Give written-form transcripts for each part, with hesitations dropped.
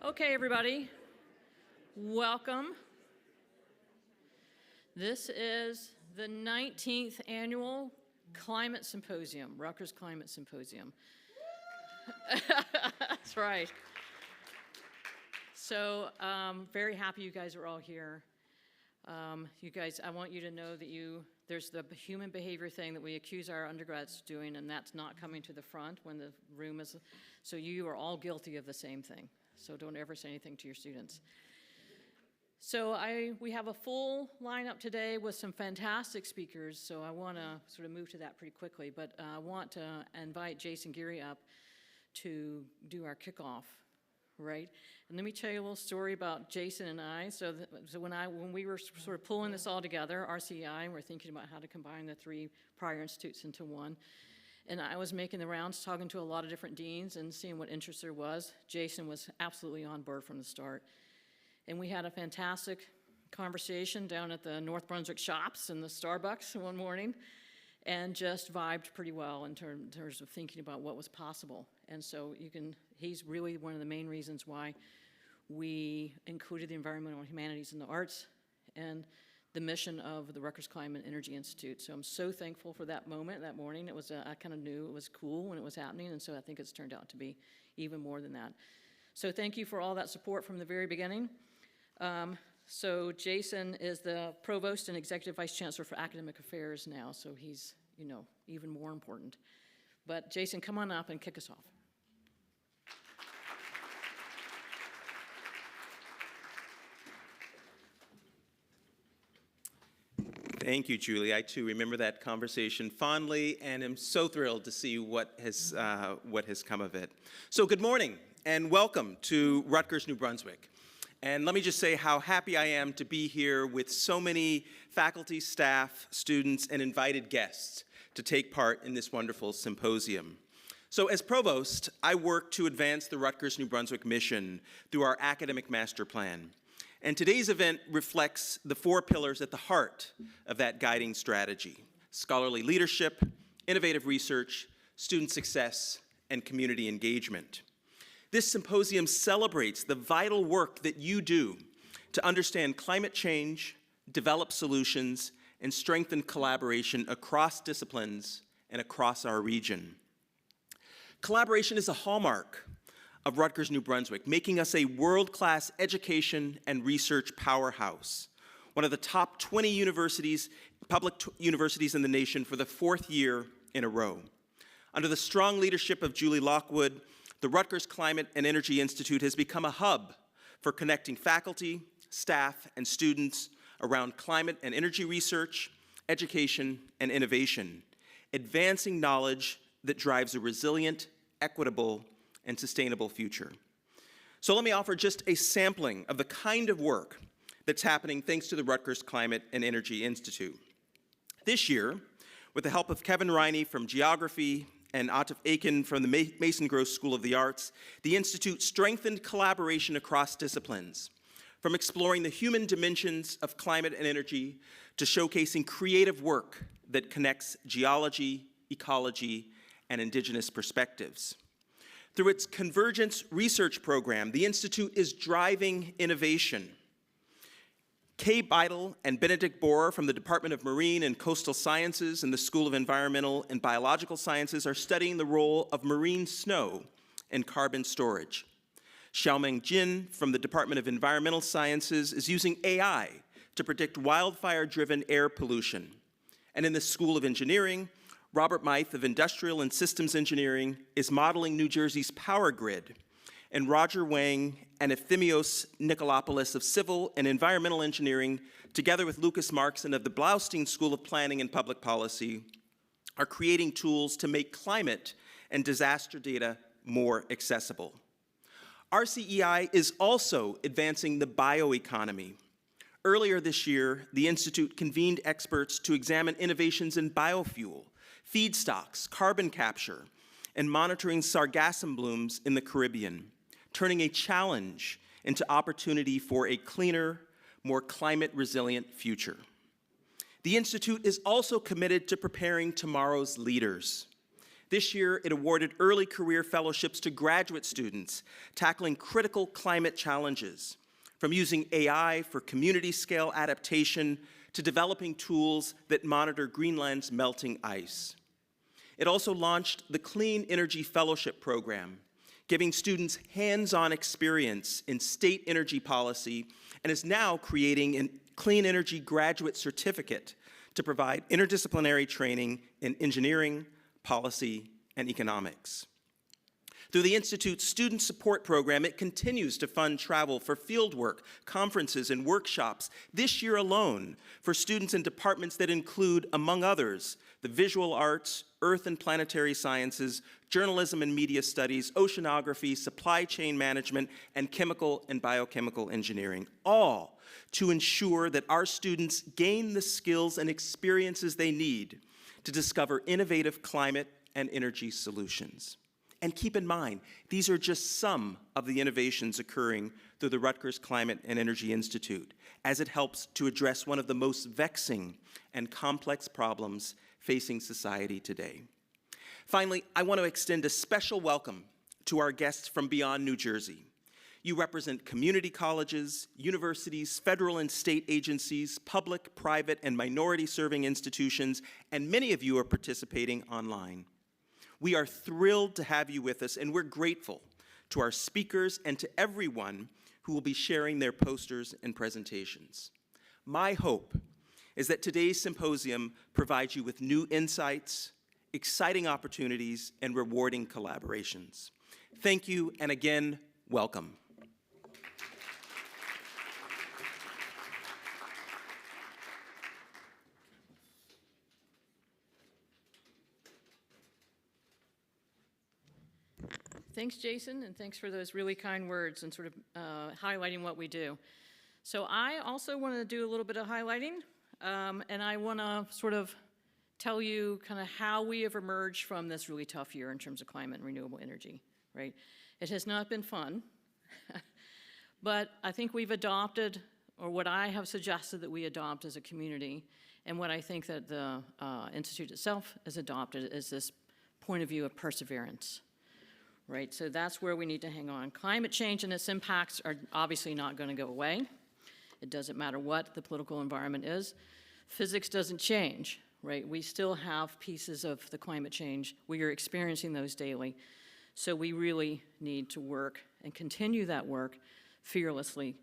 Okay, everybody, welcome. This is the 19th Annual Climate Symposium, Rutgers Climate Symposium. That's right. So, very happy you guys are all here. You guys, I want you to know that there's the human behavior thing that we accuse our undergrads doing, and that's not coming to the front when the room is, so you are all guilty of the same thing. So don't ever say anything to your students. So we have a full lineup today with some fantastic speakers, so I want to sort of move to that pretty quickly, but I want to invite Jason Geary up to do our kickoff, right? And let me tell you a little story about Jason and I. So when we were sort of pulling this all together, RCEI, and we're thinking about how to combine the three prior institutes into one, and I was making the rounds, talking to a lot of different deans and seeing what interest there was. Jason was absolutely on board from the start. And we had a fantastic conversation down at the North Brunswick shops and the Starbucks one morning, and just vibed pretty well in terms of thinking about what was possible. And so he's really one of the main reasons why we included the environmental humanities and the arts and the mission of the Rutgers Climate Energy Institute. So I'm so thankful for that moment, that morning. It was, I kind of knew it was cool when it was happening, and so I think it's turned out to be even more than that. So thank you for all that support from the very beginning. So Jason is the Provost and Executive Vice Chancellor for Academic Affairs now, so he's, even more important. But Jason, come on up and kick us off. Thank you, Julie. I too remember that conversation fondly and am so thrilled to see what has come of it. So good morning and welcome to Rutgers, New Brunswick. And let me just say how happy I am to be here with so many faculty, staff, students, and invited guests to take part in this wonderful symposium. So as Provost, I work to advance the Rutgers, New Brunswick mission through our academic master plan. And today's event reflects the four pillars at the heart of that guiding strategy: scholarly leadership, innovative research, student success, and community engagement. This symposium celebrates the vital work that you do to understand climate change, develop solutions, and strengthen collaboration across disciplines and across our region. Collaboration is a hallmark of Rutgers, New Brunswick, making us a world-class education and research powerhouse, one of the top 20 universities, public universities in the nation for the fourth year in a row. Under the strong leadership of Julie Lockwood, the Rutgers Climate and Energy Institute has become a hub for connecting faculty, staff, and students around climate and energy research, education, and innovation, advancing knowledge that drives a resilient, equitable, and sustainable future. So let me offer just a sampling of the kind of work that's happening thanks to the Rutgers Climate and Energy Institute. This year, with the help of Kevon Rhiney from Geography and Atif Aiken from the Mason Gross School of the Arts, the Institute strengthened collaboration across disciplines, from exploring the human dimensions of climate and energy to showcasing creative work that connects geology, ecology, and indigenous perspectives. Through its Convergence Research Program, the Institute is driving innovation. Kay Beidel and Benedict Borer from the Department of Marine and Coastal Sciences and the School of Environmental and Biological Sciences are studying the role of marine snow in carbon storage. Xiaomeng Jin from the Department of Environmental Sciences is using AI to predict wildfire-driven air pollution. And in the School of Engineering, Robert Meith of Industrial and Systems Engineering is modeling New Jersey's power grid, and Roger Wang and Ephthimios Nikolopoulos of Civil and Environmental Engineering, together with Lucas Markson of the Blaustein School of Planning and Public Policy, are creating tools to make climate and disaster data more accessible. RCEI is also advancing the bioeconomy. Earlier this year, the Institute convened experts to examine innovations in biofuel, feedstocks, carbon capture, and monitoring sargassum blooms in the Caribbean, turning a challenge into opportunity for a cleaner, more climate-resilient future. The Institute is also committed to preparing tomorrow's leaders. This year, it awarded early career fellowships to graduate students tackling critical climate challenges, from using AI for community-scale adaptation to developing tools that monitor Greenland's melting ice. It also launched the Clean Energy Fellowship Program, giving students hands-on experience in state energy policy, and is now creating a Clean Energy Graduate Certificate to provide interdisciplinary training in engineering, policy, and economics. Through the Institute's Student Support Program, it continues to fund travel for fieldwork, conferences, and workshops this year alone for students in departments that include, among others, the visual arts, earth and planetary sciences, journalism and media studies, oceanography, supply chain management, and chemical and biochemical engineering, all to ensure that our students gain the skills and experiences they need to discover innovative climate and energy solutions. And keep in mind, these are just some of the innovations occurring through the Rutgers Climate and Energy Institute, as it helps to address one of the most vexing and complex problems facing society today. Finally, I want to extend a special welcome to our guests from beyond New Jersey. You represent community colleges, universities, federal and state agencies, public, private, and minority-serving institutions, and many of you are participating online. We are thrilled to have you with us, and we're grateful to our speakers and to everyone who will be sharing their posters and presentations. My hope is that today's symposium provides you with new insights, exciting opportunities, and rewarding collaborations. Thank you, and again, welcome. Thanks, Jason, and thanks for those really kind words and sort of highlighting what we do. So I also want to do a little bit of highlighting, and I want to sort of tell you kind of how we have emerged from this really tough year in terms of climate and renewable energy, right? It has not been fun, but I think we've adopted, or what I have suggested that we adopt as a community, and what I think that the Institute itself has adopted is this point of view of perseverance. Right, so that's where we need to hang on. Climate change and its impacts are obviously not going to go away. It doesn't matter what the political environment is. Physics doesn't change, right? We still have pieces of the climate change. We are experiencing those daily. So we really need to work and continue that work fearlessly.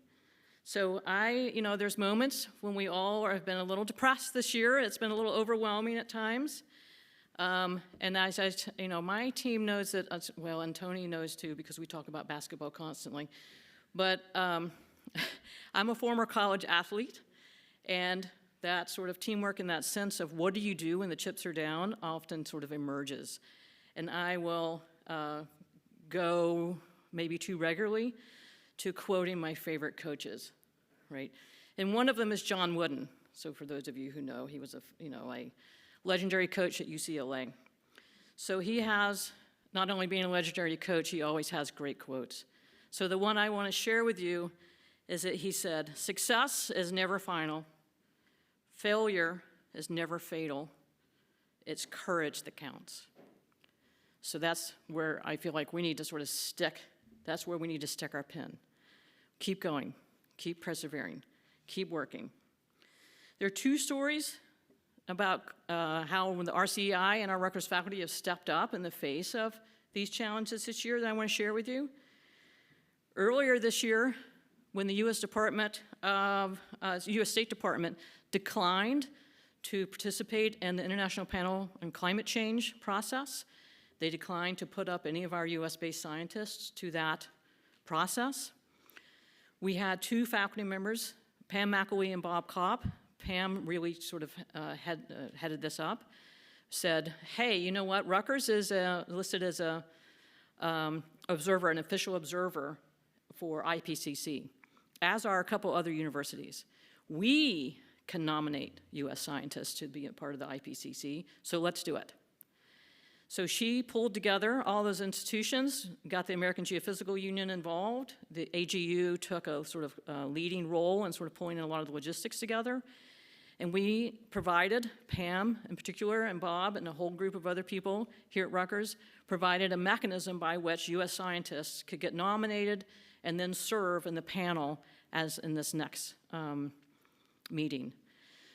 So there's moments when we all have been a little depressed this year. It's been a little overwhelming at times. And as my team knows that, well, and Tony knows too, because we talk about basketball constantly. But I'm a former college athlete, and that sort of teamwork and that sense of what do you do when the chips are down often sort of emerges. And I will go maybe too regularly to quoting my favorite coaches, right? And one of them is John Wooden. So for those of you who know, he was a legendary coach at UCLA. So he has, not only being a legendary coach, he always has great quotes. So the one I want to share with you is that he said, "Success is never final. Failure is never fatal. It's courage that counts." So that's where I feel like we need to sort of stick, that's where we need to stick our pin. Keep going, keep persevering, keep working. There are two stories about how the RCEI and our Rutgers faculty have stepped up in the face of these challenges this year that I want to share with you. Earlier this year, when the U.S. State Department declined to participate in the International Panel on Climate Change process, they declined to put up any of our U.S.-based scientists to that process. We had two faculty members, Pam McElwee and Bob Kopp. Pam really sort of headed this up, said, hey, you know what, Rutgers is listed as an official observer for IPCC, as are a couple other universities. We can nominate US scientists to be a part of the IPCC, so let's do it. So she pulled together all those institutions, got the American Geophysical Union involved. The AGU took a sort of leading role in sort of pulling in a lot of the logistics together. And we provided, Pam in particular, and Bob, and a whole group of other people here at Rutgers, provided a mechanism by which U.S. scientists could get nominated and then serve in the panel as in this next meeting.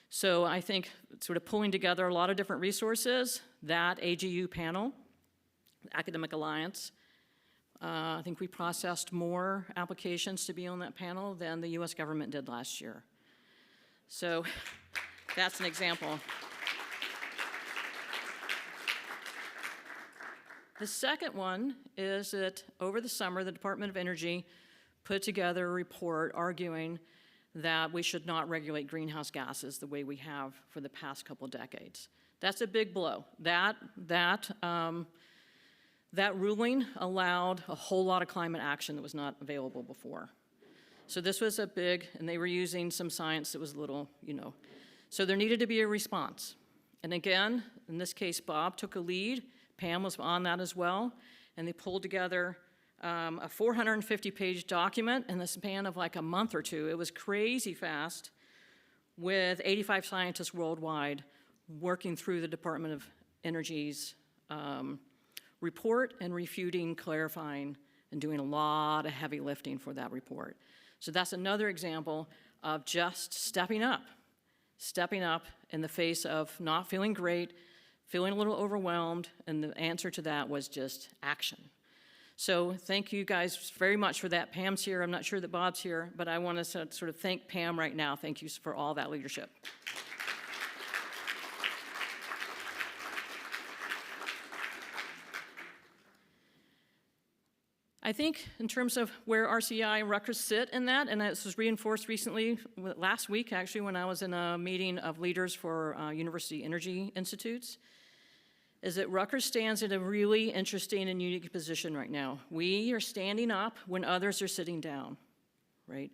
So I think sort of pulling together a lot of different resources, that AGU panel, Academic Alliance, I think we processed more applications to be on that panel than the U.S. government did last year. So that's an example. The second one is that over the summer, the Department of Energy put together a report arguing that we should not regulate greenhouse gases the way we have for the past couple decades. That's a big blow. That ruling allowed a whole lot of climate action that was not available before. So this was a big, and they were using some science that was a little, So there needed to be a response. And again, in this case, Bob took a lead. Pam was on that as well. And they pulled together a 450-page document in the span of like a month or two. It was crazy fast, with 85 scientists worldwide working through the Department of Energy's report and refuting, clarifying, and doing a lot of heavy lifting for that report. So that's another example of just stepping up in the face of not feeling great, feeling a little overwhelmed, and the answer to that was just action. So thank you guys very much for that. Pam's here. I'm not sure that Bob's here, but I want to sort of thank Pam right now. Thank you for all that leadership. I think in terms of where RCEI and Rutgers sit in that, and this was reinforced recently, last week actually, when I was in a meeting of leaders for university energy institutes, is that Rutgers stands in a really interesting and unique position right now. We are standing up when others are sitting down, right?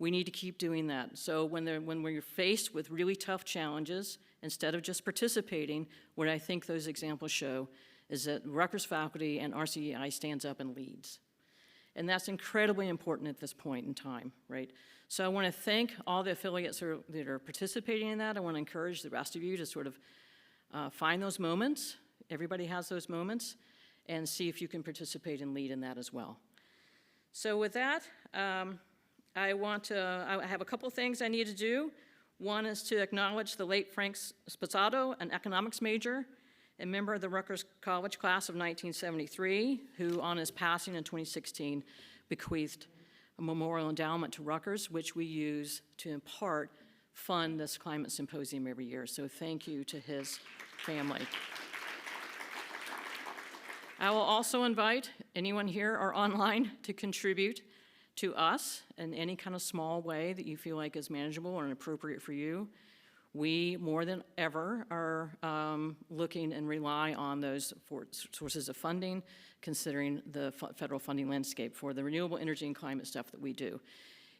We need to keep doing that. So when we're faced with really tough challenges, instead of just participating, what I think those examples show is that Rutgers faculty and RCEI stands up and leads. And that's incredibly important at this point in time, right? So I want to thank all the affiliates that are participating in that. I want to encourage the rest of you to sort of find those moments. Everybody has those moments, and see if you can participate and lead in that as well. So with that, I have a couple things I need to do. One is to acknowledge the late Frank Spazzato, an economics major, a member of the Rutgers College class of 1973, who on his passing in 2016 bequeathed a memorial endowment to Rutgers, which we use to in part fund this climate symposium every year. So thank you to his family. I will also invite anyone here or online to contribute to us in any kind of small way that you feel like is manageable and appropriate for you. We, more than ever, are looking and rely on those sources of funding, considering the federal funding landscape for the renewable energy and climate stuff that we do.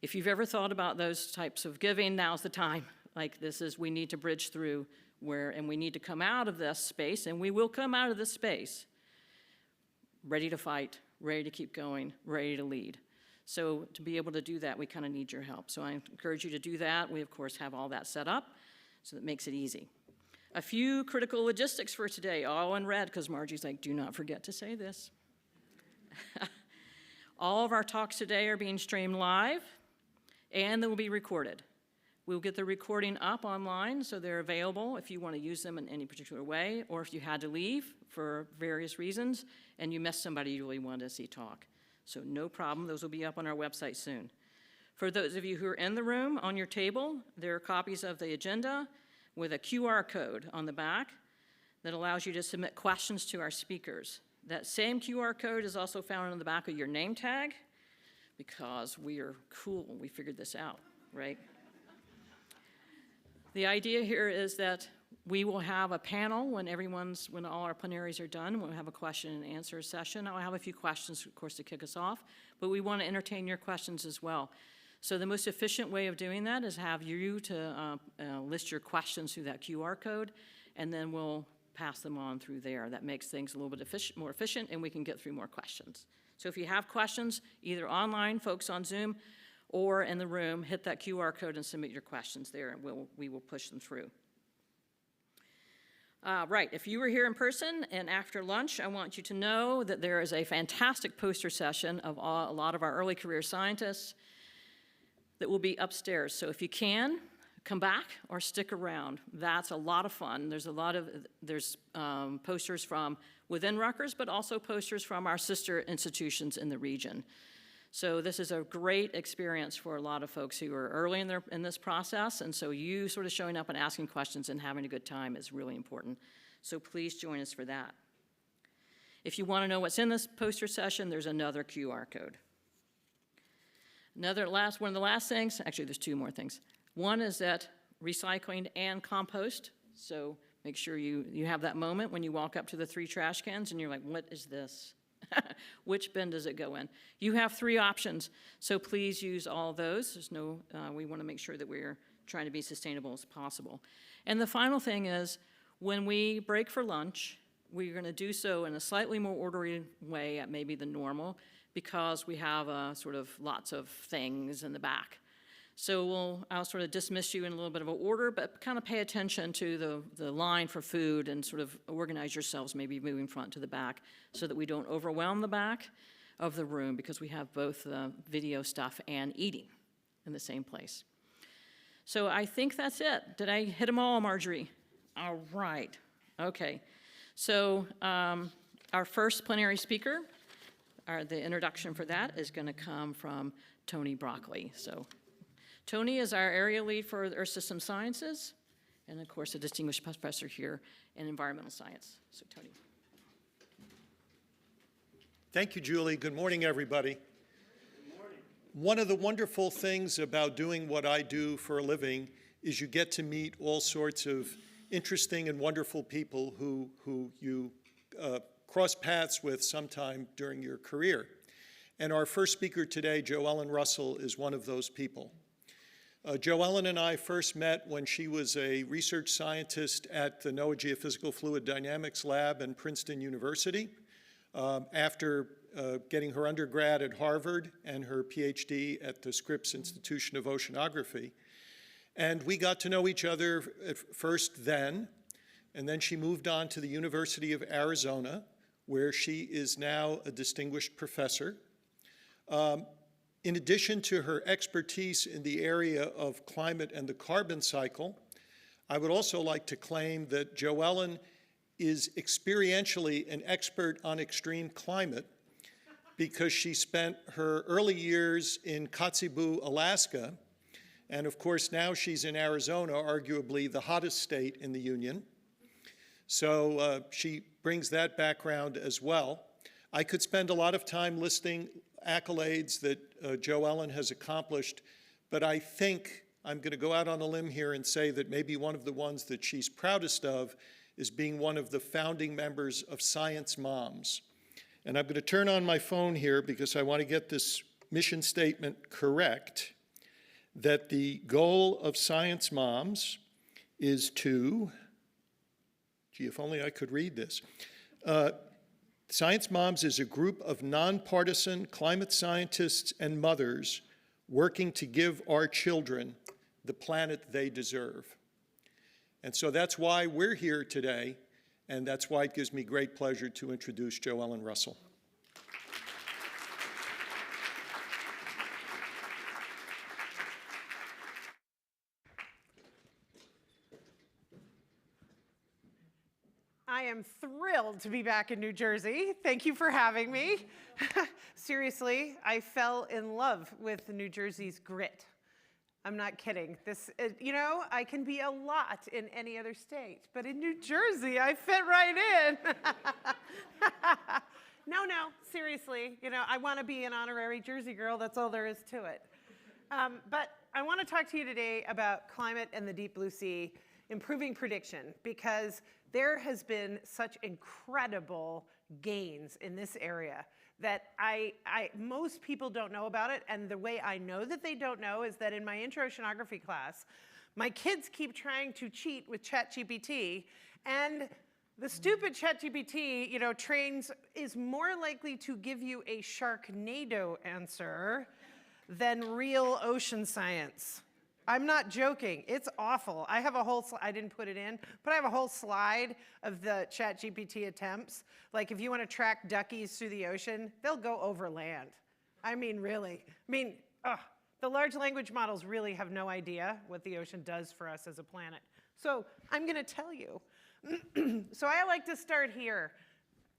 If you've ever thought about those types of giving, now's the time. Like we need to bridge through and we need to come out of this space, and we will come out of this space ready to fight, ready to keep going, ready to lead. So to be able to do that, we kind of need your help. So I encourage you to do that. We, of course, have all that set up, so that makes it easy. A few critical logistics for today, all in red, because Margie's like, do not forget to say this. All of our talks today are being streamed live, and they will be recorded. We'll get the recording up online, so they're available if you want to use them in any particular way, or if you had to leave for various reasons, and you missed somebody you really wanted to see talk. So no problem, those will be up on our website soon. For those of you who are in the room, on your table, there are copies of the agenda with a QR code on the back that allows you to submit questions to our speakers. That same QR code is also found on the back of your name tag, because we are cool, we figured this out, right? The idea here is that we will have a panel when all our plenaries are done. We'll have a question and answer session. I'll have a few questions, of course, to kick us off, but we want to entertain your questions as well. So the most efficient way of doing that is have you to list your questions through that QR code, and then we'll pass them on through there. That makes things a little bit more efficient, and we can get through more questions. So if you have questions, either online, folks on Zoom, or in the room, hit that QR code and submit your questions there, and we will push them through. Right, if you were here in person and after lunch, I want you to know that there is a fantastic poster session of a lot of our early career scientists that will be upstairs. So if you can, come back or stick around. That's a lot of fun. There's posters from within Rutgers, but also posters from our sister institutions in the region. So this is a great experience for a lot of folks who are early in this process, and so you sort of showing up and asking questions and having a good time is really important. So please join us for that. If you want to know what's in this poster session, there's another QR code. One of the last things, actually there's two more things. One is that recycling and compost, so make sure you have that moment when you walk up to the 3 trash cans and you're like, what is this? Which bin does it go in? You have 3 options, so please use all of those. We want to make sure that we're trying to be sustainable as possible. And the final thing is, when we break for lunch, we're going to do so in a slightly more orderly way at maybe the normal, because we have sort of lots of things in the back. So I'll sort of dismiss you in a little bit of an order, but kind of pay attention to the line for food and sort of organize yourselves, maybe moving front to the back, so that we don't overwhelm the back of the room, because we have both video stuff and eating in the same place. So I think that's it. Did I hit them all, Marjorie? All right. Okay. So our first plenary speaker, the introduction for that is going to come from Tony Broccoli. So Tony is our area lead for Earth System Sciences, and of course a distinguished professor here in environmental science. So Tony. Thank you, Julie. Good morning, everybody. Good morning. One of the wonderful things about doing what I do for a living is you get to meet all sorts of interesting and wonderful people who you cross paths with sometime during your career. And our first speaker today, Joellen Russell, is one of those people. Joellen and I first met when she was a research scientist at the NOAA Geophysical Fluid Dynamics Lab in Princeton University. After getting her undergrad at Harvard and her PhD at the Scripps Institution of Oceanography. And we got to know each other at first then, and then she moved on to the University of Arizona, where she is now a distinguished professor. In addition to her expertise in the area of climate and the carbon cycle, I would also like to claim that Joellen is experientially an expert on extreme climate, because she spent her early years in Kotzebue, Alaska, and of course now she's in Arizona, arguably the hottest state in the Union. So she brings that background as well. I could spend a lot of time listing accolades that Joellen has accomplished, but I think I'm going to go out on a limb here and say that maybe one of the ones that she's proudest of is being one of the founding members of Science Moms. And I'm going to turn on my phone here because I want to get this mission statement correct, that the goal of Science Moms is to, gee, if only I could read this. Science Moms is a group of nonpartisan climate scientists and mothers working to give our children the planet they deserve. And so that's why we're here today, and that's why it gives me great pleasure to introduce Joellen Russell. I am thrilled to be back in New Jersey. Thank you for having me. Seriously, I fell in love with New Jersey's grit. I'm not kidding. You know, I can be a lot in any other state, but in New Jersey, I fit right in. No, seriously, you know, I want to be an honorary Jersey girl. That's all there is to it. But I want to talk to you today about climate and the deep blue sea, improving prediction, because there has been such incredible gains in this area that most people don't know about it, and the way I know that they don't know is that in my intro oceanography class, my kids keep trying to cheat with ChatGPT, and the stupid ChatGPT, you know, is more likely to give you a Sharknado answer than real ocean science. I'm not joking. It's awful. I have a whole, I didn't put it in, but I have a whole slide of the ChatGPT attempts. Like if you want to track duckies through the ocean, they'll go over land. I mean, really. The large language models really have no idea what the ocean does for us as a planet. So I'm going to tell you. So I like to start here.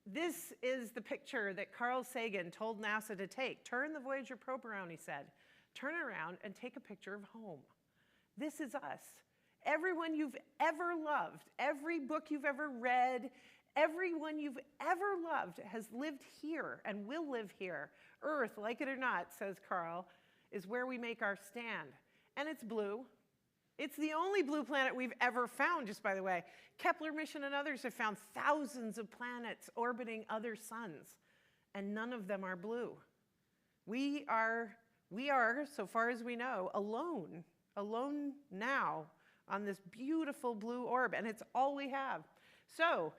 This is the picture that Carl Sagan told NASA to take. Turn the Voyager probe around, he said. Turn around and take a picture of home. This is us. Everyone you've ever loved, every book you've ever read, everyone you've ever loved has lived here and will live here. Earth, like it or not, says Carl, is where we make our stand. And it's blue. It's the only blue planet we've ever found, just by the way. Kepler mission and others have found thousands of planets orbiting other suns, and none of them are blue. We are, so far as we know, alone now on this beautiful blue orb, and it's all we have. So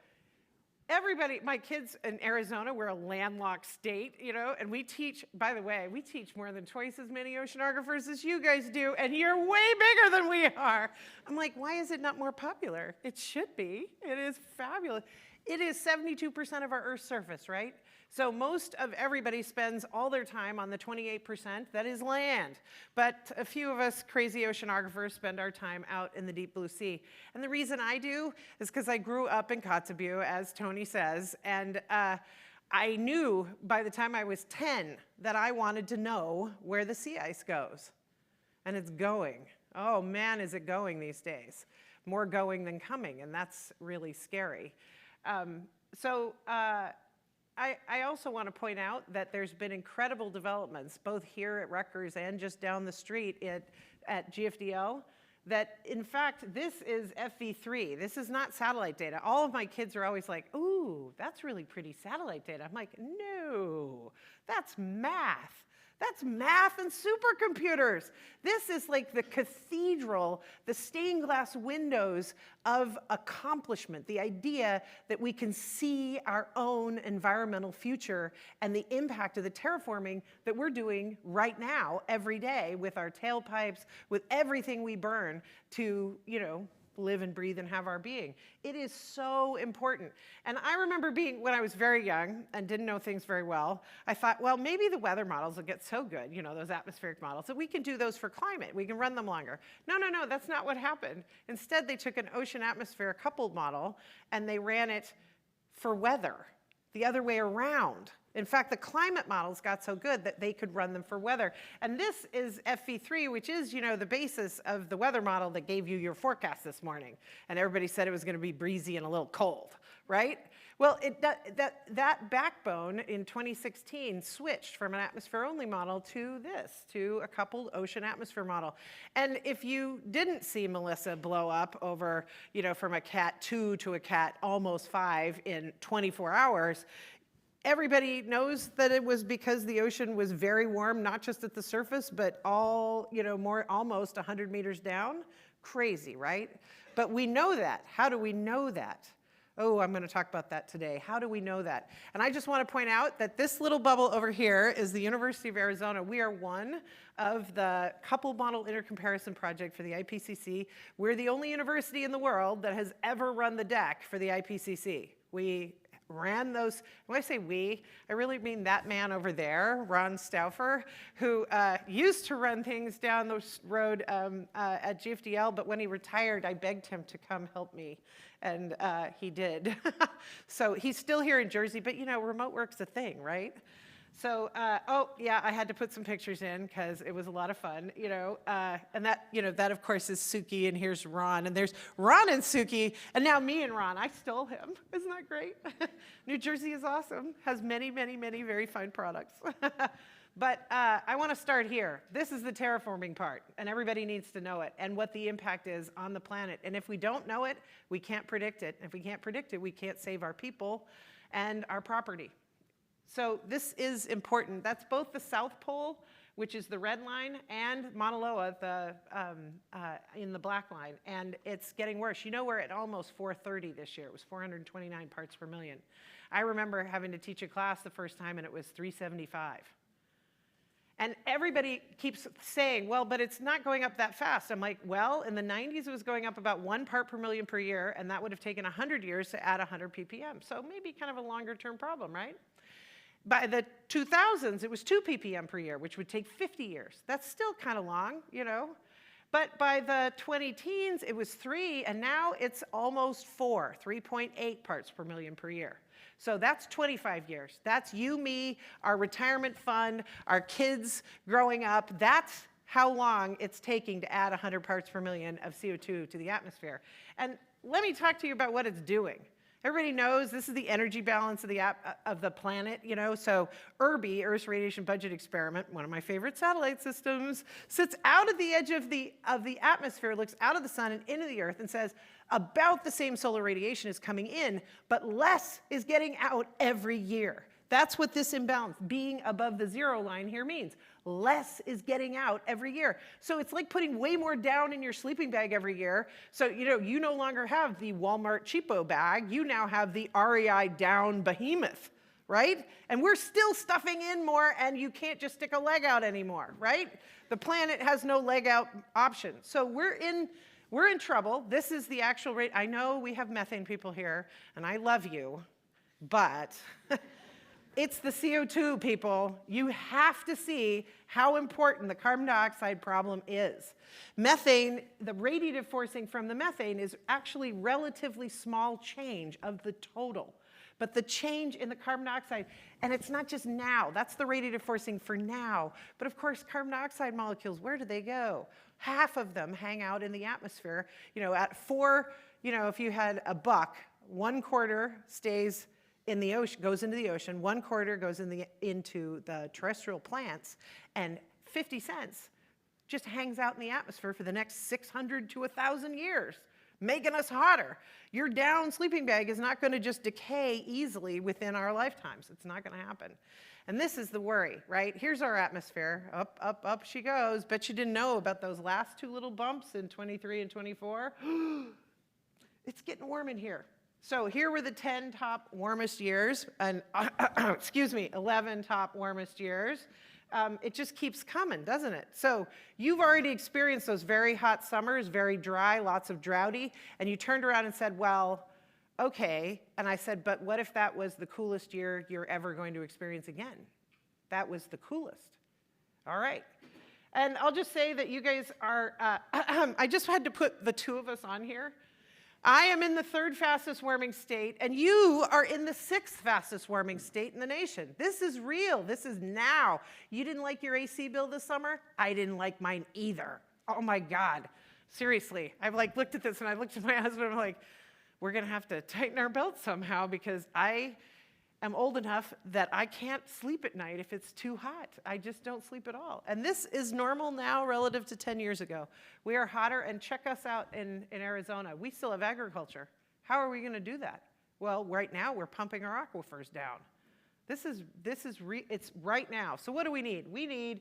everybody, my kids in Arizona, we're a landlocked state, you know, and we teach, by the way, we teach more than twice as many oceanographers as you guys do, and you're way bigger than we are. I'm like, why is it not more popular? It should be. It is fabulous. It is 72% of our Earth's surface, right? So most of everybody spends all their time on the 28% that is land. But a few of us crazy oceanographers spend our time out in the deep blue sea. And the reason I do is because I grew up in Kotzebue, as Tony says, and I knew by the time I was 10 that I wanted to know where the sea ice goes. And it's going. Oh man, is it going these days. More going than coming, and that's really scary. I also want to point out that there's been incredible developments, both here at Rutgers and just down the street at GFDL, that in fact, this is FV3. This is not satellite data. All of my kids are always like, ooh, that's really pretty satellite data. I'm like, no, that's math. That's math and supercomputers. This is like the cathedral, the stained glass windows of accomplishment, the idea that we can see our own environmental future and the impact of the terraforming that we're doing right now, every day, with our tailpipes, with everything we burn to, you know, live and breathe and have our being. It is so important. And I remember when I was very young and didn't know things very well, I thought, well, maybe the weather models will get so good, you know, those atmospheric models, that we can do those for climate. We can run them longer. No, that's not what happened. Instead, they took an ocean atmosphere coupled model and they ran it for weather, the other way around. In fact, the climate models got so good that they could run them for weather. And this is FV3, which is, you know, the basis of the weather model that gave you your forecast this morning. And everybody said it was going to be breezy and a little cold, right? Well, that backbone in 2016 switched from an atmosphere-only model to this, to a coupled ocean atmosphere model. And if you didn't see Melissa blow up over, you know, from a Cat 2 to a Cat almost 5 in 24 hours, everybody knows that it was because the ocean was very warm, not just at the surface, but all, you know, almost 100 meters down. Crazy, right? But we know that. How do we know that? Oh, I'm going to talk about that today. How do we know that? And I just want to point out that this little bubble over here is the University of Arizona. We are one of the coupled model intercomparison project for the IPCC. We're the only university in the world that has ever run the deck for the IPCC. We ran those. When I say we, I really mean that man over there, Ron Stauffer, who used to run things down the road at GFDL, but when he retired, I begged him to come help me, and he did. So he's still here in Jersey, but you know, remote work's a thing, right? So, oh yeah, I had to put some pictures in because it was a lot of fun, you know, and that, you know, that of course is Suki, and here's Ron, and there's Ron and Suki, and now me and Ron. I stole him. Isn't that great? New Jersey is awesome, has many, many, many very fine products. But I want to start here. This is the terraforming part, and everybody needs to know it, and what the impact is on the planet. And if we don't know it, we can't predict it. If we can't predict it, we can't save our people and our property. So this is important. That's both the South Pole, which is the red line, and Mauna Loa, in the black line. And it's getting worse. You know, we're at almost 430 this year. It was 429 parts per million. I remember having to teach a class the first time, and it was 375. And everybody keeps saying, well, but it's not going up that fast. I'm like, well, in the 90s, it was going up about 1 part per million per year, and that would have taken 100 years to add 100 ppm. So maybe kind of a longer term problem, right? By the 2000s, it was 2 ppm per year, which would take 50 years. That's still kind of long, you know? But by the 20-teens, it was 3, and now it's almost 4, 3.8 parts per million per year. So that's 25 years. That's you, me, our retirement fund, our kids growing up. That's how long it's taking to add 100 parts per million of CO2 to the atmosphere. And let me talk to you about what it's doing. Everybody knows this is the energy balance of the planet, you know, so ERBE, Earth's Radiation Budget Experiment, one of my favorite satellite systems, sits out at the edge of the atmosphere, looks out of the sun and into the Earth and says about the same solar radiation is coming in, but less is getting out every year. That's what this imbalance, being above the zero line here, means. Less is getting out every year. So it's like putting way more down in your sleeping bag every year. So, you know, you no longer have the Walmart cheapo bag. You now have the REI down behemoth, right? And we're still stuffing in more, and you can't just stick a leg out anymore, right? The planet has no leg out option. So we're in trouble. This is the actual rate. I know we have methane people here, and I love you, but it's the CO2, people. You have to see how important the carbon dioxide problem is. Methane, the radiative forcing from the methane is actually relatively small change of the total. But the change in the carbon dioxide, and it's not just now, that's the radiative forcing for now. But of course, carbon dioxide molecules, where do they go? Half of them hang out in the atmosphere. You know, at 4, you know, if you had a buck, 1/4 stays in the ocean, goes into the ocean, 1/4 goes into the terrestrial plants, and 50 cents just hangs out in the atmosphere for the next 600 to 1,000 years, making us hotter. Your down sleeping bag is not going to just decay easily within our lifetimes. It's not going to happen. And this is the worry, right? Here's our atmosphere. Up, up, up she goes. Bet you didn't know about those last 2 little bumps in 23 and 24. It's getting warm in here. So here were the 10 top warmest years, and 11 top warmest years. It just keeps coming, doesn't it? So you've already experienced those very hot summers, very dry, lots of droughty, and you turned around and said, well, okay. And I said, but what if that was the coolest year you're ever going to experience again? That was the coolest. All right. And I'll just say that you guys are, I just had to put the 2 of us on here. I am in the 3rd fastest warming state, and you are in the 6th fastest warming state in the nation. This is real. This is now. You didn't like your AC bill this summer? I didn't like mine either. Oh my God. Seriously. I've like looked at this and I looked at my husband and I'm like, we're going to have to tighten our belts somehow because I am old enough that I can't sleep at night if it's too hot. I just don't sleep at all. And this is normal now relative to 10 years ago. We are hotter, and check us out in Arizona. We still have agriculture. How are we going to do that? Well, right now we're pumping our aquifers down. It's right now. So what do we need? We need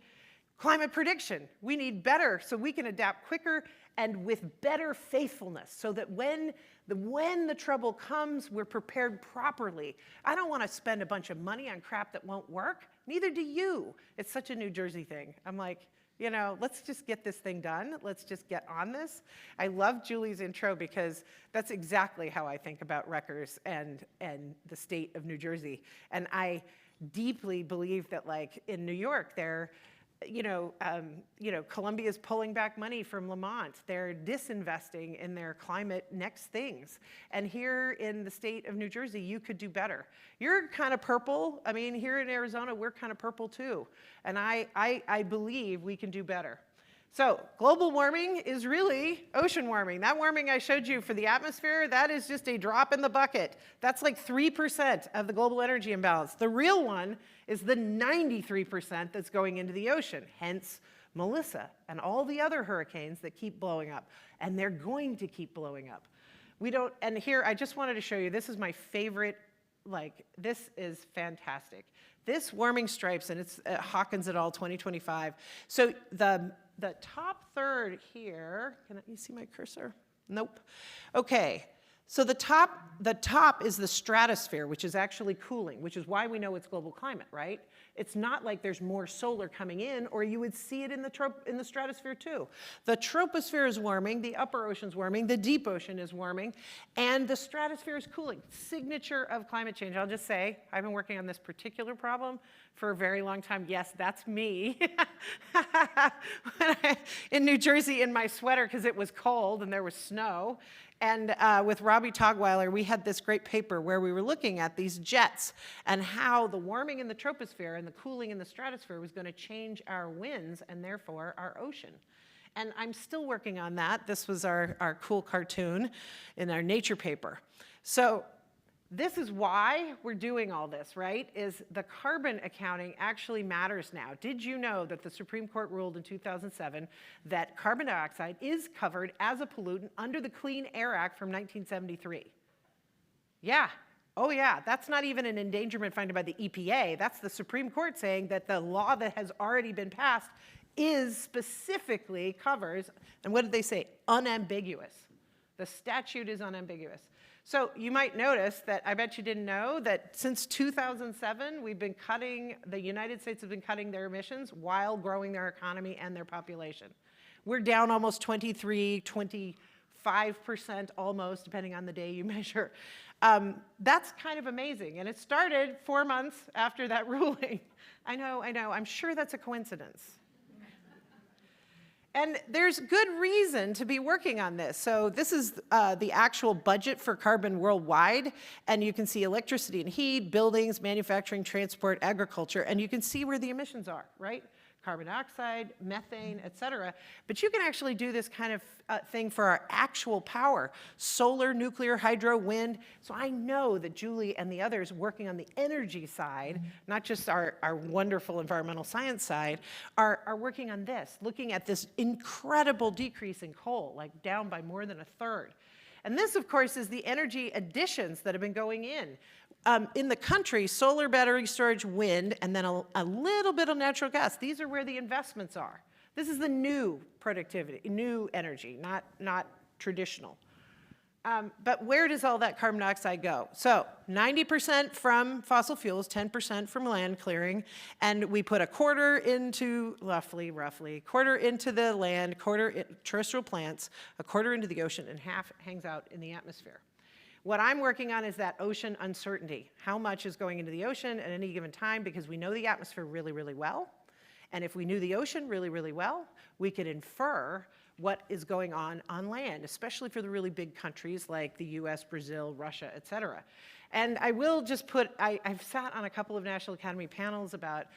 climate prediction. We need better so we can adapt quicker and with better faithfulness so that when the trouble comes, we're prepared properly. I don't want to spend a bunch of money on crap that won't work. Neither do you. It's such a New Jersey thing. I'm like, you know, let's just get this thing done. Let's just get on this. I love Julie's intro because that's exactly how I think about Rutgers and the state of New Jersey. And I deeply believe that, like, in New York, Columbia's pulling back money from Lamont. They're disinvesting in their climate next things. And here in the state of New Jersey, you could do better. You're kind of purple. I mean, here in Arizona, we're kind of purple too. And I believe we can do better. So global warming is really ocean warming. That warming I showed you for the atmosphere, that is just a drop in the bucket. That's like 3% of the global energy imbalance. The real one is the 93% that's going into the ocean, hence Melissa and all the other hurricanes that keep blowing up. And they're going to keep blowing up. And here, I just wanted to show you, this is my favorite, this is fantastic. This warming stripes, and it's Hawkins et al. 2025. So the top third here, can you see my cursor? Nope. Okay, So the top is the stratosphere, which is actually cooling, which is why we know it's global climate, right? It's not like there's more solar coming in, or you would see it in the stratosphere too. The troposphere is warming, the upper ocean's warming, the deep ocean is warming, and the stratosphere is cooling. Signature of climate change. I'll just say, I've been working on this particular problem for a very long time. Yes, that's me. In New Jersey in my sweater because it was cold and there was snow. And with Robbie Togweiler, we had this great paper where we were looking at these jets and how the warming in the troposphere and the cooling in the stratosphere was going to change our winds and therefore our ocean. And I'm still working on that. This was our cool cartoon in our Nature paper. So this is why we're doing all this, right? Is the carbon accounting actually matters now. Did you know that the Supreme Court ruled in 2007 that carbon dioxide is covered as a pollutant under the Clean Air Act from 1973? Yeah. Oh yeah, that's not even an endangerment finding by the EPA. That's the Supreme Court saying that the law that has already been passed is specifically covers, and what did they say? Unambiguous. The statute is unambiguous. So you might notice that I bet you didn't know that since 2007, the United States has been cutting their emissions while growing their economy and their population. We're down almost 23, 25% almost, depending on the day you measure. That's kind of amazing. And it started 4 months after that ruling. I know, I'm sure that's a coincidence. And there's good reason to be working on this. So this is the actual budget for carbon worldwide. And you can see electricity and heat, buildings, manufacturing, transport, agriculture. And you can see where the emissions are, right? Carbon dioxide, methane, et cetera. But you can actually do this kind of thing for our actual power. Solar, nuclear, hydro, wind. So I know that Julie and the others working on the energy side, not just our wonderful environmental science side, are working on this, looking at this incredible decrease in coal, like down by more than a third. And this, of course, is the energy additions that have been going in. In the country, solar, battery storage, wind, and then a little bit of natural gas. These are where the investments are. This is the new productivity, new energy, not traditional. But where does all that carbon dioxide go? So 90% from fossil fuels, 10% from land clearing, and we put a quarter into, roughly, quarter into the land, quarter terrestrial plants, a quarter into the ocean, and half hangs out in the atmosphere. What I'm working on is that ocean uncertainty. How much is going into the ocean at any given time, because we know the atmosphere really, really well. And if we knew the ocean really, really well, we could infer what is going on land, especially for the really big countries like the US, Brazil, Russia, et cetera. And I will just put, I've sat on a couple of National Academy panels about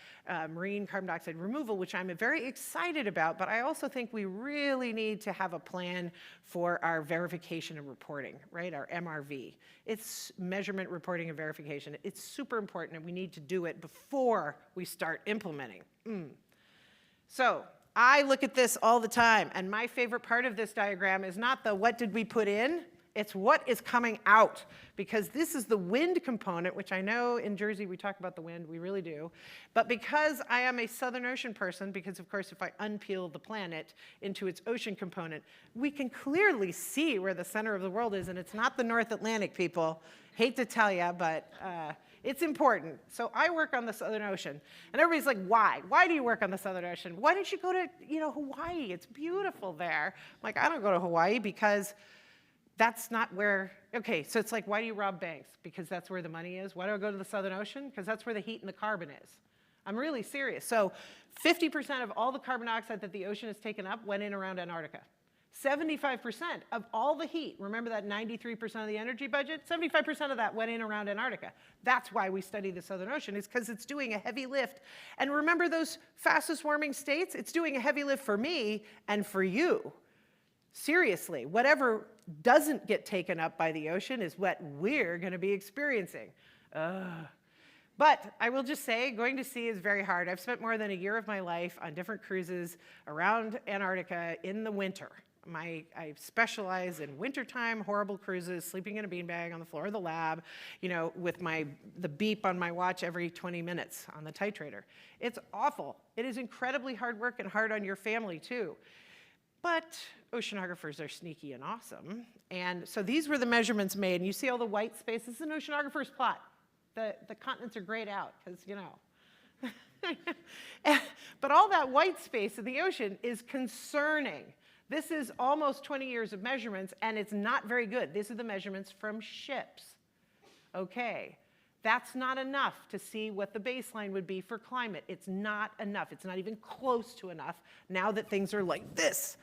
marine carbon dioxide removal, which I'm very excited about, but I also think we really need to have a plan for our verification and reporting, right, our MRV. It's measurement, reporting, and verification. It's super important, and we need to do it before we start implementing. So I look at this all the time, and my favorite part of this diagram is not the what did we put in, it's what is coming out, because this is the wind component, which I know in Jersey we talk about the wind, we really do. But because I am a Southern Ocean person, because of course if I unpeel the planet into its ocean component, we can clearly see where the center of the world is, and it's not the North Atlantic, people. Hate to tell you, but it's important. So I work on the Southern Ocean. And everybody's like, why? Why do you work on the Southern Ocean? Why don't you go to, Hawaii? It's beautiful there. I'm like, I don't go to Hawaii because that's not where, okay, so it's like, why do you rob banks? Because that's where the money is. Why do I go to the Southern Ocean? Because that's where the heat and the carbon is. I'm really serious. So 50% of all the carbon dioxide that the ocean has taken up went in around Antarctica. 75% of all the heat, remember that 93% of the energy budget? 75% of that went in around Antarctica. That's why we study the Southern Ocean, is because it's doing a heavy lift. And remember those fastest warming states? It's doing a heavy lift for me and for you. Seriously, whatever doesn't get taken up by the ocean is what we're going to be experiencing. But I will just say, going to sea is very hard. I've spent more than a year of my life on different cruises around Antarctica in the winter. I specialize in wintertime, horrible cruises, sleeping in a beanbag on the floor of the lab, with the beep on my watch every 20 minutes on the titrator. It's awful. It is incredibly hard work and hard on your family, too. But oceanographers are sneaky and awesome. And so these were the measurements made. And you see all the white space. This is an oceanographer's plot. The continents are grayed out because, you know. But all that white space in the ocean is concerning. This is almost 20 years of measurements, and it's not very good. These are the measurements from ships. Okay, that's not enough to see what the baseline would be for climate. It's not enough. It's not even close to enough now that things are like this.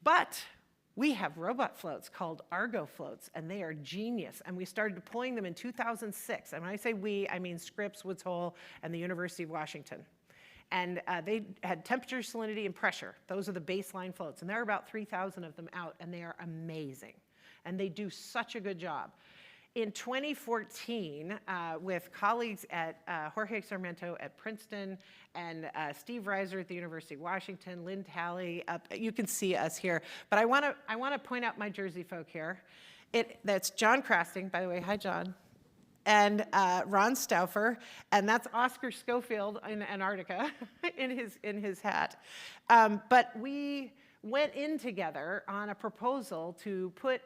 But we have robot floats called Argo floats, and they are genius. And we started deploying them in 2006. And when I say we, I mean Scripps, Woods Hole, and the University of Washington. And they had temperature, salinity, and pressure. Those are the baseline floats. And there are about 3,000 of them out, and they are amazing. And they do such a good job. In 2014, with colleagues at Jorge Sarmiento at Princeton and Steve Reiser at the University of Washington, Lynn Talley, you can see us here. But I want to point out my Jersey folk here. That's John Crasting, by the way. Hi, John. And Ron Stauffer, and that's Oscar Schofield in Antarctica in his hat. But we went in together on a proposal to put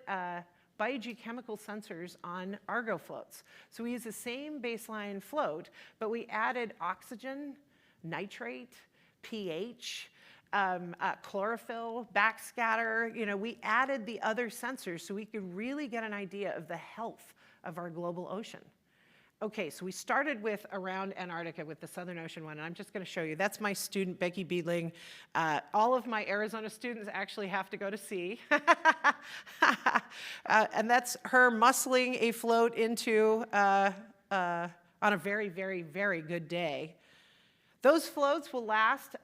biogeochemical sensors on Argo floats. So we use the same baseline float, but we added oxygen, nitrate, pH, chlorophyll, backscatter. You know, we added the other sensors so we could really get an idea of the health of our global ocean. Okay, so we started with around Antarctica with the Southern Ocean one, and I'm just going to show you. That's my student, Becky Beedling. All of my Arizona students actually have to go to sea. And that's her muscling a float into, on a very, very, very good day. Those floats will last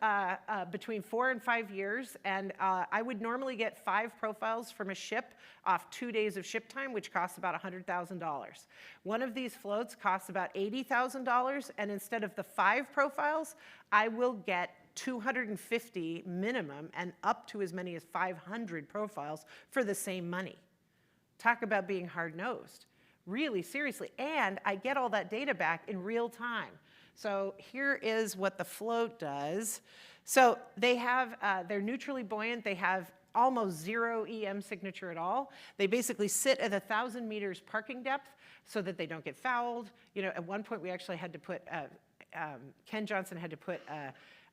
between 4 and 5 years, and I would normally get 5 profiles from a ship off 2 days of ship time, which costs about $100,000. One of these floats costs about $80,000, and instead of the 5 profiles, I will get 250 minimum and up to as many as 500 profiles for the same money. Talk about being hard-nosed. Really, seriously. And I get all that data back in real time. So here is what the float does. So they have, they're neutrally buoyant. They have almost 0 EM signature at all. They basically sit at 1,000 meters parking depth so that they don't get fouled. You know, at one point we actually had to put, Ken Johnson had to put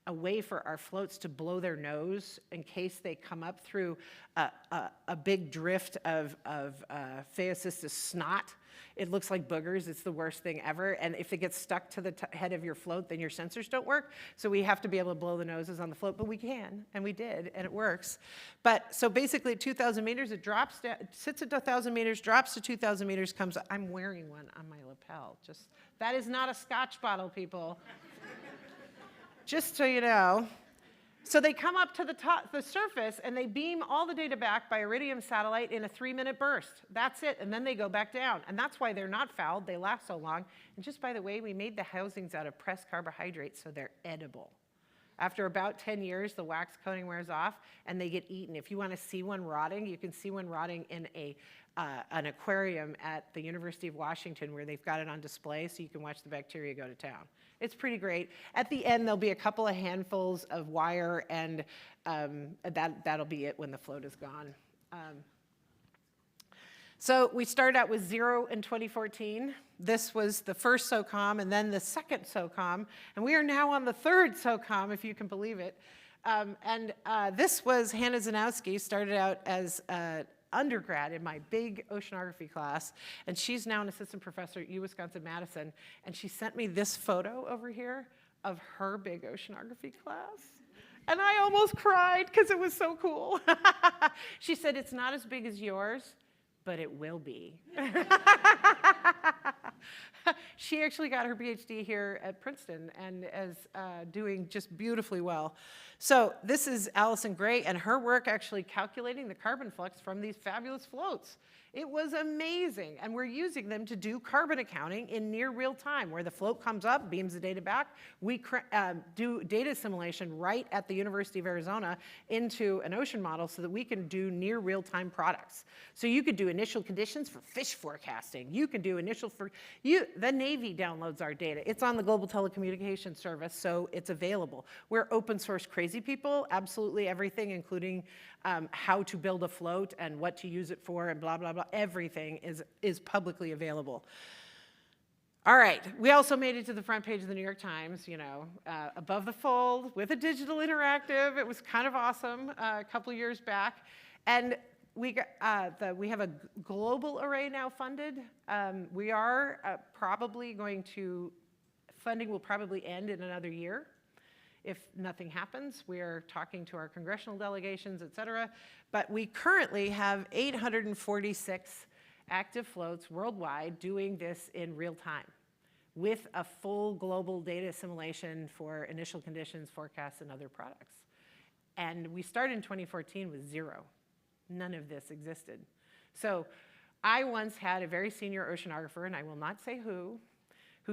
a way for our floats to blow their nose in case they come up through a big drift of Phaeocystis snot. It looks like boogers. It's the worst thing ever. And if it gets stuck to the head of your float, then your sensors don't work. So we have to be able to blow the noses on the float, but we can, and we did, and it works. But so basically at 2,000 meters, it drops down, sits at 1,000 meters, drops to 2,000 meters, comes up. I'm wearing one on my lapel. Just, that is not a Scotch bottle, people. Just so you know. So they come up to the surface, and they beam all the data back by Iridium satellite in a 3-minute burst. That's it, and then they go back down. And that's why they're not fouled. They last so long. And just by the way, we made the housings out of pressed carbohydrates, so they're edible. After about 10 years, the wax coating wears off, and they get eaten. If you want to see one rotting, you can see one rotting in an aquarium at the University of Washington where they've got it on display so you can watch the bacteria go to town. It's pretty great. At the end, there'll be a couple of handfuls of wire, and that'll be it when the float is gone. So we started out with 0 in 2014. This was the first SOCOM, and then the second SOCOM, and we are now on the third SOCOM, if you can believe it. This was Hannah Zanowski, started out as undergrad in my big oceanography class, and she's now an assistant professor at UWisconsin-Madison, and she sent me this photo over here of her big oceanography class. And I almost cried because it was so cool. She said, "It's not as big as yours, but it will be." She actually got her PhD here at Princeton and is doing just beautifully well. So this is Allison Gray and her work actually calculating the carbon flux from these fabulous floats. It was amazing, and we're using them to do carbon accounting in near real time, where the float comes up, beams the data back. We do data assimilation right at the University of Arizona into an ocean model so that we can do near real-time products. So you could do initial conditions for fish forecasting. You can do the Navy downloads our data. It's on the Global Telecommunications Service, so it's available. We're open source crazy people, absolutely everything, including how to build a float and what to use it for and blah, blah, blah. Everything is publicly available. All right, we also made it to the front page of the New York Times, above the fold with a digital interactive. It was kind of awesome a couple years back. And we have a global array now funded. We are probably going to, funding will probably end in another year. If nothing happens, we're talking to our congressional delegations, et cetera. But we currently have 846 active floats worldwide doing this in real time with a full global data assimilation for initial conditions, forecasts, and other products. And we started in 2014 with 0. None of this existed. So I once had a very senior oceanographer, and I will not say who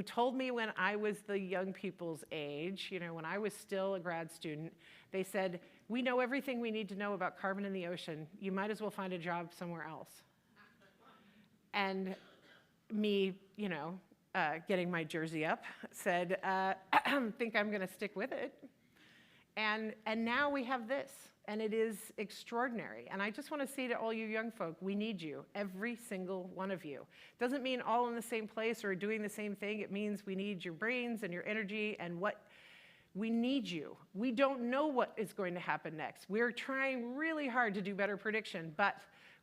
told me when I was the young people's age, when I was still a grad student, they said, we know everything we need to know about carbon in the ocean. You might as well find a job somewhere else. And me, getting my jersey up, said, I think I'm gonna stick with it. And now we have this, and it is extraordinary. And I just want to say to all you young folk, we need you, every single one of you. Doesn't mean all in the same place or doing the same thing. It means we need your brains and your energy and we need you. We don't know what is going to happen next. We're trying really hard to do better prediction, but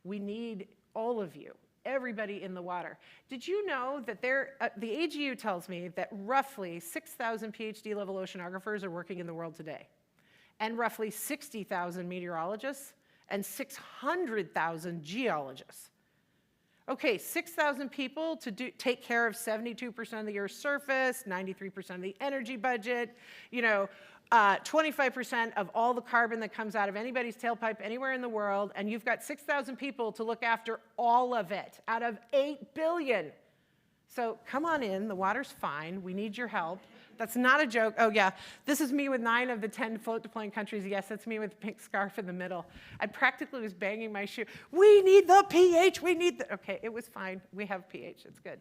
we need all of you, everybody in the water. Did you know that the AGU tells me that roughly 6,000 PhD level oceanographers are working in the world today, and roughly 60,000 meteorologists and 600,000 geologists. Okay, 6,000 people to take care of 72% of the Earth's surface, 93% of the energy budget, 25% of all the carbon that comes out of anybody's tailpipe anywhere in the world, and you've got 6,000 people to look after all of it out of 8 billion. So come on in, the water's fine, we need your help. That's not a joke. Oh yeah, this is me with 9 of the 10 float deploying countries. Yes, that's me with the pink scarf in the middle. I practically was banging my shoe. We need the pH, we need the, okay, it was fine. We have pH, it's good.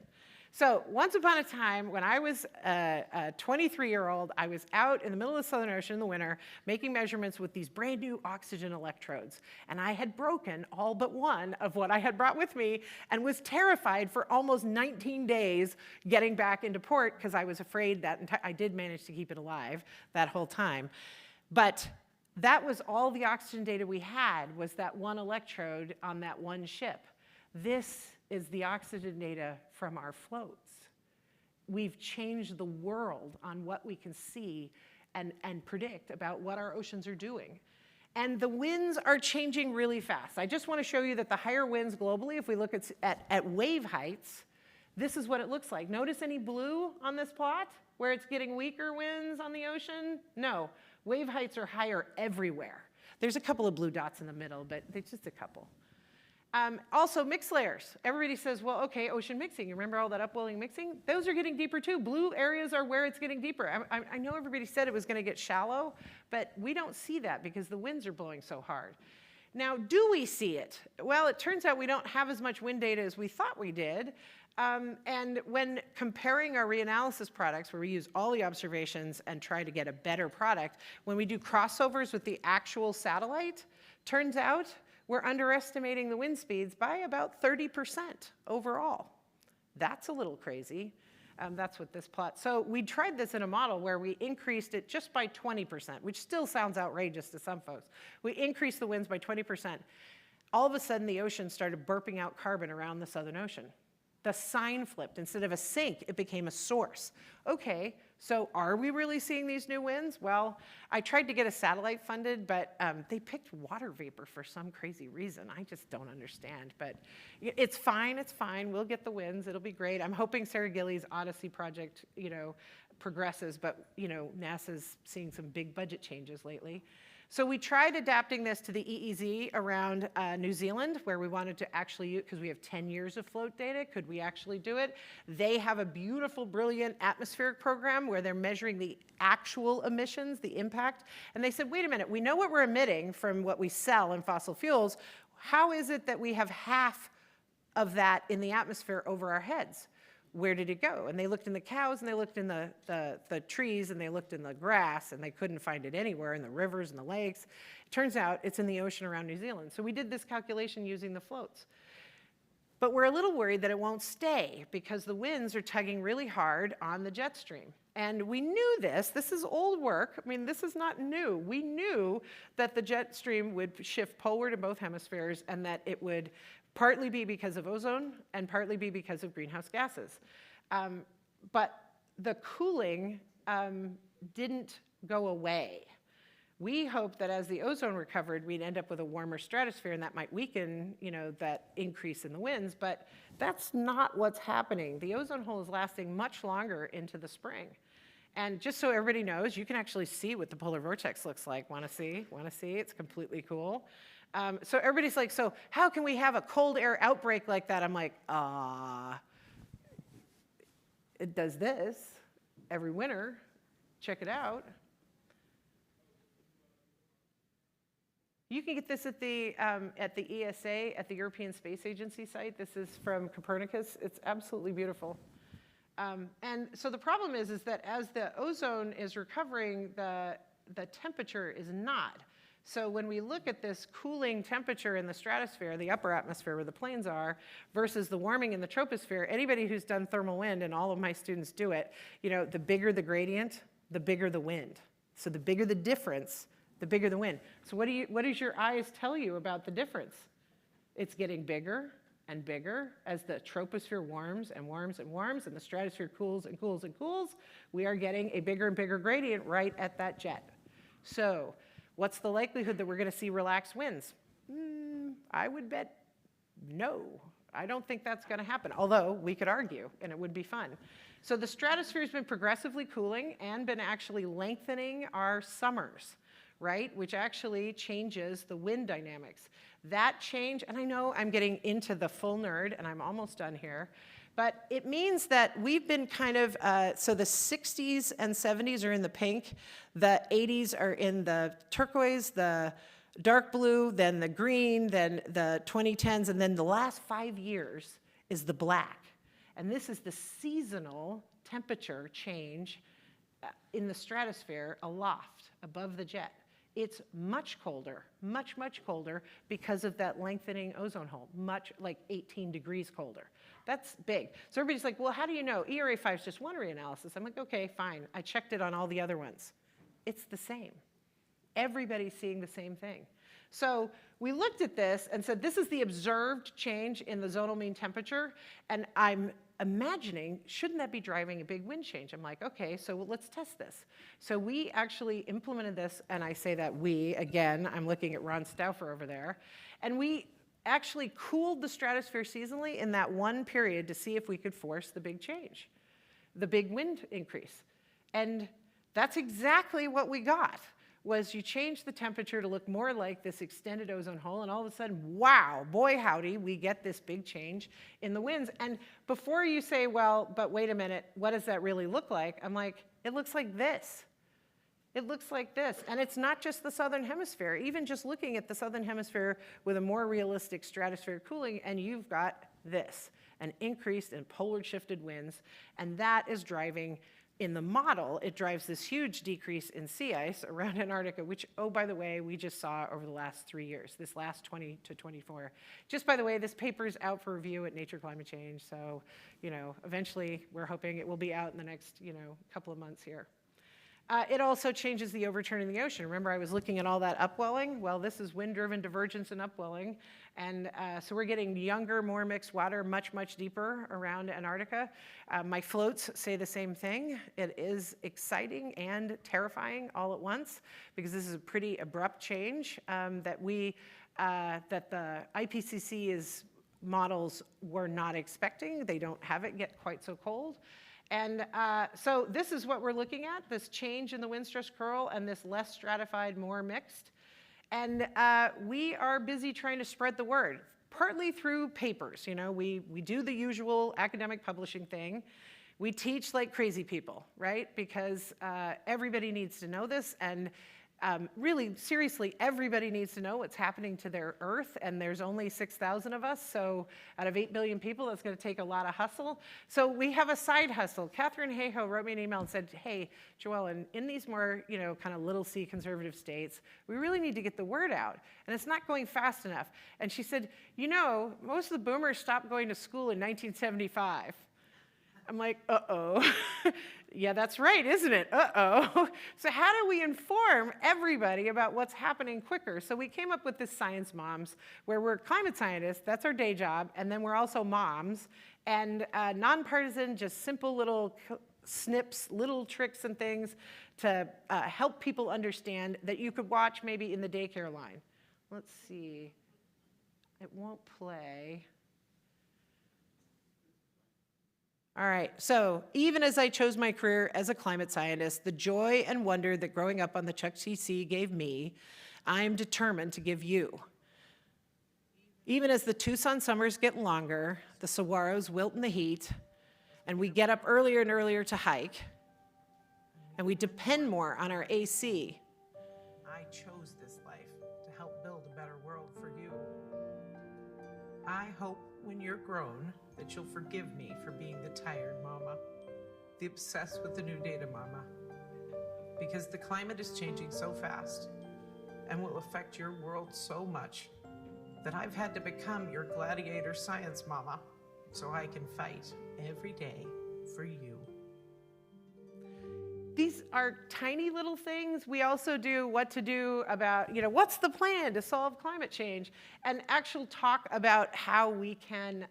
So once upon a time, when I was a 23-year-old, I was out in the middle of the Southern Ocean in the winter making measurements with these brand new oxygen electrodes. And I had broken all but one of what I had brought with me and was terrified for almost 19 days getting back into port because I was afraid that I did manage to keep it alive that whole time. But that was all the oxygen data we had, was that one electrode on that one ship. This is the oxygen data from our floats. We've changed the world on what we can see and predict about what our oceans are doing. And the winds are changing really fast. I just want to show you that the higher winds globally, if we look at wave heights, this is what it looks like. Notice any blue on this plot where it's getting weaker winds on the ocean? No, wave heights are higher everywhere. There's a couple of blue dots in the middle, but it's just a couple. Also, mix layers. Everybody says, well, okay, ocean mixing. You remember all that upwelling mixing? Those are getting deeper too. Blue areas are where it's getting deeper. I know everybody said it was going to get shallow, but we don't see that because the winds are blowing so hard. Now, do we see it? Well, it turns out we don't have as much wind data as we thought we did. And when comparing our reanalysis products, where we use all the observations and try to get a better product, when we do crossovers with the actual satellite, turns out we're underestimating the wind speeds by about 30% overall. That's a little crazy. That's what this plot. So we tried this in a model where we increased it just by 20%, which still sounds outrageous to some folks. We increased the winds by 20%. All of a sudden, the ocean started burping out carbon around the Southern Ocean. The sign flipped. Instead of a sink, it became a source. Okay, so are we really seeing these new winds? Well, I tried to get a satellite funded, but they picked water vapor for some crazy reason. I just don't understand, but it's fine, it's fine. We'll get the winds, it'll be great. I'm hoping Sarah Gillies' Odyssey project, progresses, but NASA's seeing some big budget changes lately. So we tried adapting this to the EEZ around New Zealand, where we wanted to actually, because we have 10 years of float data, could we actually do it? They have a beautiful, brilliant atmospheric program where they're measuring the actual emissions, the impact. And they said, wait a minute, we know what we're emitting from what we sell in fossil fuels. How is it that we have half of that in the atmosphere over our heads? Where did it go? And they looked in the cows, and they looked in the trees, and they looked in the grass, and they couldn't find it anywhere in the rivers and the lakes. It turns out it's in the ocean around New Zealand. So we did this calculation using the floats. But we're a little worried that it won't stay because the winds are tugging really hard on the jet stream. And we knew this. This is old work. I mean, this is not new. We knew that the jet stream would shift poleward in both hemispheres and that it would partly be because of ozone and partly be because of greenhouse gases. But the cooling didn't go away. We hoped that as the ozone recovered, we'd end up with a warmer stratosphere, and that might weaken, that increase in the winds, but that's not what's happening. The ozone hole is lasting much longer into the spring. And just so everybody knows, you can actually see what the polar vortex looks like. Want to see? Want to see? It's completely cool. So everybody's like, so how can we have a cold air outbreak like that? I'm like, it does this every winter. Check it out. You can get this at the ESA, at the European Space Agency site. This is from Copernicus. It's absolutely beautiful. And so the problem is that as the ozone is recovering, the temperature is not. So when we look at this cooling temperature in the stratosphere, the upper atmosphere where the planes are, versus the warming in the troposphere, anybody who's done thermal wind, and all of my students do it, the bigger the gradient, the bigger the wind. So the bigger the difference, the bigger the wind. So what does your eyes tell you about the difference? It's getting bigger and bigger as the troposphere warms and warms and warms, and the stratosphere cools and cools and cools. We are getting a bigger and bigger gradient right at that jet. So what's the likelihood that we're going to see relaxed winds? I would bet no. I don't think that's going to happen, although we could argue, and it would be fun. So the stratosphere has been progressively cooling and been actually lengthening our summers, right, which actually changes the wind dynamics. That change, and I know I'm getting into the full nerd, and I'm almost done here, but it means that we've been kind of, so the 60s and 70s are in the pink, the 80s are in the turquoise, the dark blue, then the green, then the 2010s, and then the last 5 years is the black. And this is the seasonal temperature change in the stratosphere aloft, above the jet. It's much colder, much, much colder because of that lengthening ozone hole, much like 18 degrees colder. That's big. So everybody's like, well, how do you know? ERA5 is just one reanalysis. I'm like, okay, fine. I checked it on all the other ones. It's the same. Everybody's seeing the same thing. So we looked at this and said, this is the observed change in the zonal mean temperature, and I'm imagining, shouldn't that be driving a big wind change? I'm like, okay, so let's test this. So we actually implemented this, and I say that we, again, I'm looking at Ron Stauffer over there, and we actually cooled the stratosphere seasonally in that one period to see if we could force the big change, the big wind increase. And that's exactly what we got, was you change the temperature to look more like this extended ozone hole, and all of a sudden, wow, boy howdy, we get this big change in the winds. And before you say, well, but wait a minute, what does that really look like? I'm like, it looks like this. It looks like this. And it's not just the southern hemisphere. Even just looking at the southern hemisphere with a more realistic stratospheric cooling, and you've got this, an increase in polar shifted winds, and that is driving, in the model, it drives this huge decrease in sea ice around Antarctica, which, oh, by the way, we just saw over the last 3 years, this last 20 to 24. Just by the way, this paper's out for review at Nature Climate Change, so, eventually we're hoping it will be out in the next, couple of months here. It also changes the overturn in the ocean. Remember, I was looking at all that upwelling? Well, this is wind-driven divergence and upwelling. And so we're getting younger, more mixed water, much, much deeper around Antarctica. My floats say the same thing. It is exciting and terrifying all at once, because this is a pretty abrupt change that the IPCC's models were not expecting. They don't have it get quite so cold. And so this is what we're looking at, this change in the wind stress curl and this less stratified, more mixed. And we are busy trying to spread the word, partly through papers. You know, we do the usual academic publishing thing. We teach like crazy people, right? Because everybody needs to know this, and really, seriously, everybody needs to know what's happening to their Earth, and there's only 6,000 of us, so out of 8 billion people, that's gonna take a lot of hustle. So we have a side hustle. Catherine Hayhoe wrote me an email and said, hey, Joellen, in these more, you know, kind of little c conservative states, we really need to get the word out, and it's not going fast enough. And she said, you know, most of the boomers stopped going to school in 1975. I'm like, uh-oh. Yeah, that's right, isn't it? Uh-oh. So how do we inform everybody about what's happening quicker? So we came up with this Science Moms, where we're climate scientists, that's our day job, and then we're also moms, and nonpartisan, just simple little snips, little tricks and things to help people understand that you could watch maybe in the daycare line. Let's see. It won't play. All right, so even as I chose my career as a climate scientist, the joy and wonder that growing up on the Chukchi Sea gave me, I'm determined to give you. Even as the Tucson summers get longer, the saguaros wilt in the heat, and we get up earlier and earlier to hike, and we depend more on our AC. I chose this life to help build a better world for you. I hope when you're grown that you'll forgive me for being the tired mama, the obsessed with the new data mama, because the climate is changing so fast and will affect your world so much that I've had to become your gladiator science mama so I can fight every day for you. These are tiny little things. We also do what to do about, you know, what's the plan to solve climate change, and actual talk about how we can,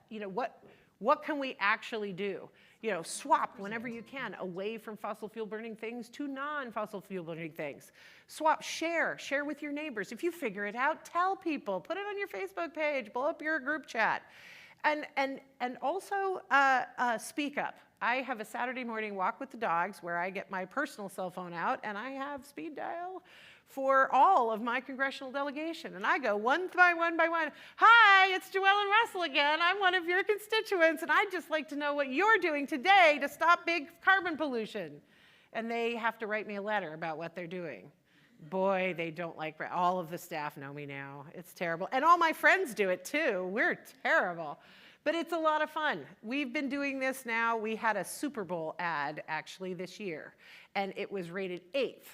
you know, what can we actually do? You know, swap whenever you can away from fossil fuel burning things to non-fossil fuel burning things. Swap, share with your neighbors. If you figure it out, tell people, put it on your Facebook page, blow up your group chat. And also speak up. I have a Saturday morning walk with the dogs where I get my personal cell phone out and I have speed dial for all of my congressional delegation. And I go one by one by one, hi, it's Joellen Russell again. I'm one of your constituents and I'd just like to know what you're doing today to stop big carbon pollution. And they have to write me a letter about what they're doing. Boy, they don't like, all of the staff know me now. It's terrible. And all my friends do it too. We're terrible. But it's a lot of fun. We've been doing this now. We had a Super Bowl ad actually this year, and it was rated 8th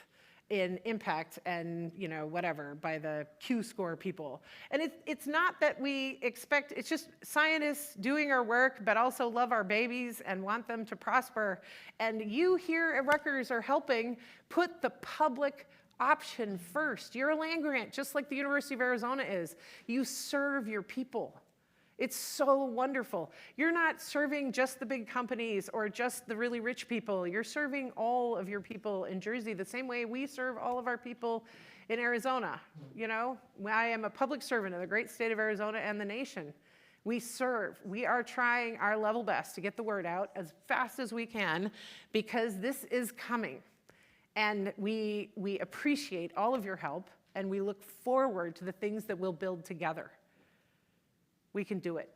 in impact and, you know, whatever by the Q-score people. And it's not that we expect, it's just scientists doing our work, but also love our babies and want them to prosper. And you here at Rutgers are helping put the public option first. You're a land-grant, just like the University of Arizona is. You serve your people. It's so wonderful. You're not serving just the big companies or just the really rich people. You're serving all of your people in Jersey the same way we serve all of our people in Arizona. You know, I am a public servant of the great state of Arizona and the nation. We serve. We are trying our level best to get the word out as fast as we can because this is coming. And we appreciate all of your help, and we look forward to the things that we'll build together. We can do it.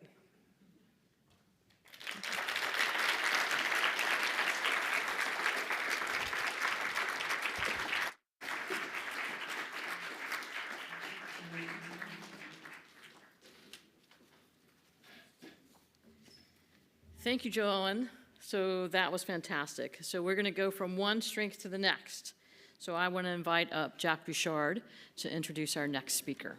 Thank you, Joellen. So that was fantastic. So we're going to go from one strength to the next. So I want to invite up Jack Bouchard to introduce our next speaker.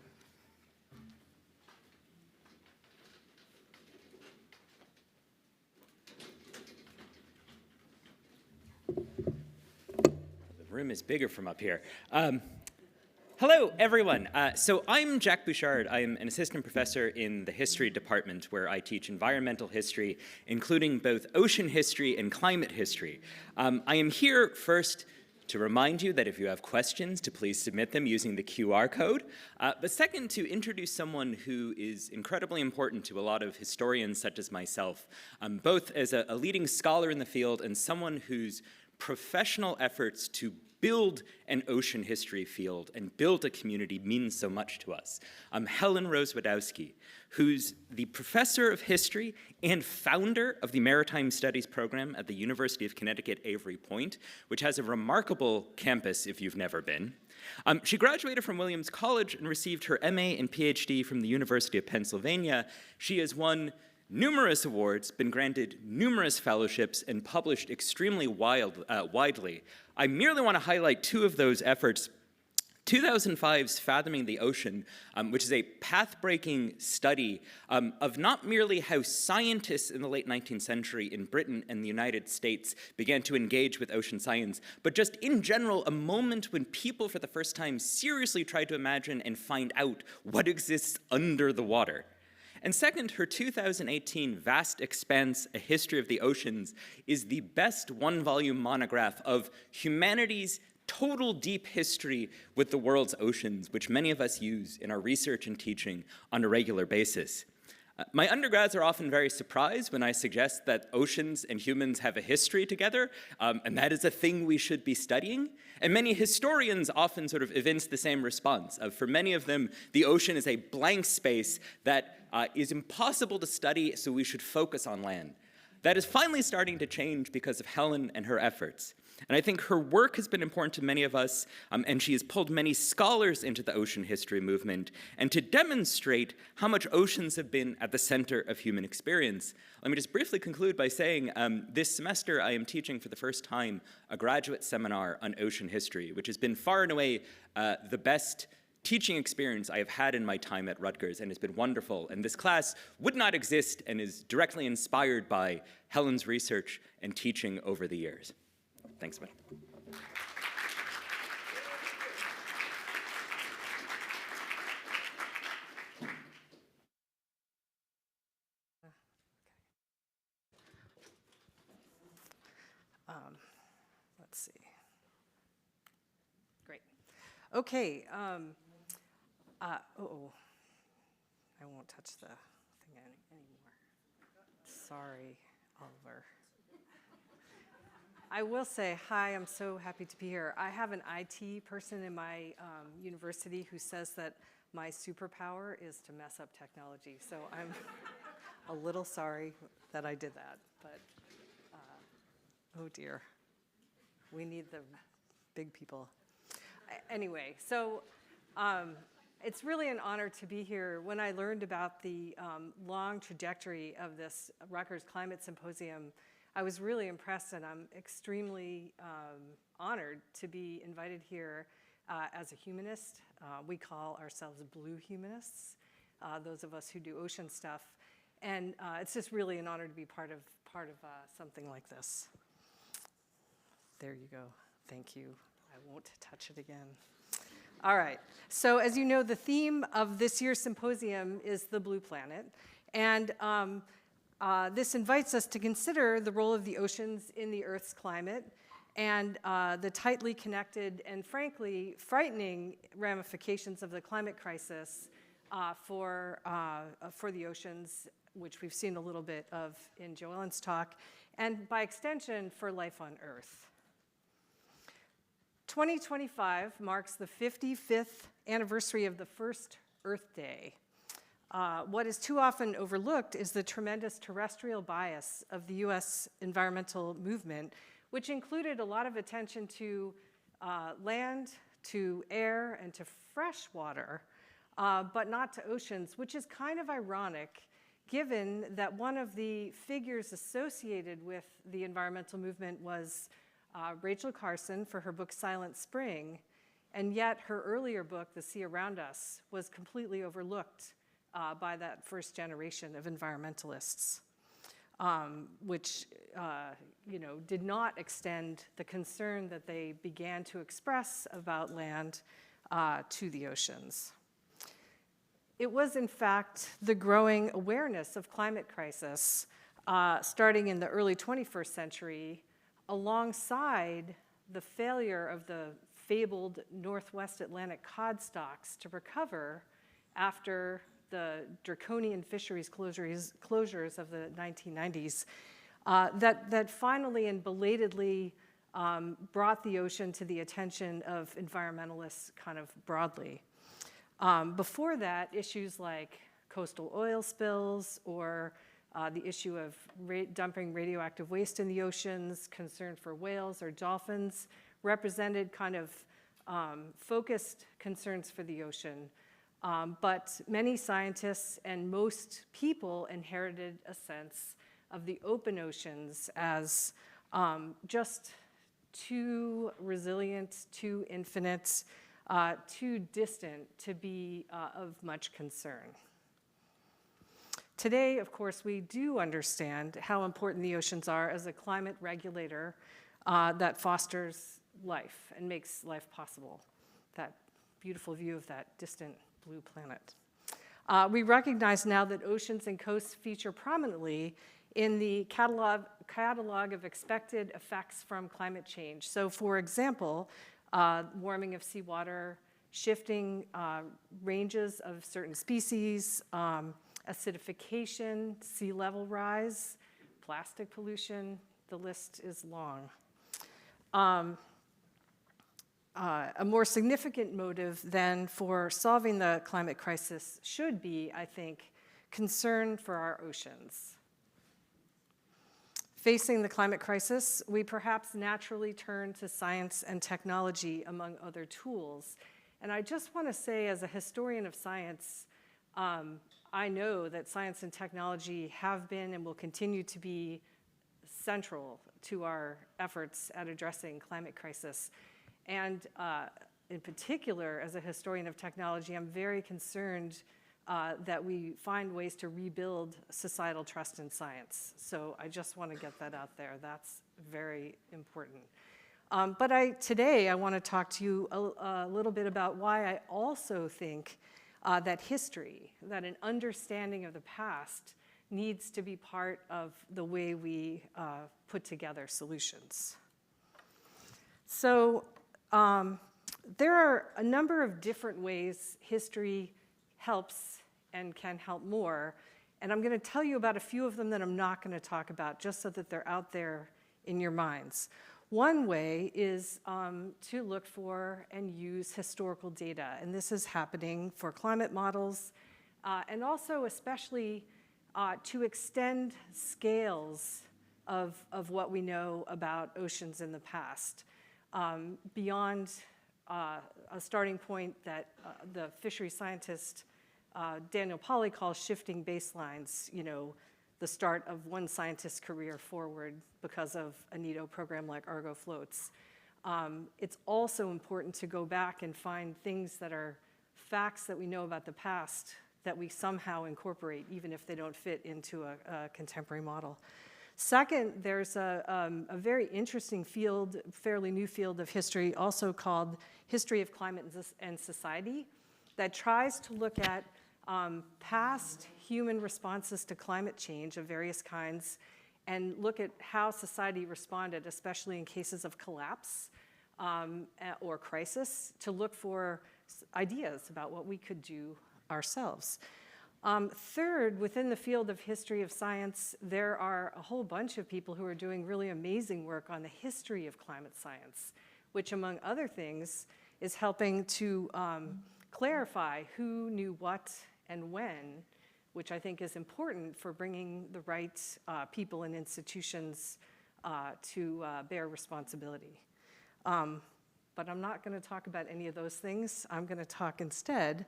The room is bigger from up here. Hello, everyone. So I'm Jack Bouchard. I'm an assistant professor in the history department where I teach environmental history, including both ocean history and climate history. I am here first to remind you that if you have questions, to please submit them using the QR code. But second, to introduce someone who is incredibly important to a lot of historians such as myself, both as a leading scholar in the field and someone whose professional efforts to build an ocean history field and build a community means so much to us. Helen Rozwadowski, who's the professor of history and founder of the Maritime Studies program at the University of Connecticut, Avery Point, which has a remarkable campus if you've never been. She graduated from Williams College and received her MA and PhD from the University of Pennsylvania. She has won numerous awards, been granted numerous fellowships, and published extremely widely. I merely want to highlight two of those efforts. 2005's Fathoming the Ocean, which is a path-breaking study of not merely how scientists in the late 19th century in Britain and the United States began to engage with ocean science, but just in general, a moment when people for the first time seriously tried to imagine and find out what exists under the water. And second, her 2018 Vast Expanse, A History of the Oceans is the best one-volume monograph of humanity's total deep history with the world's oceans, which many of us use in our research and teaching on a regular basis. My undergrads are often very surprised when I suggest that oceans and humans have a history together, and that is a thing we should be studying. And many historians often sort of evince the same response. For many of them, the ocean is a blank space that is impossible to study, so we should focus on land. That is finally starting to change because of Helen and her efforts. And I think her work has been important to many of us, and she has pulled many scholars into the ocean history movement, and to demonstrate how much oceans have been at the center of human experience. Let me just briefly conclude by saying this semester I am teaching for the first time a graduate seminar on ocean history, which has been far and away the best teaching experience I have had in my time at Rutgers, and it's been wonderful. And this class would not exist and is directly inspired by Helen's research and teaching over the years. Thanks, man. Let's see. Great. Okay. I won't touch the thing anymore. Sorry, Oliver. I will say, hi, I'm so happy to be here. I have an IT person in my university who says that my superpower is to mess up technology. So I'm a little sorry that I did that, but oh dear. We need the big people. Anyway, so it's really an honor to be here. When I learned about the long trajectory of this Rutgers Climate Symposium, I was really impressed, and I'm extremely honored to be invited here as a humanist. We call ourselves blue humanists, those of us who do ocean stuff. And it's just really an honor to be part of something like this. There you go. Thank you. I won't touch it again. All right. So as you know, the theme of this year's symposium is the blue planet. And this invites us to consider the role of the oceans in the Earth's climate and the tightly connected and frankly frightening ramifications of the climate crisis for the oceans, which we've seen a little bit of in Joellen's talk, and by extension for life on Earth. 2025 marks the 55th anniversary of the first Earth Day. What is too often overlooked is the tremendous terrestrial bias of the US environmental movement, which included a lot of attention to land, to air, and to fresh water, but not to oceans, which is kind of ironic, given that one of the figures associated with the environmental movement was Rachel Carson for her book Silent Spring, and yet her earlier book, The Sea Around Us, was completely overlooked by that first generation of environmentalists, which did not extend the concern that they began to express about land to the oceans. It was, in fact, the growing awareness of climate crisis starting in the early 21st century alongside the failure of the fabled Northwest Atlantic cod stocks to recover after the draconian fisheries closures of the 1990s, that finally and belatedly brought the ocean to the attention of environmentalists kind of broadly. Before that, issues like coastal oil spills or the issue of dumping radioactive waste in the oceans, concern for whales or dolphins, represented kind of focused concerns for the ocean. But many scientists and most people inherited a sense of the open oceans as just too resilient, too infinite, too distant to be of much concern. Today, of course, we do understand how important the oceans are as a climate regulator that fosters life and makes life possible. That beautiful view of that distant blue planet. We recognize now that oceans and coasts feature prominently in the catalog of expected effects from climate change. So, for example, warming of seawater, shifting ranges of certain species, acidification, sea level rise, plastic pollution, the list is long. A more significant motive than for solving the climate crisis should be, I think, concern for our oceans. Facing the climate crisis, we perhaps naturally turn to science and technology among other tools. And I just want to say, as a historian of science, I know that science and technology have been and will continue to be central to our efforts at addressing climate crisis. And in particular, as a historian of technology, I'm very concerned that we find ways to rebuild societal trust in science. So I just want to get that out there. That's very important. But today I want to talk to you a little bit about why I also think that history, that an understanding of the past needs to be part of the way we put together solutions. So there are a number of different ways history helps and can help more. And I'm going to tell you about a few of them that I'm not going to talk about, just so that they're out there in your minds. One way is to look for and use historical data. And this is happening for climate models, and also especially to extend scales of what we know about oceans in the past, beyond a starting point that the fishery scientist Daniel Pauly calls shifting baselines, the start of one scientist's career forward because of a NITO program like Argo Floats. It's also important to go back and find things that are facts that we know about the past that we somehow incorporate, even if they don't fit into a contemporary model. Second, there's a very interesting field, fairly new field of history, also called History of Climate and Society, that tries to look at past human responses to climate change of various kinds and look at how society responded, especially in cases of collapse or crisis, to look for ideas about what we could do ourselves. Third, within the field of history of science, there are a whole bunch of people who are doing really amazing work on the history of climate science, which, among other things, is helping to clarify who knew what and when, which I think is important for bringing the right people and institutions to bear responsibility. But I'm not going to talk about any of those things. I'm going to talk instead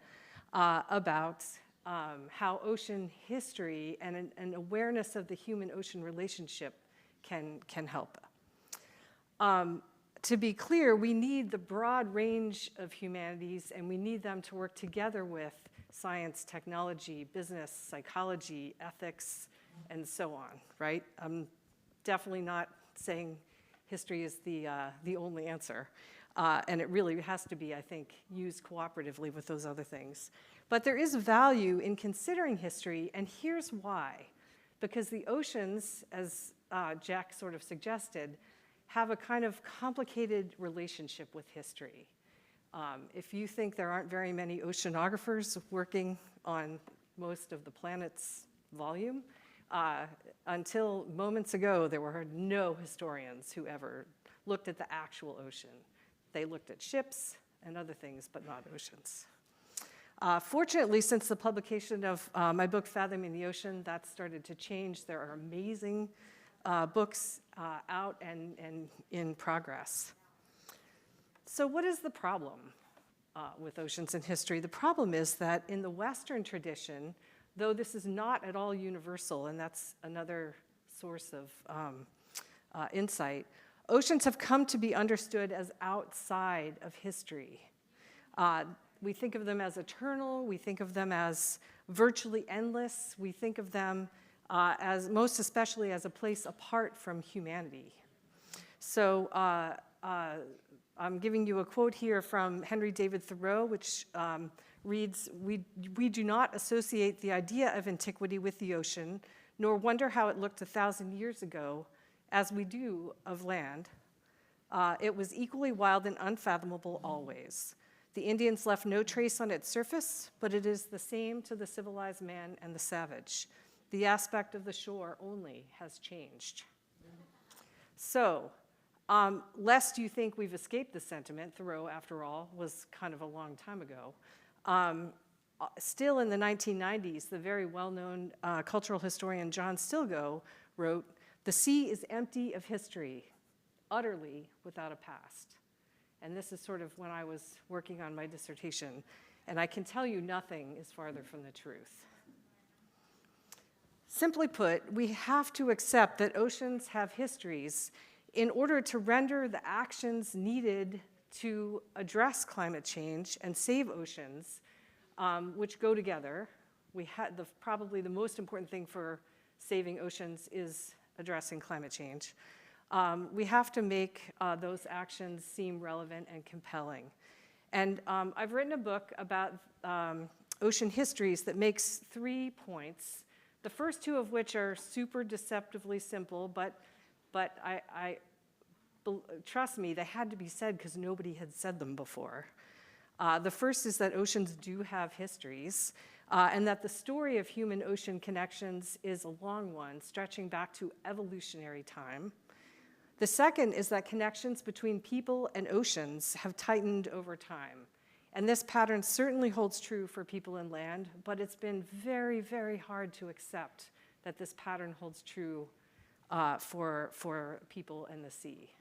about how ocean history and an awareness of the human-ocean relationship can help. To be clear, we need the broad range of humanities, and we need them to work together with science, technology, business, psychology, ethics, and so on, right? I'm definitely not saying history is the only answer. And it really has to be, I think, used cooperatively with those other things. But there is value in considering history, and here's why. Because the oceans, as Jack sort of suggested, have a kind of complicated relationship with history. If you think there aren't very many oceanographers working on most of the planet's volume, until moments ago, there were no historians who ever looked at the actual ocean. They looked at ships and other things, but not oceans. Fortunately, since the publication of my book, Fathoming the Ocean, that started to change. There are amazing books out and in progress. So what is the problem with oceans in history? The problem is that in the Western tradition, though this is not at all universal, and that's another source of insight, oceans have come to be understood as outside of history. We think of them as eternal. We think of them as virtually endless. We think of them as most especially as a place apart from humanity. So I'm giving you a quote here from Henry David Thoreau, which reads, we do not associate the idea of antiquity with the ocean, nor wonder how it looked 1,000 years ago, as we do of land. It was equally wild and unfathomable always. The Indians left no trace on its surface, but it is the same to the civilized man and the savage. The aspect of the shore only has changed. So, lest you think we've escaped the sentiment, Thoreau, after all, was kind of a long time ago. Still in the 1990s, the very well-known cultural historian John Stilgoe wrote, "The sea is empty of history, utterly without a past." And this is sort of when I was working on my dissertation. And I can tell you nothing is farther from the truth. Simply put, we have to accept that oceans have histories in order to render the actions needed to address climate change and save oceans, which go together. Probably the most important thing for saving oceans is addressing climate change. We have to make those actions seem relevant and compelling. And I've written a book about ocean histories that makes 3 points, the first 2 of which are super deceptively simple, but trust me, they had to be said because nobody had said them before. The first is that oceans do have histories, and that the story of human-ocean connections is a long one, stretching back to evolutionary time. The second is that connections between people and oceans have tightened over time. And this pattern certainly holds true for people and land, but it's been very, very hard to accept that this pattern holds true for people and the sea.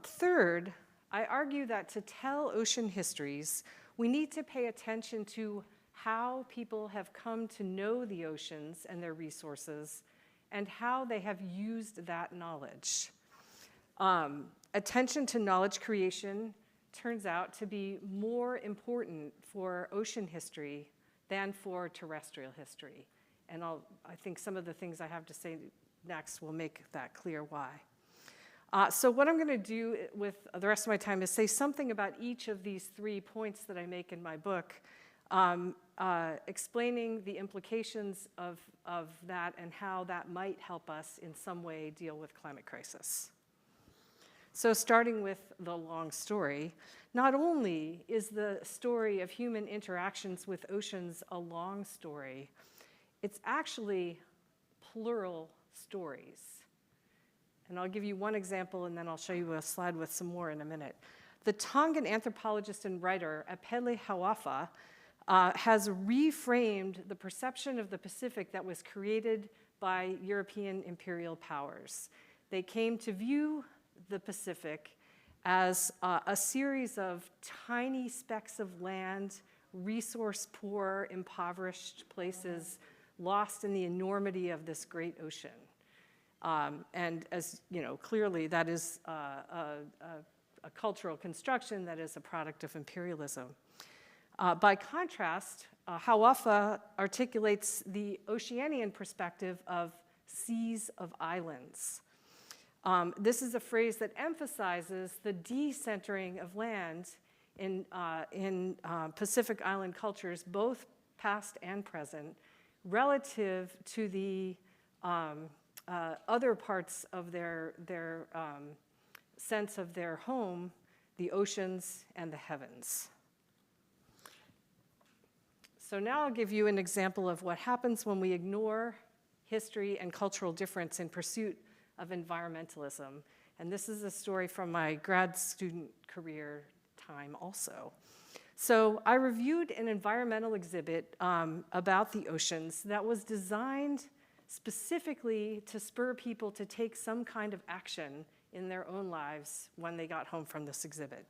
Third, I argue that to tell ocean histories, we need to pay attention to how people have come to know the oceans and their resources, and how they have used that knowledge. Attention to knowledge creation turns out to be more important for ocean history than for terrestrial history. And I think some of the things I have to say next will make that clear why. So what I'm gonna do with the rest of my time is say something about each of these 3 points that I make in my book, explaining the implications of that and how that might help us in some way deal with climate crisis. So starting with the long story, not only is the story of human interactions with oceans a long story, it's actually plural stories. And I'll give you one example, and then I'll show you a slide with some more in a minute. The Tongan anthropologist and writer Apele Hau'afa has reframed the perception of the Pacific that was created by European imperial powers. They came to view the Pacific as a series of tiny specks of land, resource-poor, impoverished places lost in the enormity of this great ocean. And as you know, clearly that is a cultural construction that is a product of imperialism. By contrast, Hau'afa articulates the Oceanian perspective of seas of islands. This is a phrase that emphasizes the decentering of land in Pacific Island cultures, both past and present, relative to the other parts of their sense of their home, the oceans and the heavens. So now I'll give you an example of what happens when we ignore history and cultural difference in pursuit of environmentalism. And this is a story from my grad student career time also. So I reviewed an environmental exhibit about the oceans that was designed specifically to spur people to take some kind of action in their own lives when they got home from this exhibit.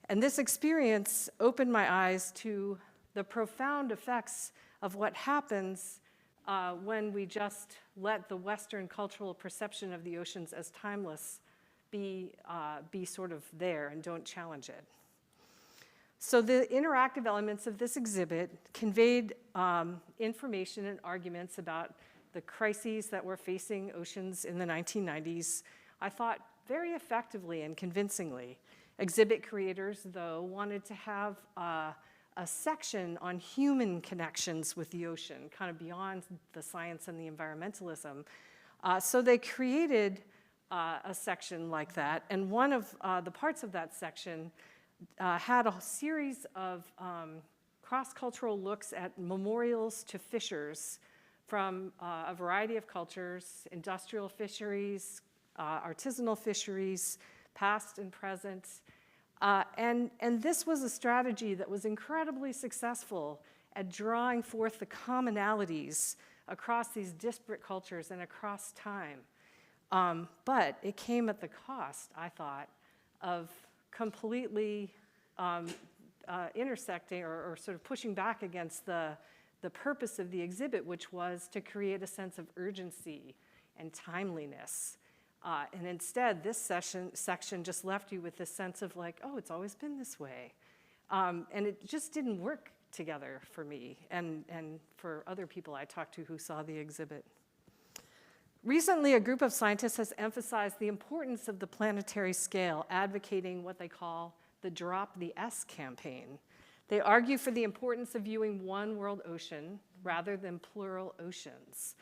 And this experience opened my eyes to the profound effects of what happens when we just let the Western cultural perception of the oceans as timeless be sort of there and don't challenge it. So the interactive elements of this exhibit conveyed information and arguments about the crises that were facing oceans in the 1990s, I thought very effectively and convincingly. Exhibit creators, though, wanted to have a section on human connections with the ocean, kind of beyond the science and the environmentalism. So they created a section like that, and one of the parts of that section had a series of cross-cultural looks at memorials to fishers from a variety of cultures, industrial fisheries, artisanal fisheries, past and present. And this was a strategy that was incredibly successful at drawing forth the commonalities across these disparate cultures and across time. But it came at the cost, I thought, of completely intersecting or sort of pushing back against the purpose of the exhibit, which was to create a sense of urgency and timeliness. And instead, this section just left you with this sense of like, oh, it's always been this way. And it just didn't work together for me and for other people I talked to who saw the exhibit. Recently, a group of scientists has emphasized the importance of the planetary scale, advocating what they call the Drop the S campaign. They argue for the importance of viewing one world ocean rather than plural oceans.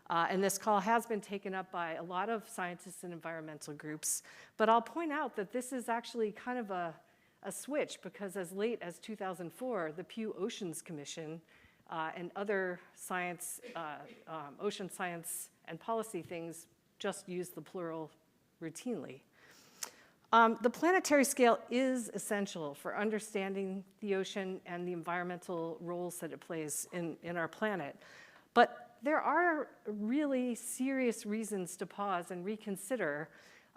And this call has been taken up by a lot of scientists and environmental groups. But I'll point out that this is actually kind of a switch, because as late as 2004, the Pew Oceans Commission and other science, ocean science and policy things just use the plural routinely. The planetary scale is essential for understanding the ocean and the environmental roles that it plays in our planet. But there are really serious reasons to pause and reconsider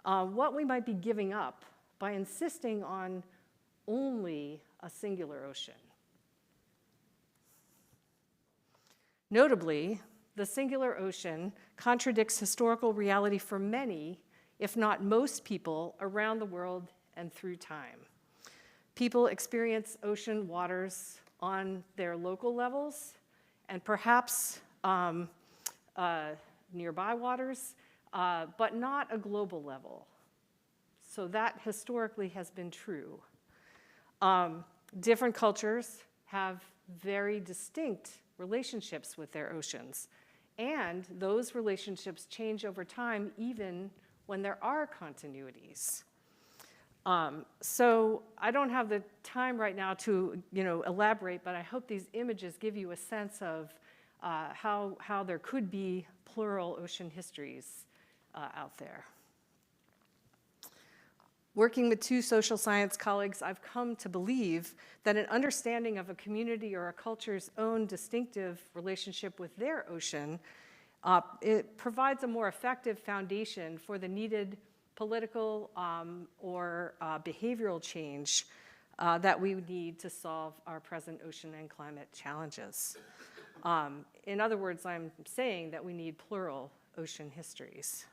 what we might be giving up by insisting on only a singular ocean. Notably, the singular ocean contradicts historical reality for many, if not most people, around the world and through time. People experience ocean waters on their local levels and perhaps nearby waters, but not a global level. So that historically has been true. Different cultures have very distinct relationships with their oceans, and those relationships change over time even when there are continuities. So I don't have the time right now to elaborate, but I hope these images give you a sense of how there could be plural ocean histories out there. Working with two social science colleagues, I've come to believe that an understanding of a community or a culture's own distinctive relationship with their ocean, it provides a more effective foundation for the needed political or behavioral change that we need to solve our present ocean and climate challenges. In other words, I'm saying that we need plural ocean histories.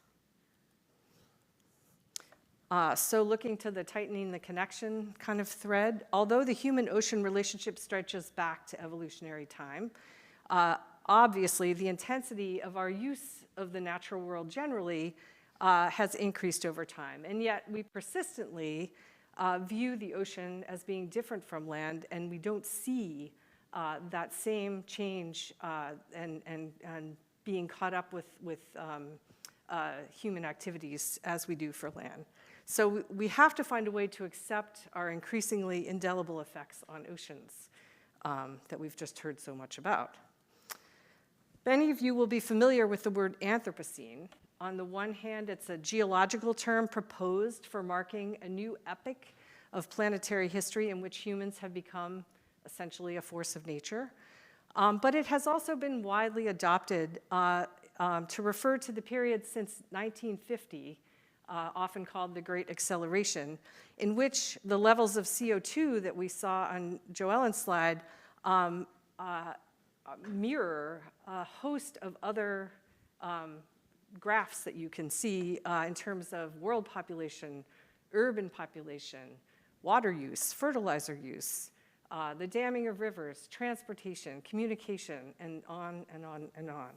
So looking to the tightening the connection kind of thread, although the human-ocean relationship stretches back to evolutionary time, obviously the intensity of our use of the natural world generally has increased over time. And yet we persistently view the ocean as being different from land, and we don't see that same change and being caught up with human activities as we do for land. So we have to find a way to accept our increasingly indelible effects on oceans that we've just heard so much about. Many of you will be familiar with the word Anthropocene. On the one hand, it's a geological term proposed for marking a new epoch of planetary history in which humans have become essentially a force of nature. But it has also been widely adopted to refer to the period since 1950, often called the Great Acceleration, in which the levels of CO2 that we saw on Joellen's slide mirror a host of other graphs that you can see in terms of world population, urban population, water use, fertilizer use, the damming of rivers, transportation, communication, and on and on and on.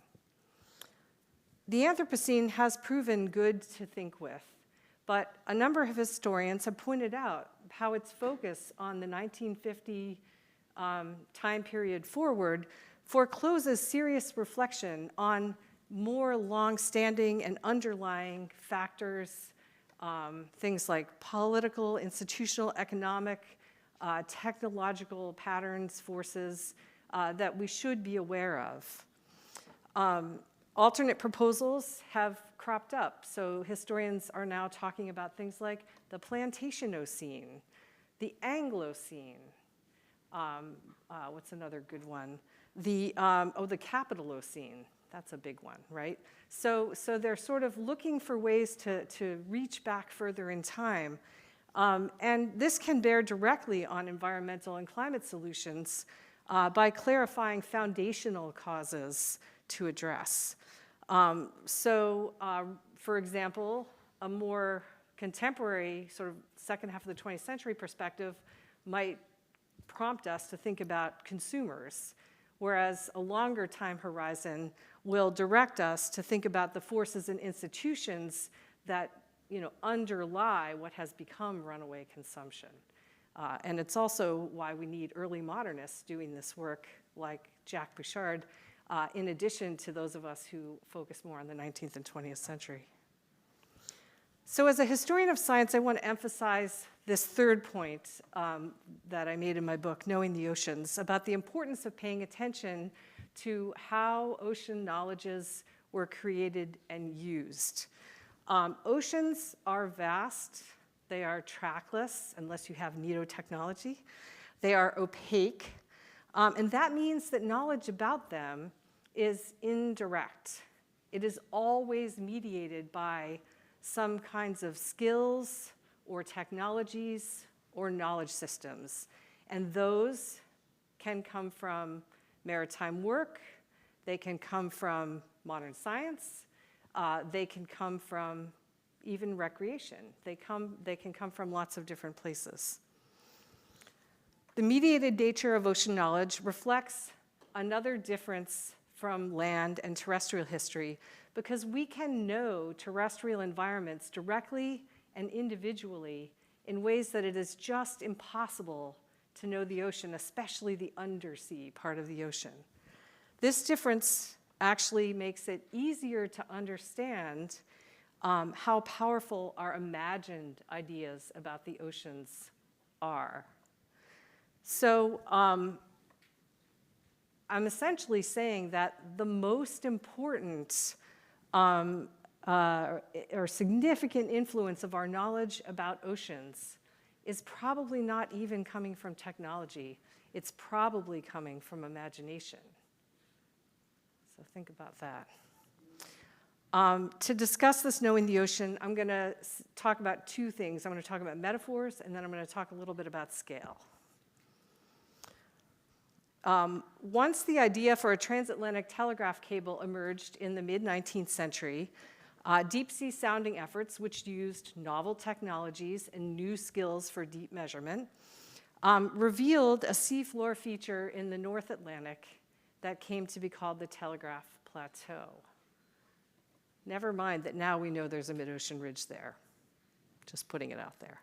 The Anthropocene has proven good to think with, but a number of historians have pointed out how its focus on the 1950 time period forward forecloses serious reflection on more long-standing and underlying factors, things like political, institutional, economic, technological patterns, forces that we should be aware of. Alternate proposals have cropped up. So historians are now talking about things like the Plantationocene, the Anglocene. What's another good one? The Capitalocene. That's a big one, right? So they're sort of looking for ways to reach back further in time. And this can bear directly on environmental and climate solutions by clarifying foundational causes to address. For example, a more contemporary sort of second half of the 20th century perspective might prompt us to think about consumers, whereas a longer time horizon will direct us to think about the forces and institutions that underlie what has become runaway consumption. And it's also why we need early modernists doing this work like Jack Bouchard, in addition to those of us who focus more on the 19th and 20th century. So as a historian of science, I want to emphasize this third point that I made in my book, Knowing the Oceans, about the importance of paying attention to how ocean knowledges were created and used. Oceans are vast. They are trackless, unless you have NETO technology. They are opaque. And that means that knowledge about them is indirect. It is always mediated by some kinds of skills or technologies or knowledge systems. And those can come from maritime work. They can come from modern science. They can come from even recreation. They can come from lots of different places. The mediated nature of ocean knowledge reflects another difference from land and terrestrial history, because we can know terrestrial environments directly and individually in ways that it is just impossible to know the ocean, especially the undersea part of the ocean. This difference actually makes it easier to understand how powerful our imagined ideas about the oceans are. So I'm essentially saying that the most important or significant influence of our knowledge about oceans is probably not even coming from technology. It's probably coming from imagination. So think about that. To discuss this Knowing the Ocean, I'm going to talk about two things. I'm going to talk about metaphors, and then I'm going to talk a little bit about scale. Once the idea for a transatlantic telegraph cable emerged in the mid-19th century, deep-sea sounding efforts, which used novel technologies and new skills for deep measurement, revealed a seafloor feature in the North Atlantic that came to be called the Telegraph Plateau. Never mind that now we know there's a mid-ocean ridge there. Just putting it out there.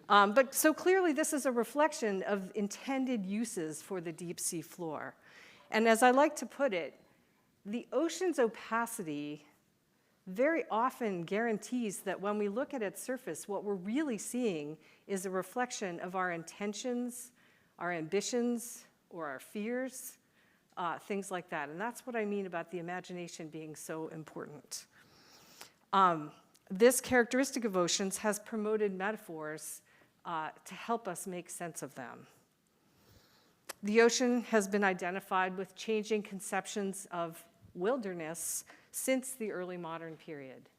But so clearly this is a reflection of intended uses for the deep sea floor. And as I like to put it, the ocean's opacity very often guarantees that when we look at its surface, what we're really seeing is a reflection of our intentions, our ambitions, or our fears, things like that. And that's what I mean about the imagination being so important. This characteristic of oceans has promoted metaphors to help us make sense of them. The ocean has been identified with changing conceptions of wilderness since the early modern period.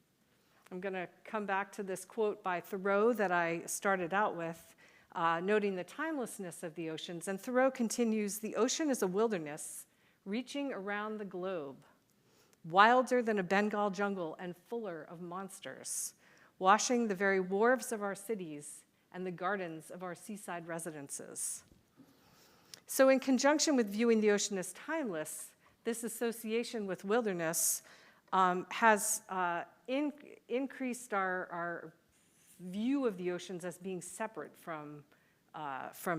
I'm going to come back to this quote by Thoreau that I started out with, noting the timelessness of the oceans. And Thoreau continues, "The ocean is a wilderness reaching around the globe, wilder than a Bengal jungle and fuller of monsters, washing the very wharves of our cities and the gardens of our seaside residences." So in conjunction with viewing the ocean as timeless, this association with wilderness has increased our view of the oceans as being separate from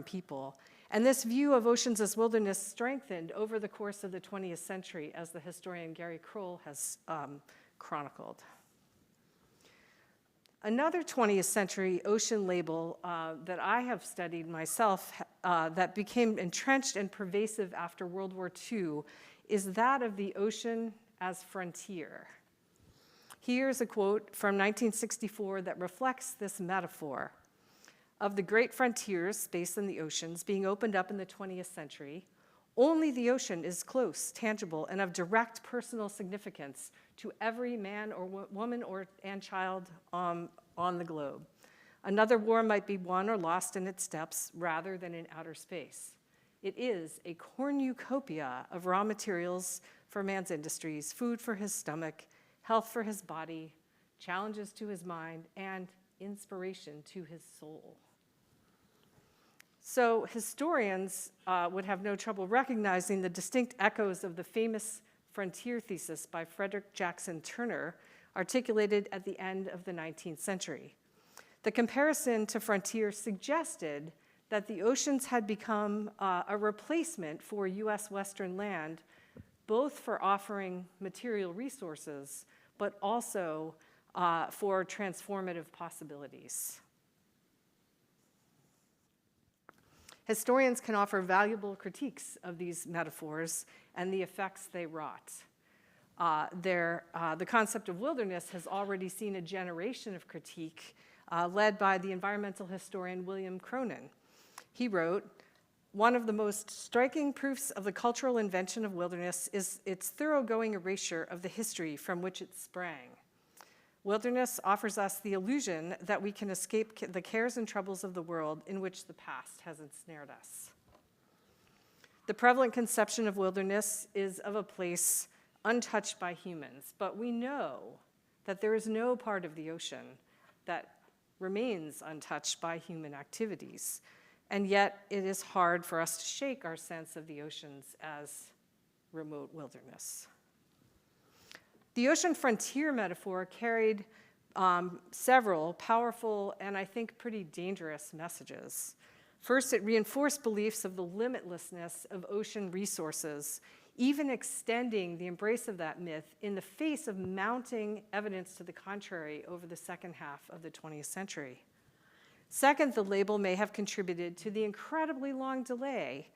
people. And this view of oceans as wilderness strengthened over the course of the 20th century, as the historian Gary Kroll has chronicled. Another 20th century ocean label that I have studied myself that became entrenched and pervasive after World War II is that of the ocean as frontier. Here's a quote from 1964 that reflects this metaphor. "Of the great frontiers, space and the oceans, being opened up in the 20th century, only the ocean is close, tangible, and of direct personal significance to every man or woman and child on the globe. Another war might be won or lost in its depths rather than in outer space. It is a cornucopia of raw materials for man's industries, food for his stomach, health for his body, challenges to his mind, and inspiration to his soul." So historians would have no trouble recognizing the distinct echoes of the famous frontier thesis by Frederick Jackson Turner, articulated at the end of the 19th century. The comparison to frontier suggested that the oceans had become a replacement for US Western land, both for offering material resources, but also for transformative possibilities. Historians can offer valuable critiques of these metaphors and the effects they wrought. The concept of wilderness has already seen a generation of critique led by the environmental historian William Cronin. He wrote, "One of the most striking proofs of the cultural invention of wilderness is its thoroughgoing erasure of the history from which it sprang. Wilderness offers us the illusion that we can escape the cares and troubles of the world in which the past has ensnared us. The prevalent conception of wilderness is of a place untouched by humans, but we know that there is no part of the ocean that remains untouched by human activities. And yet, it is hard for us to shake our sense of the oceans as remote wilderness." The ocean frontier metaphor carried several powerful and I think pretty dangerous messages. First, it reinforced beliefs of the limitlessness of ocean resources, even extending the embrace of that myth in the face of mounting evidence to the contrary over the second half of the 20th century. Second, the label may have contributed to the incredibly long delay,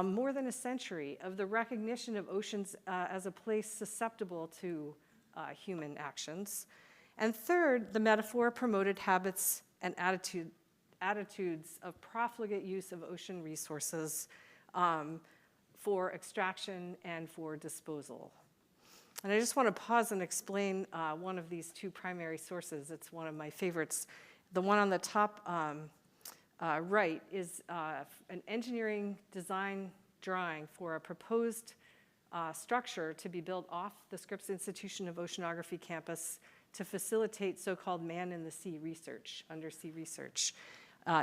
more than a century, of the recognition of oceans as a place susceptible to human actions. And third, the metaphor promoted habits and attitudes of profligate use of ocean resources for extraction and for disposal. And I just want to pause and explain one of these two primary sources. It's one of my favorites. The one on the top right is an engineering design drawing for a proposed structure to be built off the Scripps Institution of Oceanography campus to facilitate so-called man-in-the-sea research, undersea research,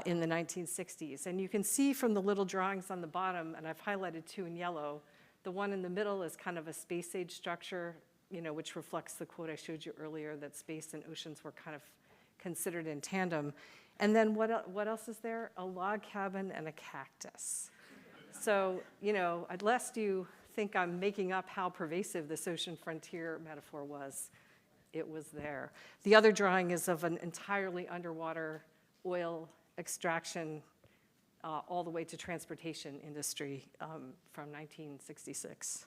in the 1960s. And you can see from the little drawings on the bottom, and I've highlighted two in yellow, the one in the middle is kind of a space-age structure, which reflects the quote I showed you earlier, that space and oceans were kind of considered in tandem. And then what else is there? A log cabin and a cactus. So, lest you think I'm making up how pervasive this ocean frontier metaphor was. It was there. The other drawing is of an entirely underwater oil extraction all the way to transportation industry from 1966.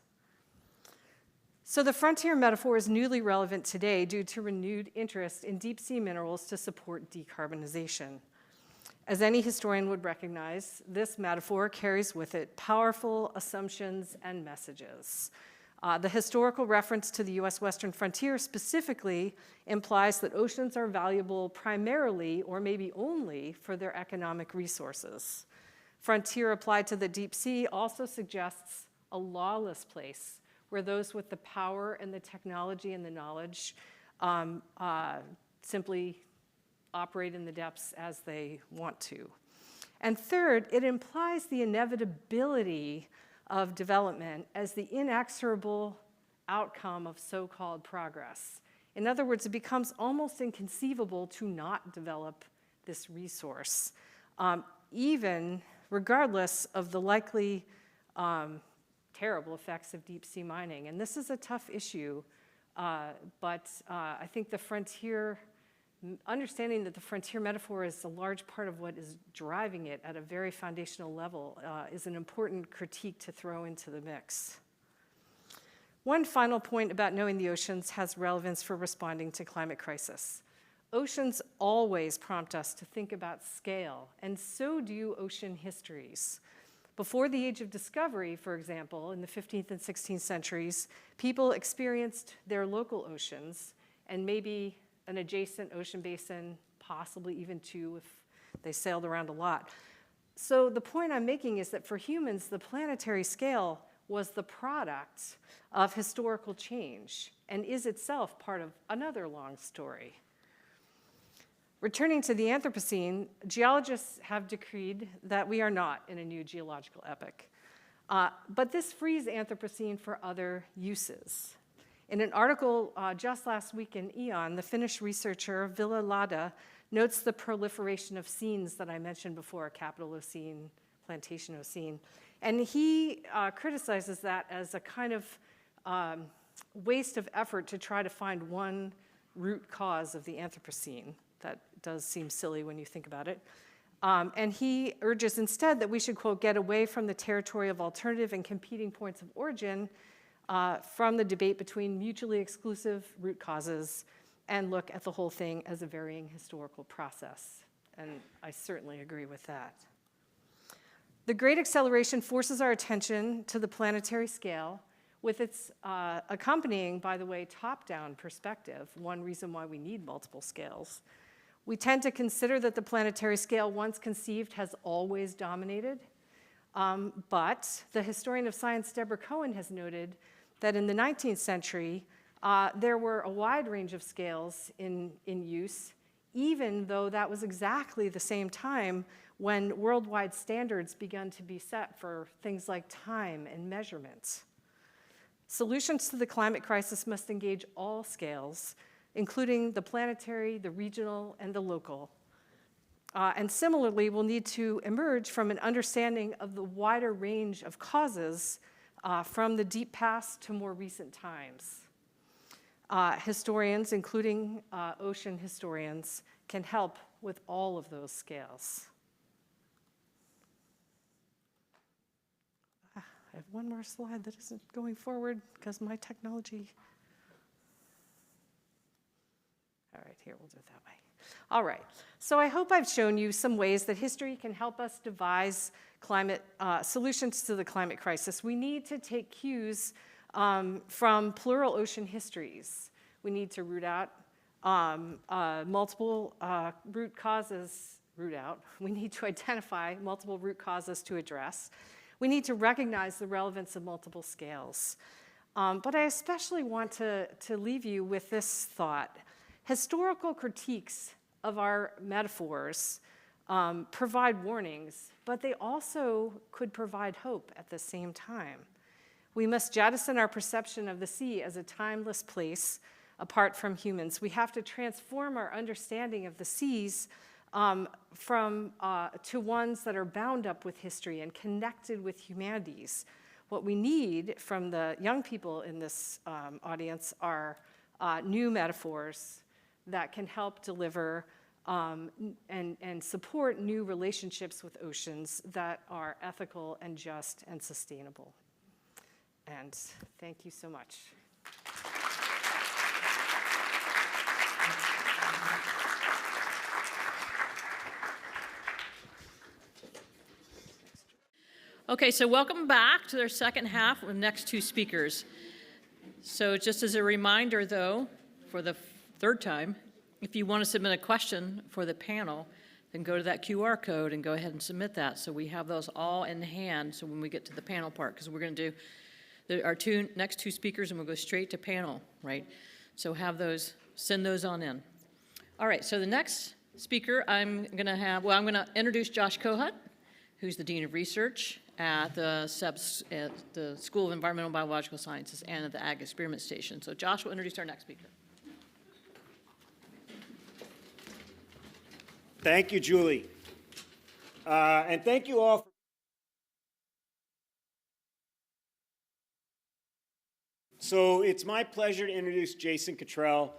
So the frontier metaphor is newly relevant today due to renewed interest in deep sea minerals to support decarbonization. As any historian would recognize, this metaphor carries with it powerful assumptions and messages. The historical reference to the US Western frontier specifically implies that oceans are valuable primarily or maybe only for their economic resources. Frontier applied to the deep sea also suggests a lawless place where those with the power and the technology and the knowledge simply operate in the depths as they want to. And third, it implies the inevitability of development as the inexorable outcome of so-called progress. In other words, it becomes almost inconceivable to not develop this resource, even regardless of the likely terrible effects of deep sea mining. And this is a tough issue, but I think the frontier, understanding that the frontier metaphor is a large part of what is driving it at a very foundational level is an important critique to throw into the mix. One final point about knowing the oceans has relevance for responding to climate crisis. Oceans always prompt us to think about scale, and so do ocean histories. Before the Age of Discovery, for example, in the 15th and 16th centuries, people experienced their local oceans and maybe an adjacent ocean basin, possibly even two if they sailed around a lot. So the point I'm making is that for humans, the planetary scale was the product of historical change and is itself part of another long story. Returning to the Anthropocene, geologists have decreed that we are not in a new geological epoch. But this frees Anthropocene for other uses. In an article just last week in Eon, the Finnish researcher Ville Lada notes the proliferation of scenes that I mentioned before, capital Ocene, plantation Ocene. And he criticizes that as a kind of waste of effort to try to find one root cause of the Anthropocene. That does seem silly when you think about it. And he urges instead that we should, quote, get away from the territory of alternative and competing points of origin from the debate between mutually exclusive root causes and look at the whole thing as a varying historical process. And I certainly agree with that. The Great Acceleration forces our attention to the planetary scale with its accompanying, by the way, top-down perspective, one reason why we need multiple scales. We tend to consider that the planetary scale, once conceived, has always dominated. But the historian of science, Deborah Cohen, has noted that in the 19th century, there were a wide range of scales in use, even though that was exactly the same time when worldwide standards began to be set for things like time and measurements. Solutions to the climate crisis must engage all scales, including the planetary, the regional, and the local. And similarly, we'll need to emerge from an understanding of the wider range of causes from the deep past to more recent times. Historians, including ocean historians, can help with all of those scales. I have one more slide that isn't going forward because my technology. All right, here, we'll do it that way. All right, so I hope I've shown you some ways that history can help us devise climate solutions to the climate crisis. We need to take cues from plural ocean histories. We need to root out multiple root causes, we need to identify multiple root causes to address. We need to recognize the relevance of multiple scales. But I especially want to leave you with this thought. Historical critiques of our metaphors provide warnings, but they also could provide hope at the same time. We must jettison our perception of the sea as a timeless place apart from humans. We have to transform our understanding of the seas to ones that are bound up with history and connected with humanities, What we need from the young people in this audience are new metaphors that can help deliver and support new relationships with oceans that are ethical and just and sustainable. And thank you so much. Okay, so welcome back to their second half with the next two speakers. So just as a reminder, though, for the third time, if you want to submit a question for the panel, then go to that QR code and go ahead and submit that. So we have those all in hand so when we get to the panel part, because we're going to do our next two speakers and we'll go straight to panel, right? So have those, send those on in. All right, so the next speaker I'm going to introduce Josh Kohut, who's the Dean of Research at the School of Environmental and Biological Sciences and at the Ag Experiment Station. So Josh will introduce our next speaker. Thank you, Julie. And thank you all. So it's my pleasure to introduce Jason Cotrell.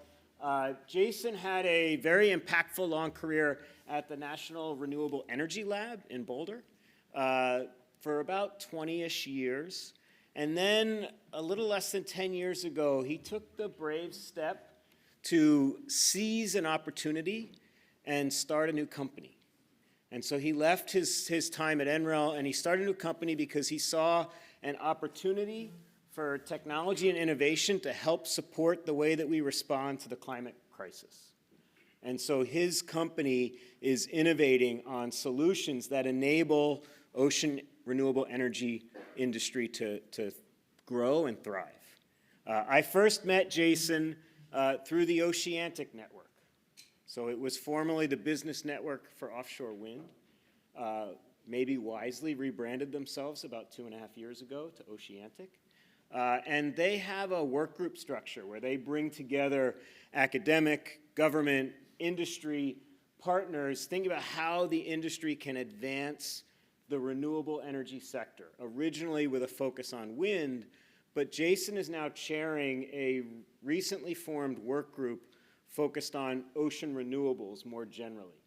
Jason had a very impactful long career at the National Renewable Energy Lab in Boulder for about 20-ish years. And then a little less than 10 years ago, he took the brave step to seize an opportunity and start a new company. And so he left his time at NREL and he started a new company because he saw an opportunity for technology and innovation to help support the way that we respond to the climate crisis. And so his company is innovating on solutions that enable ocean renewable energy industry to grow and thrive. I first met Jason through the Oceanic Network. So it was formerly the Business Network for Offshore Wind. Maybe wisely rebranded themselves about 2.5 years ago to Oceanic. And they have a work group structure where they bring together academic, government, industry partners, thinking about how the industry can advance the renewable energy sector, originally with a focus on wind, but Jason is now chairing a recently formed work group focused on ocean renewables more generally.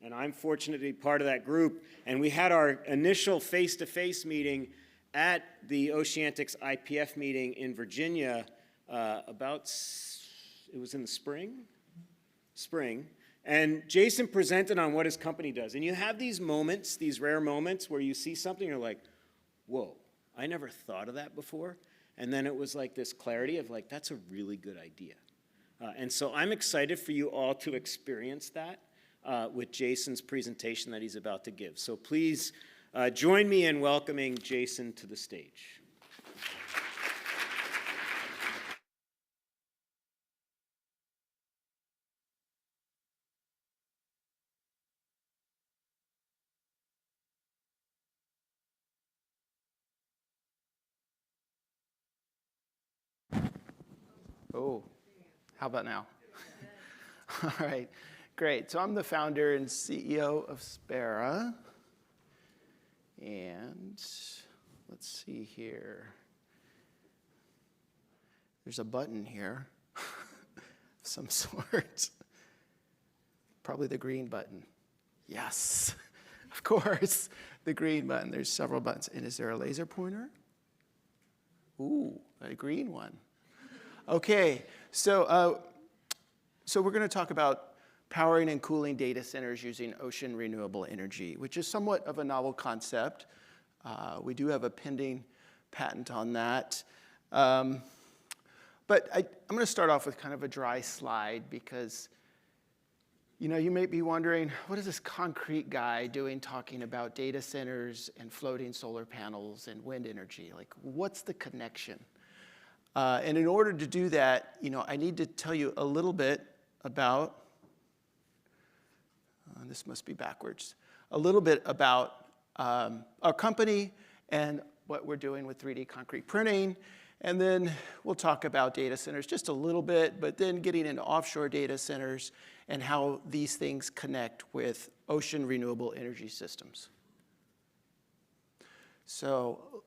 And I'm fortunate to be part of that group, and we had our initial face-to-face meeting at the Oceanics IPF meeting in Virginia it was in the spring. And Jason presented on what his company does. And you have these moments, these rare moments where you see something, you're like, whoa, I never thought of that before. And then it was like this clarity of like, that's a really good idea. And so I'm excited for you all to experience that with Jason's presentation that he's about to give. So please join me in welcoming Jason to the stage. Oh, how about now? All right, great. So I'm the founder and CEO of Sperra. And let's see here. There's a button here of some sort. Probably the green button. Yes, of course, the green button. There's several buttons. And is there a laser pointer? Ooh, a green one. Okay, so we're going to talk about powering and cooling data centers using ocean renewable energy, which is somewhat of a novel concept. We do have a pending patent on that. But I'm going to start off with kind of a dry slide because, you know, you may be wondering, what is this concrete guy doing talking about data centers and floating solar panels and wind energy? Like, what's the connection? And in order to do that, you know, I need to tell you a little bit about, this must be backwards, a little bit about our company and what we're doing with 3D concrete printing. And then we'll talk about data centers just a little bit, but then getting into offshore data centers and how these things connect with ocean renewable energy systems. So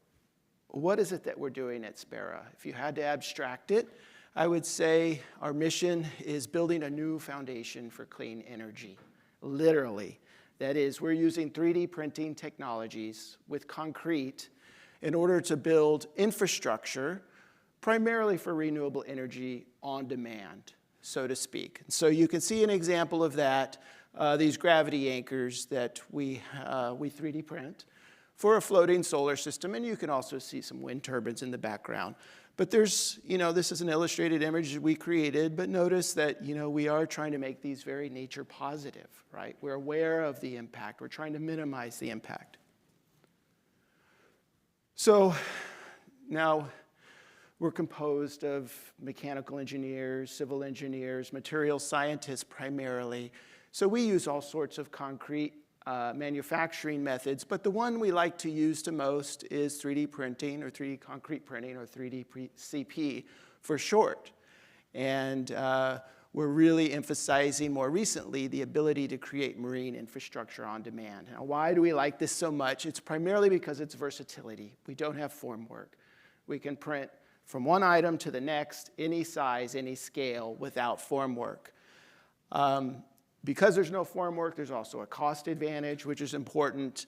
what is it that we're doing at Sperra? If you had to abstract it, I would say our mission is building a new foundation for clean energy, literally. That is, we're using 3D printing technologies with concrete in order to build infrastructure primarily for renewable energy on demand, so to speak. So you can see an example of that, these gravity anchors that we 3D print for a floating solar system, and you can also see some wind turbines in the background. But there's, this is an illustrated image we created, but notice that, we are trying to make these very nature positive, right? We're aware of the impact. We're trying to minimize the impact. So now we're composed of mechanical engineers, civil engineers, materials scientists primarily. So we use all sorts of concrete manufacturing methods, but the one we like to use the most is 3D printing or 3D concrete printing or 3D CP for short. And we're really emphasizing more recently the ability to create marine infrastructure on demand. Now, why do we like this so much? It's primarily because it's versatility. We don't have formwork. We can print from one item to the next, any size, any scale, without formwork. Because there's no formwork, there's also a cost advantage, which is important.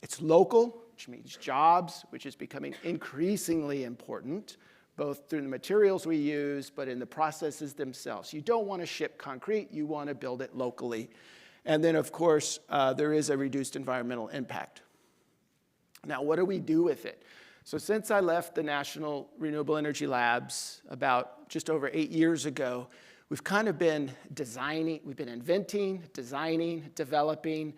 It's local, which means jobs, which is becoming increasingly important, both through the materials we use, but in the processes themselves. You don't want to ship concrete, you want to build it locally. And then, of course, there is a reduced environmental impact. Now, what do we do with it? So since I left the National Renewable Energy Labs about just over 8 years ago, we've kind of been inventing, designing, developing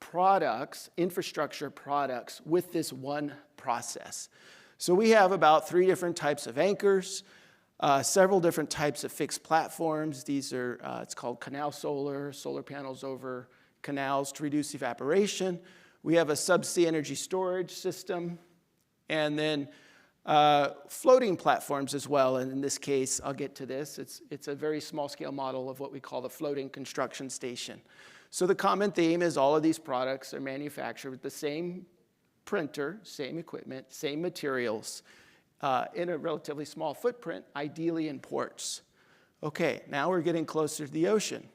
products, infrastructure products with this one process. So we have about 3 different types of anchors, several different types of fixed platforms. These are, it's called canal solar panels over canals to reduce evaporation. We have a subsea energy storage system, and then floating platforms as well, and in this case, I'll get to this. It's a very small-scale model of what we call the floating construction station. So the common theme is all of these products are manufactured with the same printer, same equipment, same materials, in a relatively small footprint, ideally in ports. Okay, now we're getting closer to the ocean.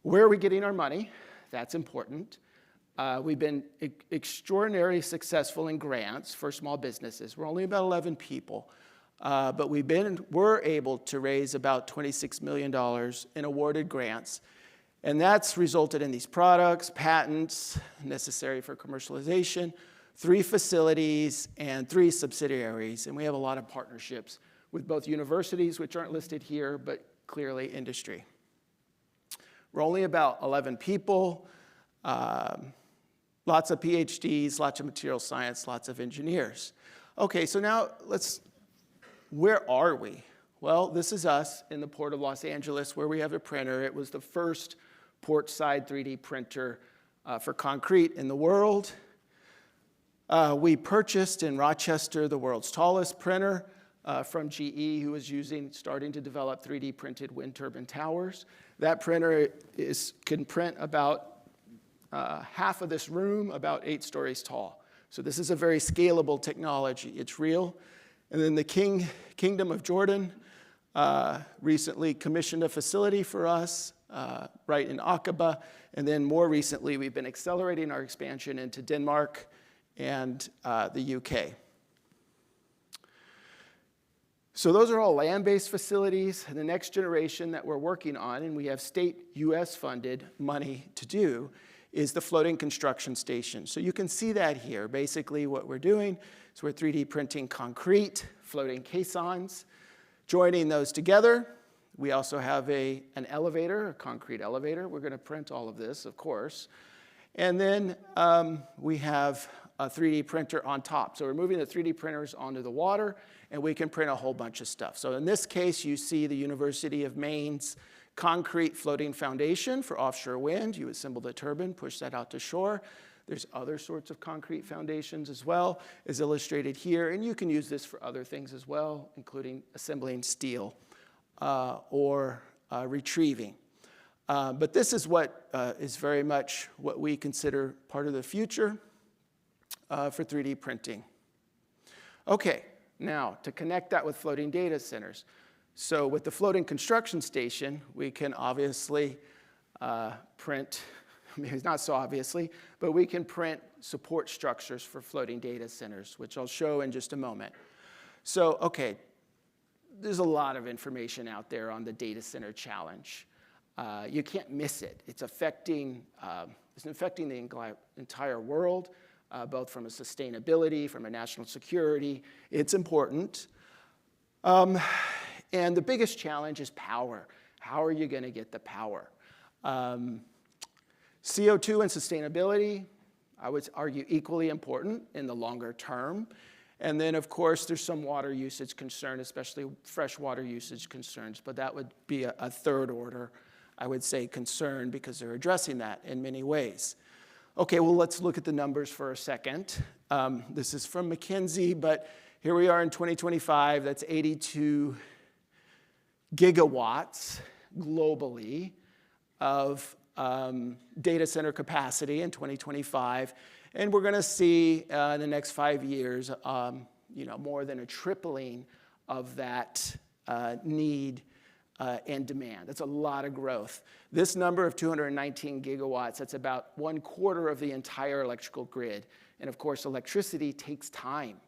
Where are we getting our money? That's important. We've been extraordinarily successful in grants for small businesses. We're only about 11 people, but we're able to raise about $26 million in awarded grants, and that's resulted in these products, patents necessary for commercialization, 3 facilities, and 3 subsidiaries, and we have a lot of partnerships with both universities, which aren't listed here, but clearly industry. We're only about 11 people. Lots of PhDs, lots of material science, lots of engineers. Okay, so now where are we? Well, this is us in the Port of Los Angeles where we have a printer. It was the first port-side 3D printer for concrete in the world. We purchased in Rochester the world's tallest printer from GE, who was starting to develop 3D printed wind turbine towers. That printer can print about half of this room, about 8 stories tall. So this is a very scalable technology. It's real. And then the Kingdom of Jordan recently commissioned a facility for us right in Aqaba. And then more recently, we've been accelerating our expansion into Denmark and the UK. So those are all land-based facilities. And the next generation that we're working on, and we have state US-funded money to do, is the floating construction station. So you can see that here. Basically what we're doing is we're 3D printing concrete, floating caissons, joining those together. We also have an elevator, a concrete elevator. We're gonna print all of this, of course. And then we have a 3D printer on top. So we're moving the 3D printers onto the water, and we can print a whole bunch of stuff. So in this case, you see the University of Maine's concrete floating foundation for offshore wind. You assemble the turbine, push that out to shore. There's other sorts of concrete foundations as well, as illustrated here. And you can use this for other things as well, including assembling steel or retrieving. But this is what is very much what we consider part of the future. for 3D printing. Okay, now to connect that with floating data centers. So with the floating construction station, we can obviously print, maybe not so obviously, but we can print support structures for floating data centers, which I'll show in just a moment. So, okay, there's a lot of information out there on the data center challenge. You can't miss it. It's affecting the entire world, both from a sustainability, from a national security. It's important. And the biggest challenge is power. How are you going to get the power? CO2 and sustainability, I would argue, equally important in the longer term. And then, of course, there's some water usage concern, especially freshwater usage concerns, but that would be a third order, I would say, concern, because they're addressing that in many ways. Okay, well, let's look at the numbers for a second. This is from McKinsey, but here we are in 2025. That's 82 gigawatts globally of data center capacity in 2025. And we're going to see in the next 5 years, more than a tripling of that need and demand. That's a lot of growth. This number of 219 gigawatts, that's about 1/4 of the entire electrical grid. And of course, electricity takes time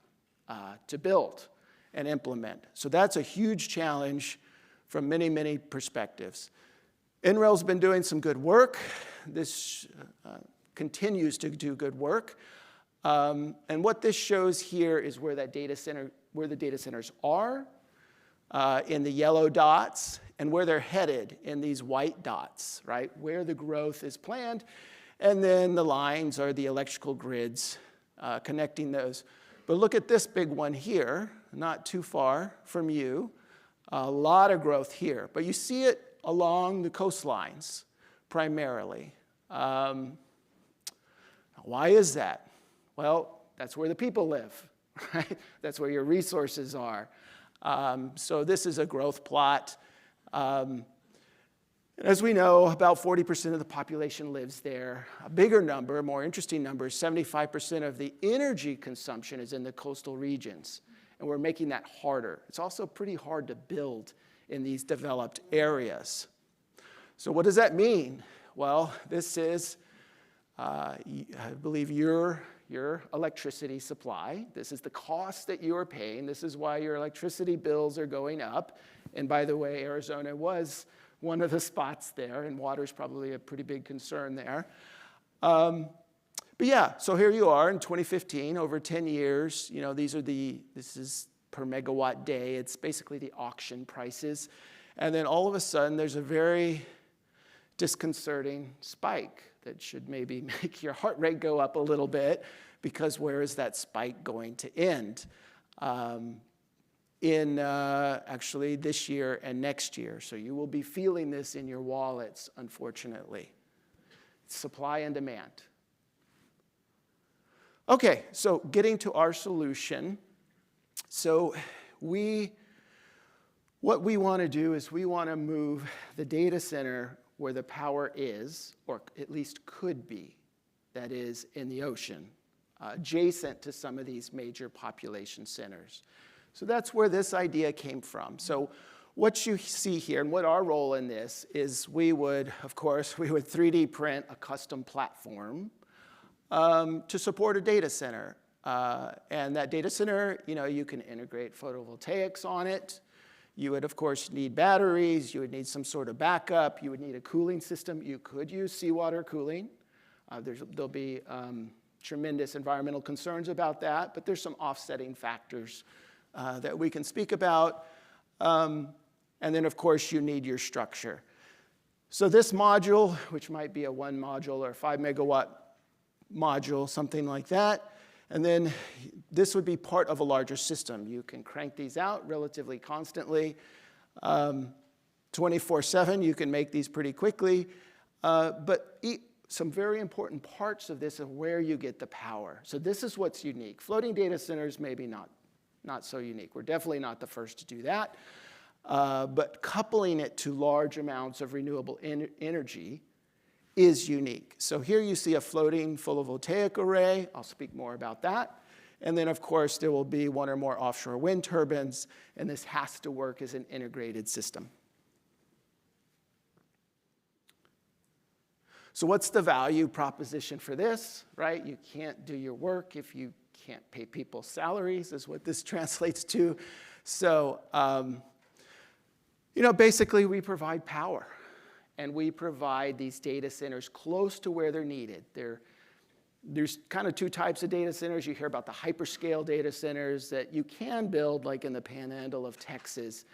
to build and implement. So that's a huge challenge from many, many perspectives. NREL's been doing some good work. This continues to do good work. And what this shows here is where the data centers are in the yellow dots, and where they're headed in these white dots, right? Where the growth is planned. And then the lines are the electrical grids connecting those. But look at this big one here, not too far from you. A lot of growth here. But you see it along the coastlines primarily. Why is that? Well, that's where the people live, right? That's where your resources are. So this is a growth plot. As we know, about 40% of the population lives there. A bigger number, more interesting number, 75% of the energy consumption is in the coastal regions. And we're making that harder. It's also pretty hard to build in these developed areas. So what does that mean? Well, this is, I believe, your electricity supply. This is the cost that you are paying. This is why your electricity bills are going up. And by the way, Arizona was one of the spots there, and water's probably a pretty big concern there. But yeah, so here you are in 2015, over 10 years. This is per megawatt day. It's basically the auction prices. And then all of a sudden, there's a very disconcerting spike that should maybe make your heart rate go up a little bit, because where is that spike going to end? Actually this year and next year. So you will be feeling this in your wallets, unfortunately. It's supply and demand. Okay, so getting to our solution. So what we want to do is we want to move the data center where the power is, or at least could be, that is in the ocean, adjacent to some of these major population centers. So that's where this idea came from. So what you see here, and what our role in this is, we would 3D print a custom platform to support a data center. And that data center, you can integrate photovoltaics on it. You would, of course, need batteries. You would need some sort of backup. You would need a cooling system. You could use seawater cooling. There'll be tremendous environmental concerns about that, but there's some offsetting factors that we can speak about. And then, of course, you need your structure. So this module, which might be a 1 module or 5 megawatt module, something like that, and then this would be part of a larger system. You can crank these out relatively constantly. 24/7, you can make these pretty quickly. But some very important parts of this are where you get the power. So this is what's unique. Floating data centers, maybe not so unique. We're definitely not the first to do that. But coupling it to large amounts of renewable energy is unique. So here you see a floating photovoltaic array. I'll speak more about that. And then, of course, there will be one or more offshore wind turbines, and this has to work as an integrated system. So what's the value proposition for this, right? You can't do your work if you can't pay people salaries, is what this translates to. So, basically we provide power, and we provide these data centers close to where they're needed. There's kind of two types of data centers. You hear about the hyperscale data centers that you can build, like in the panhandle of Texas.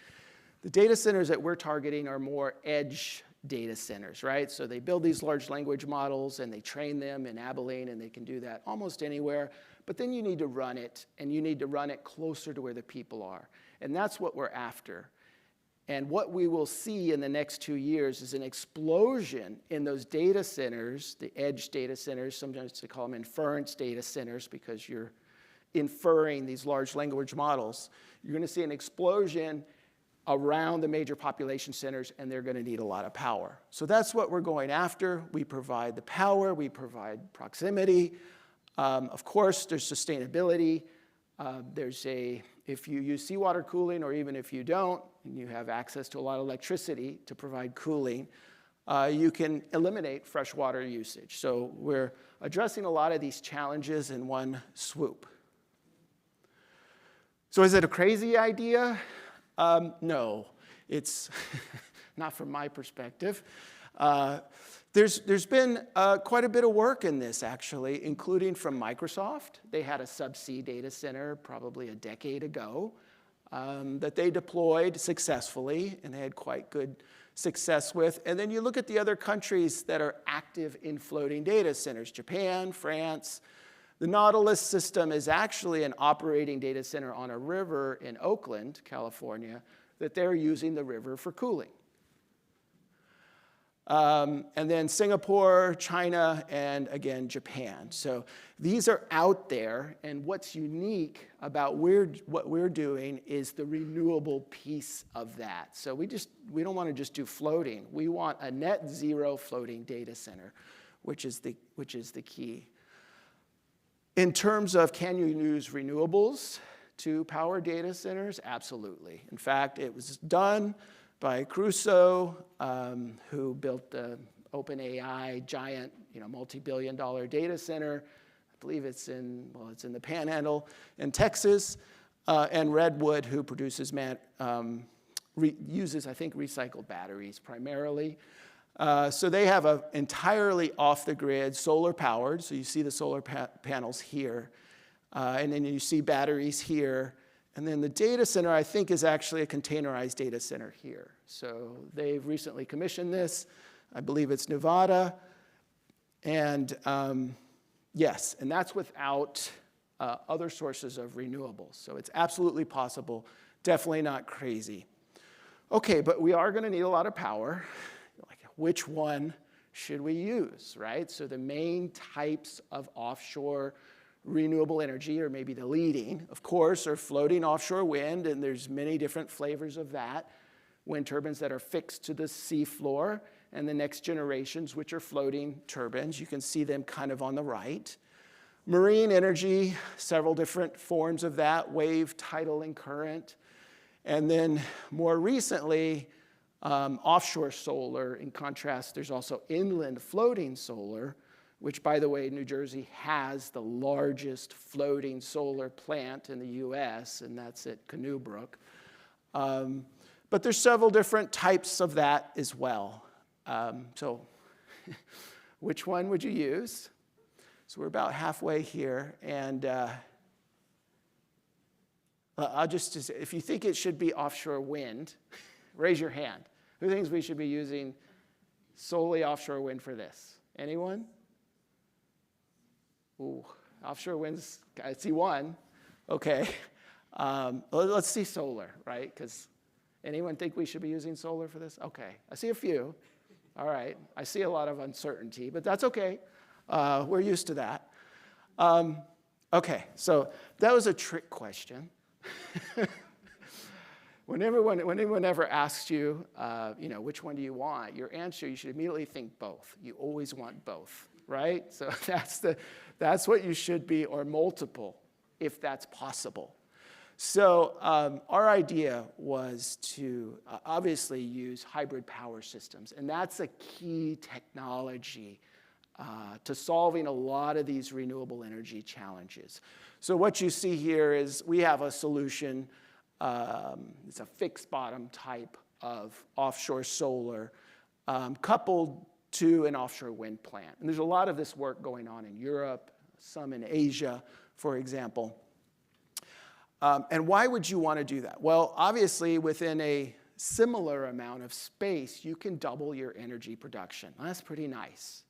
The data centers that we're targeting are more edge data centers, right? So they build these large language models and they train them in Abilene, and they can do that almost anywhere. But then you need to run it, and you need to run it closer to where the people are. And that's what we're after. And what we will see in the next 2 years is an explosion in those data centers, the edge data centers. Sometimes they call them inference data centers because you're inferring these large language models. You're going to see an explosion around the major population centers, and they're going to need a lot of power. So that's what we're going after. We provide the power, we provide proximity. Of course, there's sustainability. If you use seawater cooling, or even if you don't, and you have access to a lot of electricity to provide cooling, you can eliminate freshwater usage. So we're addressing a lot of these challenges in one swoop. So is it a crazy idea? No, it's not from my perspective. There's been quite a bit of work in this, actually, including from Microsoft. They had a subsea data center probably a decade ago that they deployed successfully, and they had quite good success with. And then you look at the other countries that are active in floating data centers: Japan, France. The Nautilus system is actually an operating data center on a river in Oakland, California, that they're using the river for cooling. And then Singapore, China, and again, Japan. So these are out there, and what's unique about what we're doing is the renewable piece of that. So we don't want to just do floating. We want a net zero floating data center, which is the key. In terms of, can you use renewables to power data centers? Absolutely. In fact, it was done by Crusoe, who built the OpenAI giant, multi-billion-dollar data center. I believe it's in the Panhandle in Texas, and Redwood, who produces uses, I think, recycled batteries primarily. So they have an entirely off-the-grid, solar-powered, so you see the solar panels here, and then you see batteries here. And then the data center, I think, is actually a containerized data center here. So they've recently commissioned this. I believe it's Nevada. And yes, and that's without other sources of renewables. So it's absolutely possible, definitely not crazy. Okay, but we are going to need a lot of power. Which one should we use, right? So the main types of offshore renewable energy, or maybe the leading, of course, are floating offshore wind, and there's many different flavors of that. Wind turbines that are fixed to the seafloor, and the next generations, which are floating turbines. You can see them kind of on the right. Marine energy, several different forms of that: wave, tidal, and current. And then more recently, offshore solar. In contrast, there's also inland floating solar, which, by the way, New Jersey has the largest floating solar plant in the US, and that's at Canoe Brook. But there's several different types of that as well. So which one would you use? So we're about halfway here, and I'll just say, if you think it should be offshore wind, raise your hand. Who thinks we should be using solely offshore wind for this? Anyone? Ooh, offshore winds, I see one. Okay. Let's see solar, right? Because anyone think we should be using solar for this? Okay, I see a few. All right, I see a lot of uncertainty, but that's okay. We're used to that. Okay, so that was a trick question. when anyone ever asks you, which one do you want, your answer, you should immediately think both. You always want both, right? So that's what you should be, or multiple, if that's possible. So our idea was to obviously use hybrid power systems, and that's a key technology to solving a lot of these renewable energy challenges. So what you see here is we have a solution. It's a fixed bottom type of offshore solar coupled to an offshore wind plant. And there's a lot of this work going on in Europe, some in Asia, for example. And why would you want to do that? Well, obviously, within a similar amount of space, you can double your energy production. Well, that's pretty nice,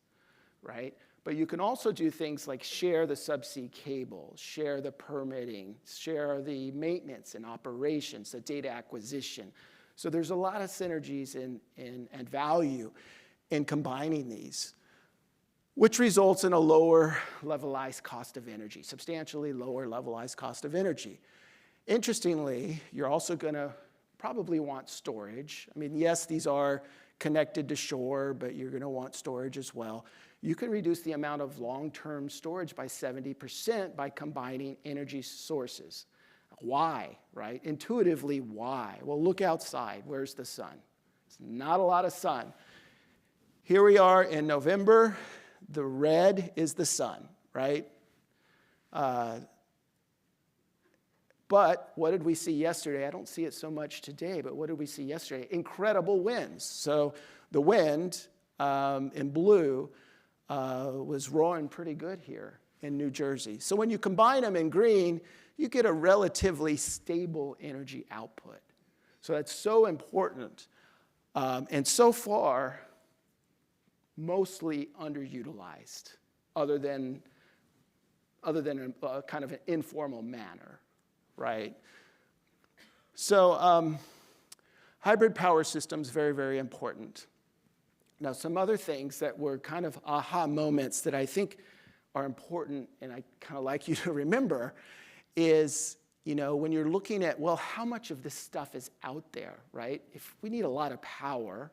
right? But you can also do things like share the subsea cable, share the permitting, share the maintenance and operations, the data acquisition. So there's a lot of synergies and value in combining these, which results in a lower levelized cost of energy, substantially lower levelized cost of energy. Interestingly, you're also going to probably want storage. I mean, yes, these are connected to shore, but you're going to want storage as well. You can reduce the amount of long-term storage by 70% by combining energy sources. Why, right? Intuitively, why? Well, look outside. Where's the sun? It's not a lot of sun. Here we are in November. The red is the sun, right? But what did we see yesterday? I don't see it so much today, but what did we see yesterday? Incredible winds. So the wind in blue was roaring pretty good here in New Jersey. So when you combine them in green, you get a relatively stable energy output. So that's so important. And so far, mostly underutilized, other than in a kind of an informal manner. Right? So hybrid power systems, very, very important. Now, some other things that were kind of aha moments that I think are important, and I kind of like you to remember, is, when you're looking at, well, how much of this stuff is out there, right? If we need a lot of power,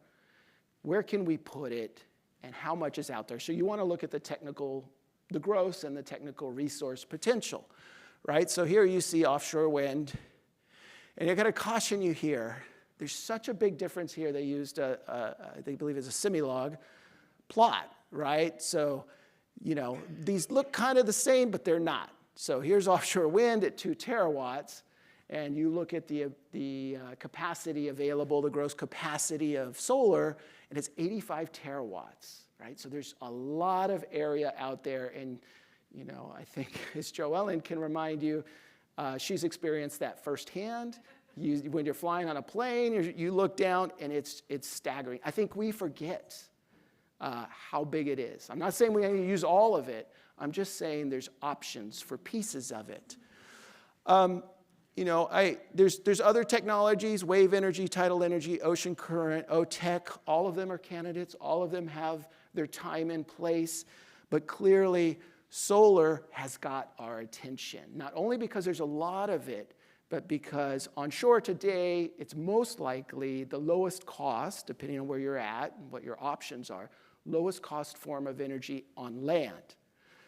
where can we put it, and how much is out there? So you want to look at the gross and the technical resource potential. Right? So here you see offshore wind. And I got to caution you here. There's such a big difference here. They used, they believe it's a Cymie plot, right? So, these look kind of the same, but they're not. So here's offshore wind at 2 terawatts. And you look at the capacity available, the gross capacity of solar, and it's 85 terawatts, right? So there's a lot of area out there. And I think, as Joellen can remind you, she's experienced that firsthand. When you're flying on a plane, you look down, and it's staggering. I think we forget how big it is. I'm not saying we need to use all of it. I'm just saying there's options for pieces of it. There's other technologies, wave energy, tidal energy, ocean current, OTEC. All of them are candidates. All of them have their time and place. But clearly, solar has got our attention, not only because there's a lot of it, but because onshore today, it's most likely the lowest cost, depending on where you're at and what your options are, lowest cost form of energy on land.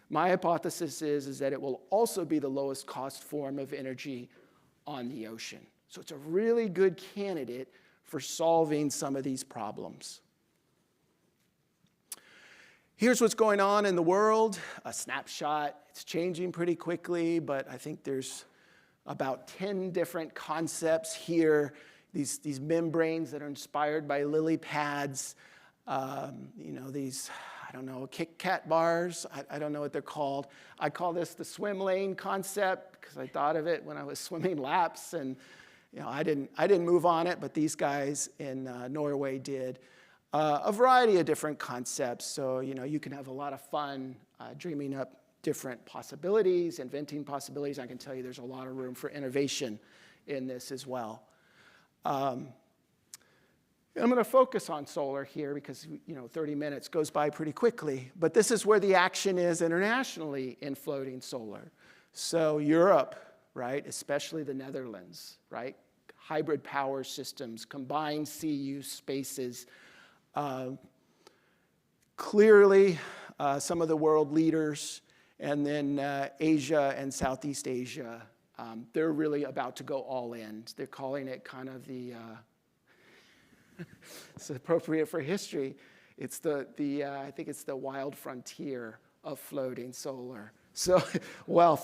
My hypothesis is that it will also be the lowest cost form of energy on the ocean. So it's a really good candidate for solving some of these problems. Here's what's going on in the world, a snapshot. It's changing pretty quickly, but I think there's about 10 different concepts here. These membranes that are inspired by lily pads, these, I don't know, Kit Kat bars. I don't know what they're called. I call this the swim lane concept because I thought of it when I was swimming laps, and I didn't move on it, but these guys in Norway did. A variety of different concepts. So, you can have a lot of fun dreaming up different possibilities, inventing possibilities. I can tell you there's a lot of room for innovation in this as well. I'm going to focus on solar here because, 30 minutes goes by pretty quickly. But this is where the action is internationally in floating solar. So Europe, right, especially the Netherlands, right, hybrid power systems, combined sea-use spaces. Clearly, some of the world leaders, and then Asia and Southeast Asia, they're really about to go all in. They're calling it kind of the, it's appropriate for history, it's I think it's the wild frontier of floating solar. So, well,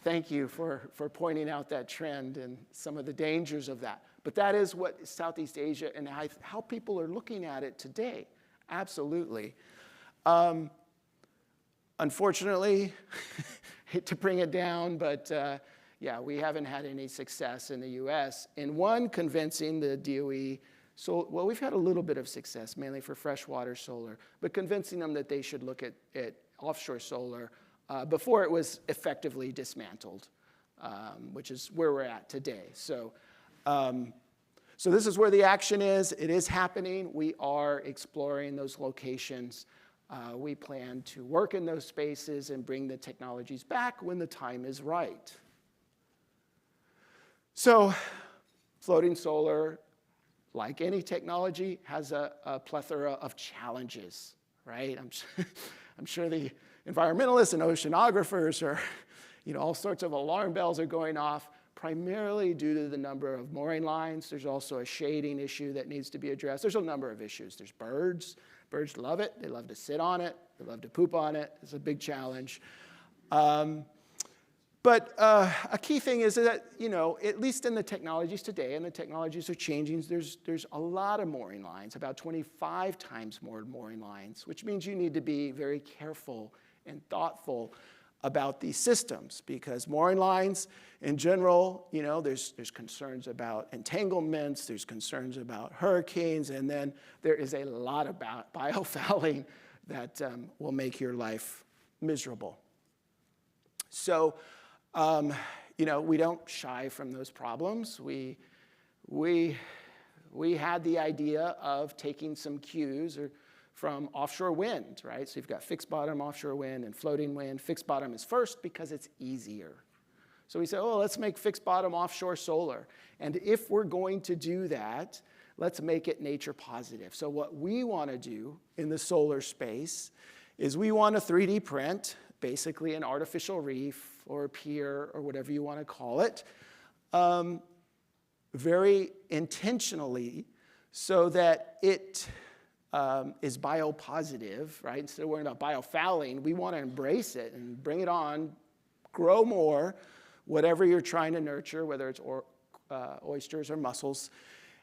thank you for pointing out that trend and some of the dangers of that. But that is what Southeast Asia and how people are looking at it today. Absolutely. Unfortunately, hate to bring it down, but yeah, we haven't had any success in the US in one, convincing the DOE. So, well, we've had a little bit of success, mainly for freshwater solar, but convincing them that they should look at offshore solar before it was effectively dismantled, which is where we're at today. So, so this is where the action is. It is happening. We are exploring those locations. We plan to work in those spaces and bring the technologies back when the time is right. So floating solar, like any technology, has a plethora of challenges, right? I'm sure the environmentalists and oceanographers are, all sorts of alarm bells are going off, primarily due to the number of mooring lines. There's also a shading issue that needs to be addressed. There's a number of issues. There's birds. Birds love it. They love to sit on it. They love to poop on it. It's a big challenge. But a key thing is that, at least in the technologies today, and the technologies are changing, there's a lot of mooring lines, about 25 times more mooring lines, which means you need to be very careful and thoughtful about these systems, because mooring lines in general, there's concerns about entanglements, there's concerns about hurricanes, and then there is a lot of biofouling that will make your life miserable. So, we don't shy from those problems. We had the idea of taking some cues from offshore wind, right? So you've got fixed bottom offshore wind and floating wind. Fixed bottom is first because it's easier. So we said, let's make fixed bottom offshore solar. And if we're going to do that, let's make it nature positive. So what we want to do in the solar space is we want to 3D print basically an artificial reef or a pier or whatever you want to call it, very intentionally, so that it is biopositive, right? Instead of worrying about biofouling, we want to embrace it and bring it on, grow more, whatever you're trying to nurture, whether it's oysters or mussels,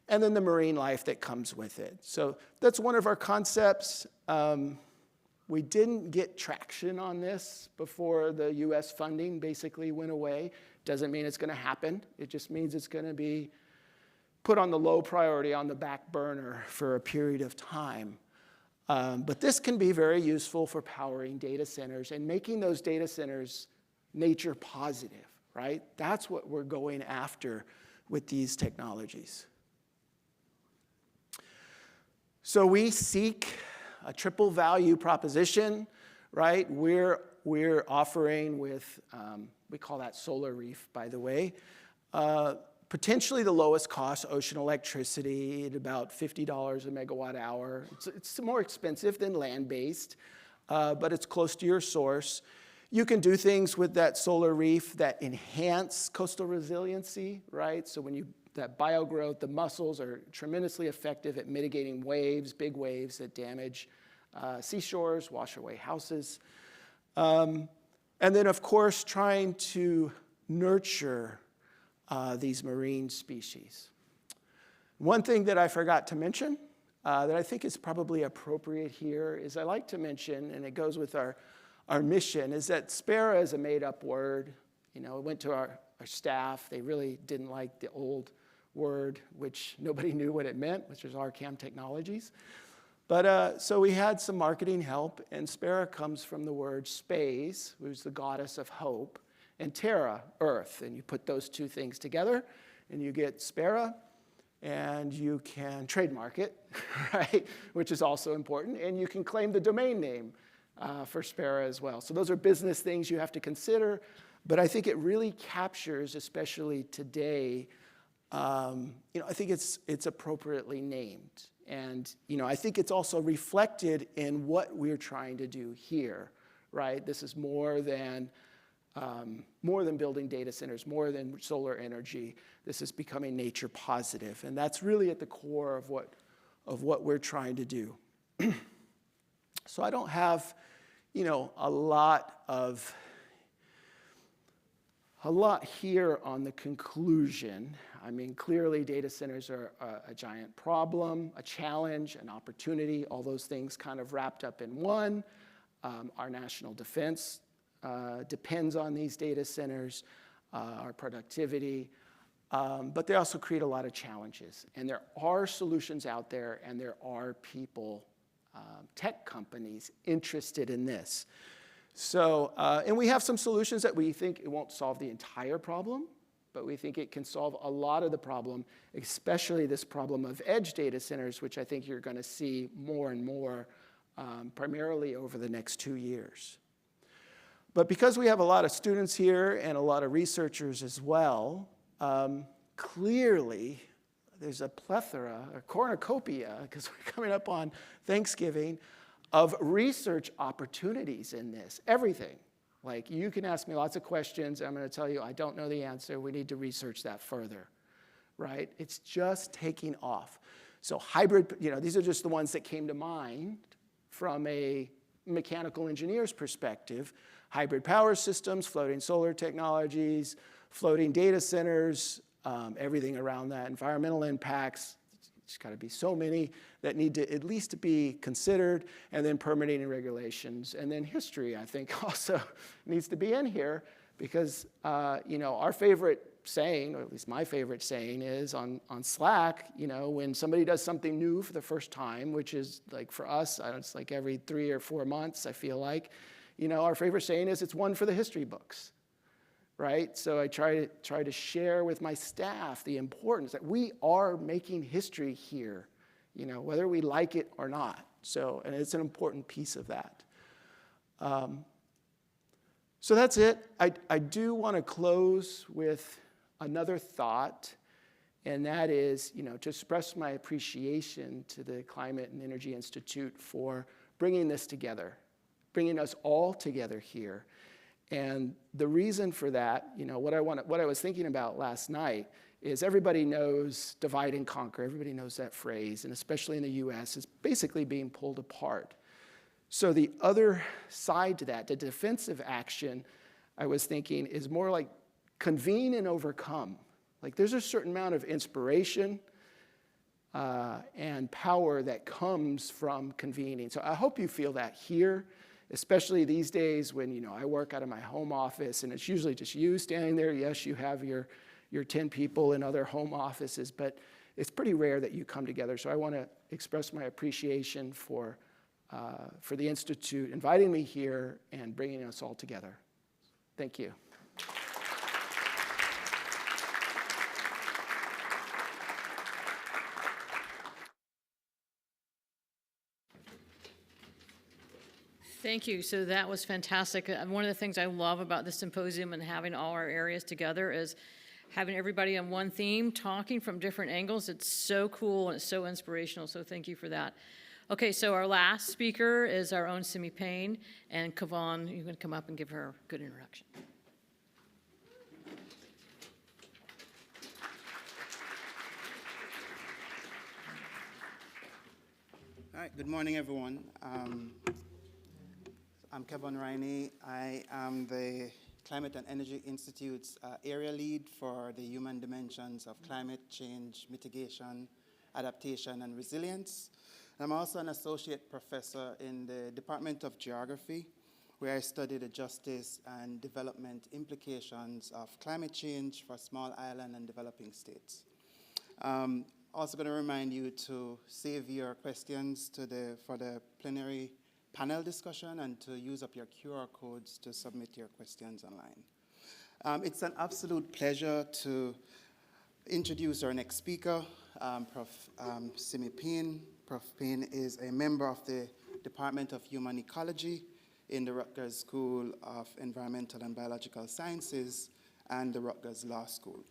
and then the marine life that comes with it. So that's one of our concepts. We didn't get traction on this before the US funding basically went away. Doesn't mean it's going to happen. It just means it's going to be put on the low priority, on the back burner for a period of time. But this can be very useful for powering data centers and making those data centers nature positive, right? That's what we're going after with these technologies. So we seek a triple value proposition, right? We're offering with, we call that solar reef, by the way, potentially the lowest cost ocean electricity at about $50 a megawatt hour. It's more expensive than land-based, but it's close to your source. You can do things with that solar reef that enhance coastal resiliency, right? So when that biogrowth, the mussels are tremendously effective at mitigating waves, big waves that damage seashores, wash away houses. And then, of course, trying to nurture these marine species. One thing that I forgot to mention that I think is probably appropriate here is I like to mention, and it goes with our mission, is that Sperra is a made-up word. It went to our staff. They really didn't like the old word, which nobody knew what it meant, which was RCAM Technologies. But so we had some marketing help, and Sperra comes from the word space, who's the goddess of hope, and terra, earth. And you put those two things together, and you get Sperra, and you can trademark it, right, which is also important, and you can claim the domain name for Sperra as well. So those are business things you have to consider, but I think it really captures, especially today, I think it's appropriately named. And, I think it's also reflected in what we're trying to do here, right? This is more than building data centers, more than solar energy. This is becoming nature positive. And that's really at the core of what we're trying to do. So I don't have, a lot here on the conclusion. I mean, clearly data centers are a giant problem, a challenge, an opportunity, all those things kind of wrapped up in one. Our national defense depends on these data centers, our productivity, but they also create a lot of challenges. And there are solutions out there, and there are people, tech companies, interested in this. So, and we have some solutions that we think it won't solve the entire problem, but we think it can solve a lot of the problem, especially this problem of edge data centers, which I think you're going to see more and more, primarily over the next 2 years. But because we have a lot of students here and a lot of researchers as well, clearly there's a plethora, a cornucopia, because we're coming up on Thanksgiving, of research opportunities in this, everything. Like, you can ask me lots of questions, I'm going to tell you I don't know the answer, we need to research that further, right? It's just taking off. So hybrid, these are just the ones that came to mind from a mechanical engineer's perspective. Hybrid power systems, floating solar technologies, floating data centers, everything around that, environmental impacts. There's got to be so many that need to at least be considered, and then permitting and regulations. And then history, I think, also needs to be in here because, our favorite saying, or at least my favorite saying is on Slack, when somebody does something new for the first time, which is like for us, it's like every 3 or 4 months, I feel like, our favorite saying is it's one for the history books. Right? So I try to share with my staff the importance that we are making history here, whether we like it or not. So, and it's an important piece of that. So that's it. I do want to close with another thought, and that is, to express my appreciation to the Climate and Energy Institute for bringing this together, bringing us all together here. And the reason for that, what I was thinking about last night is everybody knows divide and conquer. Everybody knows that phrase, and especially in the US, is basically being pulled apart. So the other side to that, the defensive action, I was thinking, is more like convene and overcome. Like, there's a certain amount of inspiration and power that comes from convening. So I hope you feel that here, especially these days when, I work out of my home office and it's usually just you standing there. Yes, you have your 10 people in other home offices, but it's pretty rare that you come together. So I want to express my appreciation for the Institute inviting me here and bringing us all together. Thank you. Thank you. So that was fantastic. One of the things I love about this symposium and having all our areas together is having everybody on one theme, talking from different angles. It's so cool and it's so inspirational. So thank you for that. Okay, so our last speaker is our own Cymie Payne, and Kevon, you can come up and give her a good introduction. All right, good morning, everyone. I'm Kevon Rhiney. I am the Climate and Energy Institute's area lead for the human dimensions of climate change, mitigation, adaptation, and resilience. I'm also an associate professor in the Department of Geography, where I study the justice and development implications of climate change for small island and developing states. Also going to remind you to save your questions for the plenary panel discussion and to use up your QR codes to submit your questions online. It's an absolute pleasure to introduce our next speaker, Prof. Cymie Payne. Prof. Payne is a member of the Department of Human Ecology in the Rutgers School of Environmental and Biological Sciences and the Rutgers Law School.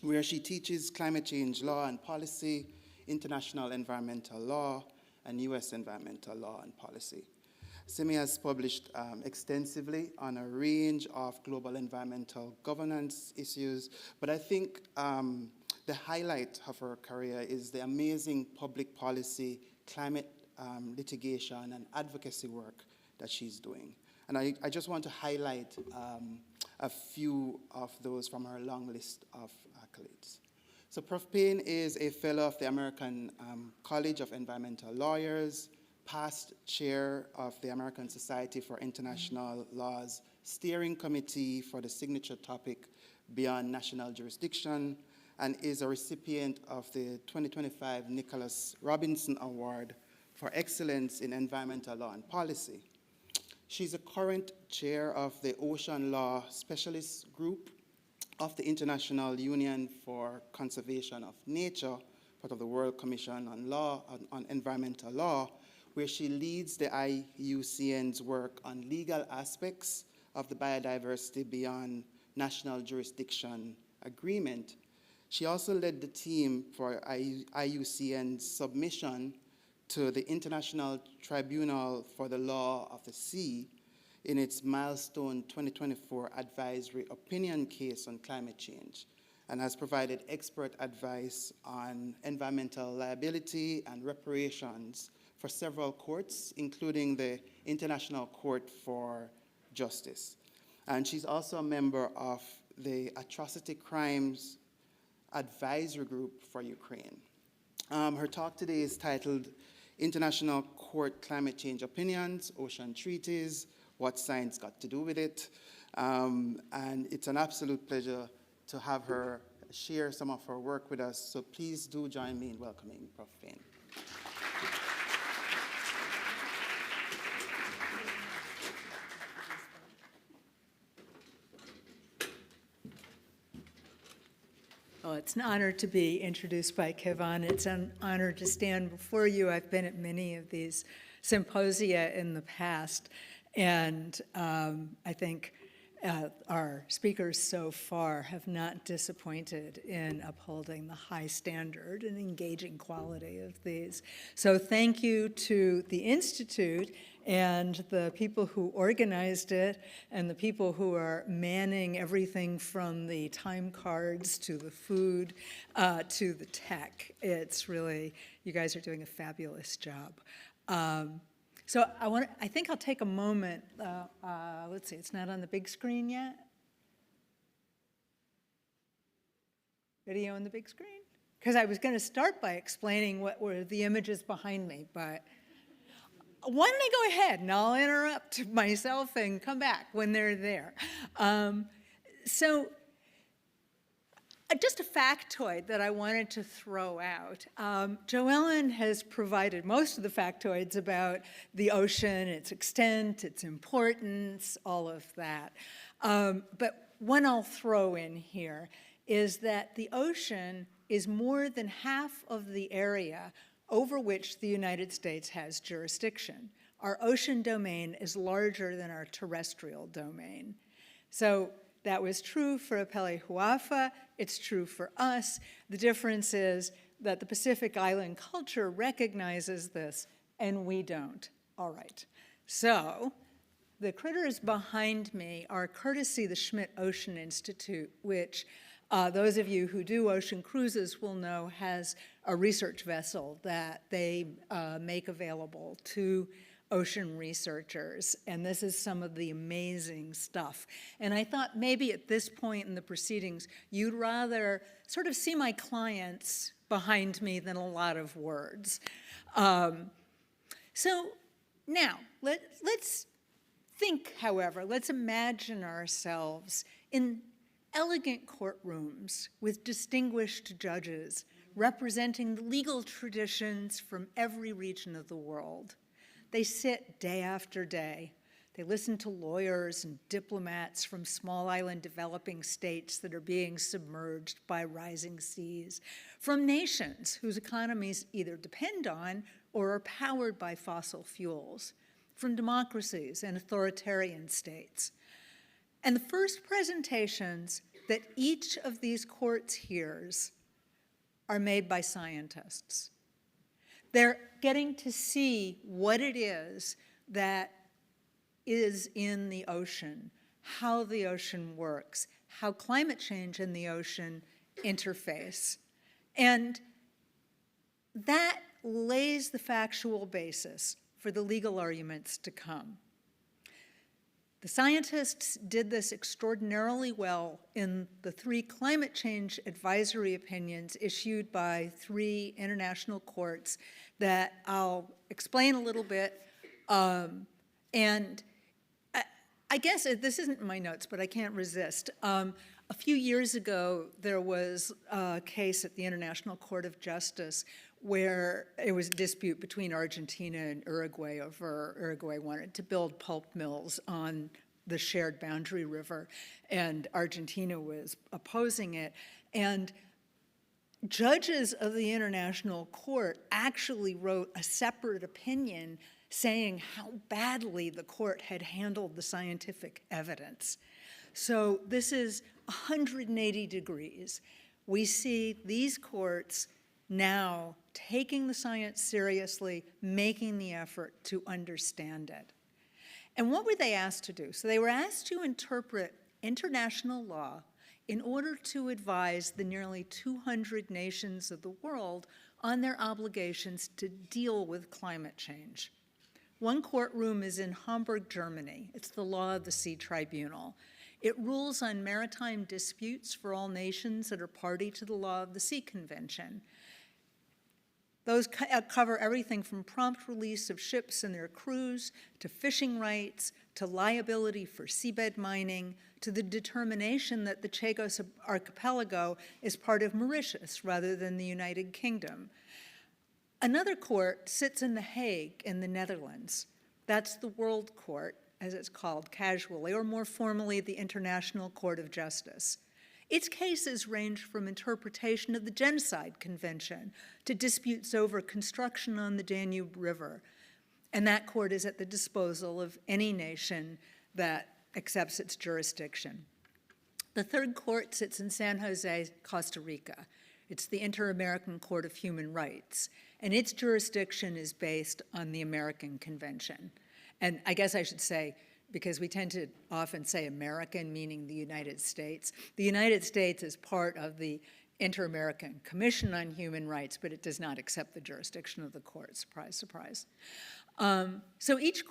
where she teaches climate change law and policy, international environmental law, and U.S. environmental law and policy. Cymie has published extensively on a range of global environmental governance issues, but I think the highlight of her career is the amazing public policy, climate litigation, and advocacy work that she's doing. And I just want to highlight a few of those from her long list of accolades. So Prof. Payne is a fellow of the American College of Environmental Lawyers, past chair of the American Society for International Law's Steering Committee for the signature topic Beyond National Jurisdiction, and is a recipient of the 2025 Nicholas Robinson Award for Excellence in Environmental Law and Policy. She's a current chair of the Ocean Law Specialist Group of the International Union for Conservation of Nature, part of the World Commission on Environmental Law, where she leads the IUCN's work on legal aspects of the Biodiversity Beyond National Jurisdiction Agreement. She also led the team for IUCN's submission to the International Tribunal for the Law of the Sea in its milestone 2024 advisory opinion case on climate change, and has provided expert advice on environmental liability and reparations for several courts, including the International Court for Justice. And she's also a member of the Atrocity Crimes Advisory Group for Ukraine. Her talk today is titled International Court Climate Change Opinions, Ocean Treaties, What Science Got to Do with It. And it's an absolute pleasure to have her share some of her work with us. So please do join me in welcoming Prof. Payne. Well, it's an honor to be introduced by Kevon. It's an honor to stand before you. I've been at many of these symposia in the past, and I think our speakers so far have not disappointed in upholding the high standard and engaging quality of these. So thank you to the Institute and the people who organized it and the people who are manning everything from the time cards to the food to the tech. It's really, you guys are doing a fabulous job. So I think I'll take a moment. Let's see, it's not on the big screen yet. Video on the big screen? Because I was going to start by explaining what were the images behind me, but why don't I go ahead and I'll interrupt myself and come back when they're there. Just a factoid that I wanted to throw out. Joellen has provided most of the factoids about the ocean, its extent, its importance, all of that. But one I'll throw in here is that the ocean is more than half of the area over which the United States has jurisdiction. Our ocean domain is larger than our terrestrial domain. So that was true for Apele Huafa, it's true for us. The difference is that the Pacific Island culture recognizes this and we don't. All right, so the critters behind me are courtesy the Schmidt Ocean Institute, which those of you who do ocean cruises will know has a research vessel that they make available to ocean researchers, and this is some of the amazing stuff. And I thought maybe at this point in the proceedings, you'd rather sort of see my clients behind me than a lot of words. So now, let's think, however, let's imagine ourselves in elegant courtrooms with distinguished judges representing the legal traditions from every region of the world. They sit day after day. They listen to lawyers and diplomats from small island developing states that are being submerged by rising seas, from nations whose economies either depend on or are powered by fossil fuels, from democracies and authoritarian states. And the first presentations that each of these courts hears are made by scientists. They're getting to see what it is that is in the ocean, how the ocean works, how climate change and the ocean interface. And that lays the factual basis for the legal arguments to come. The scientists did this extraordinarily well in the 3 climate change advisory opinions issued by 3 international courts that I'll explain a little bit. And I guess this isn't in my notes, but I can't resist. A few years ago, there was a case at the International Court of Justice where it was a dispute between Argentina and Uruguay over Uruguay wanted to build pulp mills on the shared boundary river, and Argentina was opposing it. And judges of the International Court actually wrote a separate opinion saying how badly the court had handled the scientific evidence. So this is 180 degrees. We see these courts now taking the science seriously, making the effort to understand it. And what were they asked to do? So they were asked to interpret international law in order to advise the nearly 200 nations of the world on their obligations to deal with climate change. One courtroom is in Hamburg, Germany. It's the Law of the Sea Tribunal. It rules on maritime disputes for all nations that are party to the Law of the Sea Convention. Those cover everything from prompt release of ships and their crews, to fishing rights, to liability for seabed mining, to the determination that the Chagos Archipelago is part of Mauritius rather than the United Kingdom. Another court sits in The Hague in the Netherlands. That's the World Court, as it's called casually, or more formally, the International Court of Justice. Its cases range from interpretation of the Genocide Convention to disputes over construction on the Danube River. And that court is at the disposal of any nation that accepts its jurisdiction. The third court sits in San Jose, Costa Rica. It's the Inter-American Court of Human Rights, and its jurisdiction is based on the American Convention. And I guess I should say, because we tend to often say American, meaning the United States. The United States is part of the Inter-American Commission on Human Rights, but it does not accept the jurisdiction of the court. Surprise, surprise. So each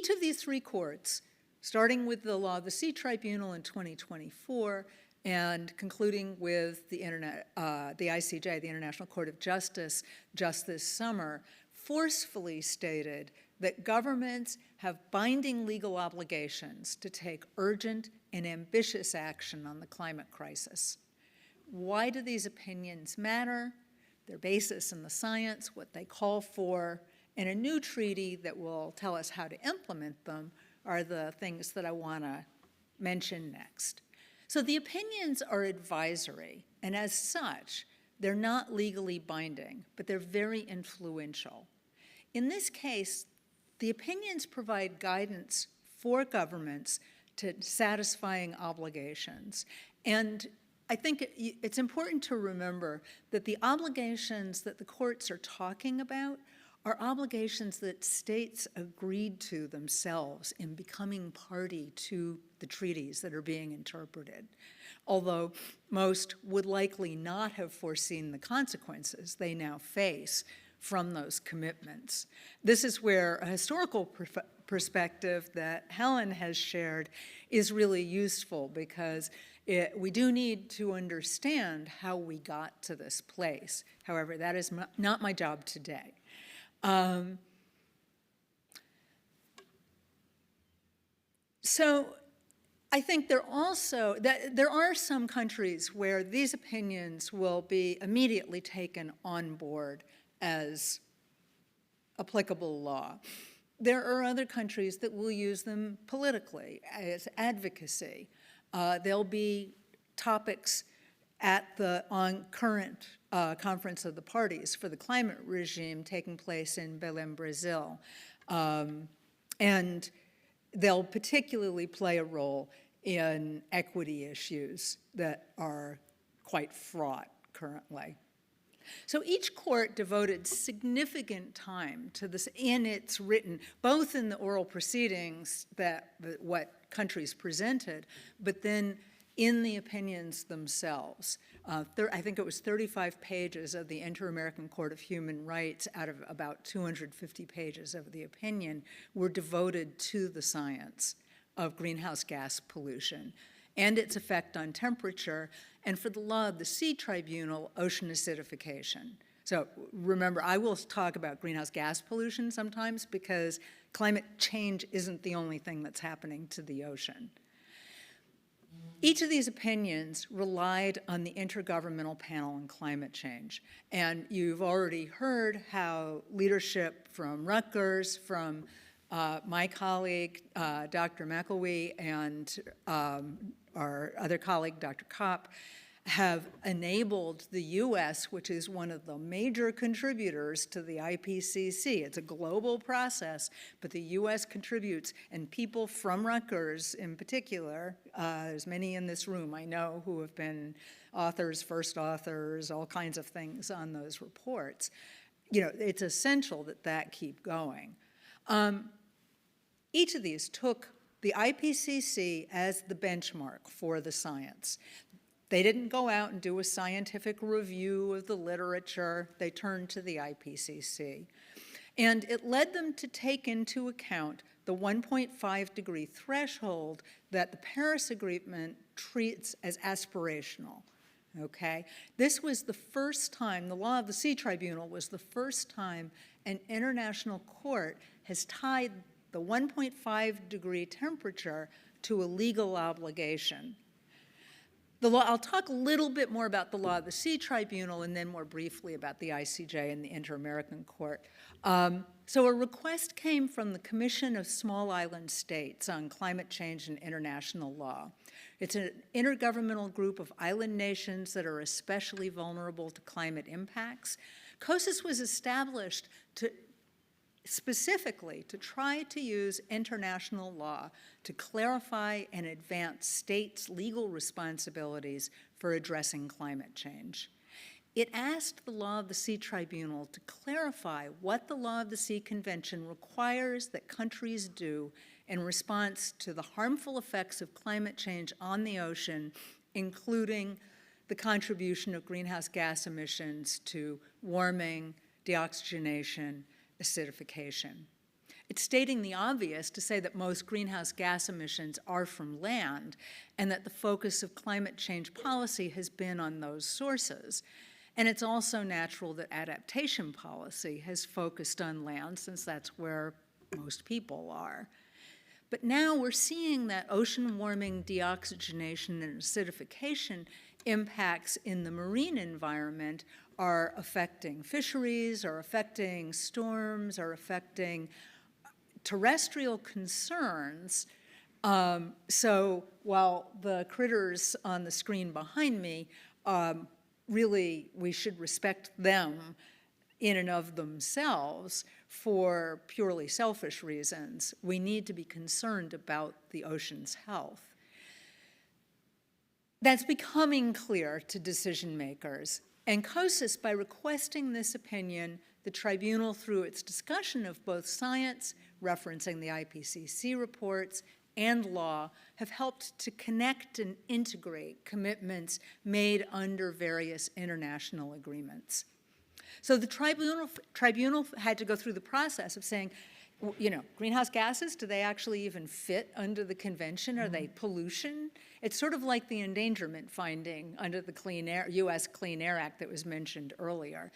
of these 3 courts, starting with the Law of the Sea Tribunal in 2024, and concluding with the ICJ, the International Court of Justice, just this summer, forcefully stated that governments have binding legal obligations to take urgent and ambitious action on the climate crisis. Why do these opinions matter? Their basis in the science, what they call for, and a new treaty that will tell us how to implement them are the things that I want to mention next. So the opinions are advisory, and as such, they're not legally binding, but they're very influential. In this case, the opinions provide guidance for governments to satisfying obligations. And I think it's important to remember that the obligations that the courts are talking about are obligations that states agreed to themselves in becoming party to the treaties that are being interpreted, although most would likely not have foreseen the consequences they now face from those commitments. This is where a historical perspective that Helen has shared is really useful, because we do need to understand how we got to this place. However, that is not my job today. So I think there are some countries where these opinions will be immediately taken on board as applicable law. There are other countries that will use them politically as advocacy. There'll be topics at the current Conference of the Parties for the Climate Regime taking place in Belém, Brazil. And they'll particularly play a role in equity issues that are quite fraught currently. So each court devoted significant time to this in its written, both in the oral proceedings what countries presented, but then in the opinions themselves. I think it was 35 pages of the Inter-American Court of Human Rights out of about 250 pages of the opinion were devoted to the science of greenhouse gas pollution and its effect on temperature, and for the Law of the Sea Tribunal, ocean acidification. So remember, I will talk about greenhouse gas pollution sometimes because climate change isn't the only thing that's happening to the ocean. Each of these opinions relied on the Intergovernmental Panel on Climate Change. And you've already heard how leadership from Rutgers, from my colleague, Dr. McElwee, and our other colleague, Dr. Kopp, have enabled the US, which is one of the major contributors to the IPCC. It's a global process, but the US contributes, and people from Rutgers in particular, there's many in this room I know who have been authors, first authors, all kinds of things on those reports. You know, it's essential that that keep going. Each of these took the IPCC as the benchmark for the science. They didn't go out and do a scientific review of the literature. They turned to the IPCC. And it led them to take into account the 1.5 degree threshold that the Paris Agreement treats as aspirational. Okay? This was the first time, the Law of the Sea Tribunal was the first time an international court has tied the 1.5 degree temperature to a legal obligation. I'll talk a little bit more about the Law of the Sea Tribunal and then more briefly about the ICJ and the Inter-American Court. So a request came from the Commission of Small Island States on Climate Change and International Law. It's an intergovernmental group of island nations that are especially vulnerable to climate impacts. COSIS was established specifically to try to use international law to clarify and advance states' legal responsibilities for addressing climate change. It asked the Law of the Sea Tribunal to clarify what the Law of the Sea Convention requires that countries do in response to the harmful effects of climate change on the ocean, including the contribution of greenhouse gas emissions to warming, deoxygenation, acidification. It's stating the obvious to say that most greenhouse gas emissions are from land and that the focus of climate change policy has been on those sources. And it's also natural that adaptation policy has focused on land since that's where most people are. But now we're seeing that ocean warming, deoxygenation, and acidification impacts in the marine environment are affecting fisheries, are affecting storms, are affecting terrestrial concerns. So while the critters on the screen behind me, really we should respect them in and of themselves for purely selfish reasons. We need to be concerned about the ocean's health. That's becoming clear to decision makers. And COSIS, by requesting this opinion, the tribunal, through its discussion of both science, referencing the IPCC reports, and law, have helped to connect and integrate commitments made under various international agreements. So the tribunal had to go through the process of saying, you know, greenhouse gases, do they actually even fit under the convention? Are they pollution? It's sort of like the endangerment finding under the U.S. Clean Air Act that was mentioned earlier.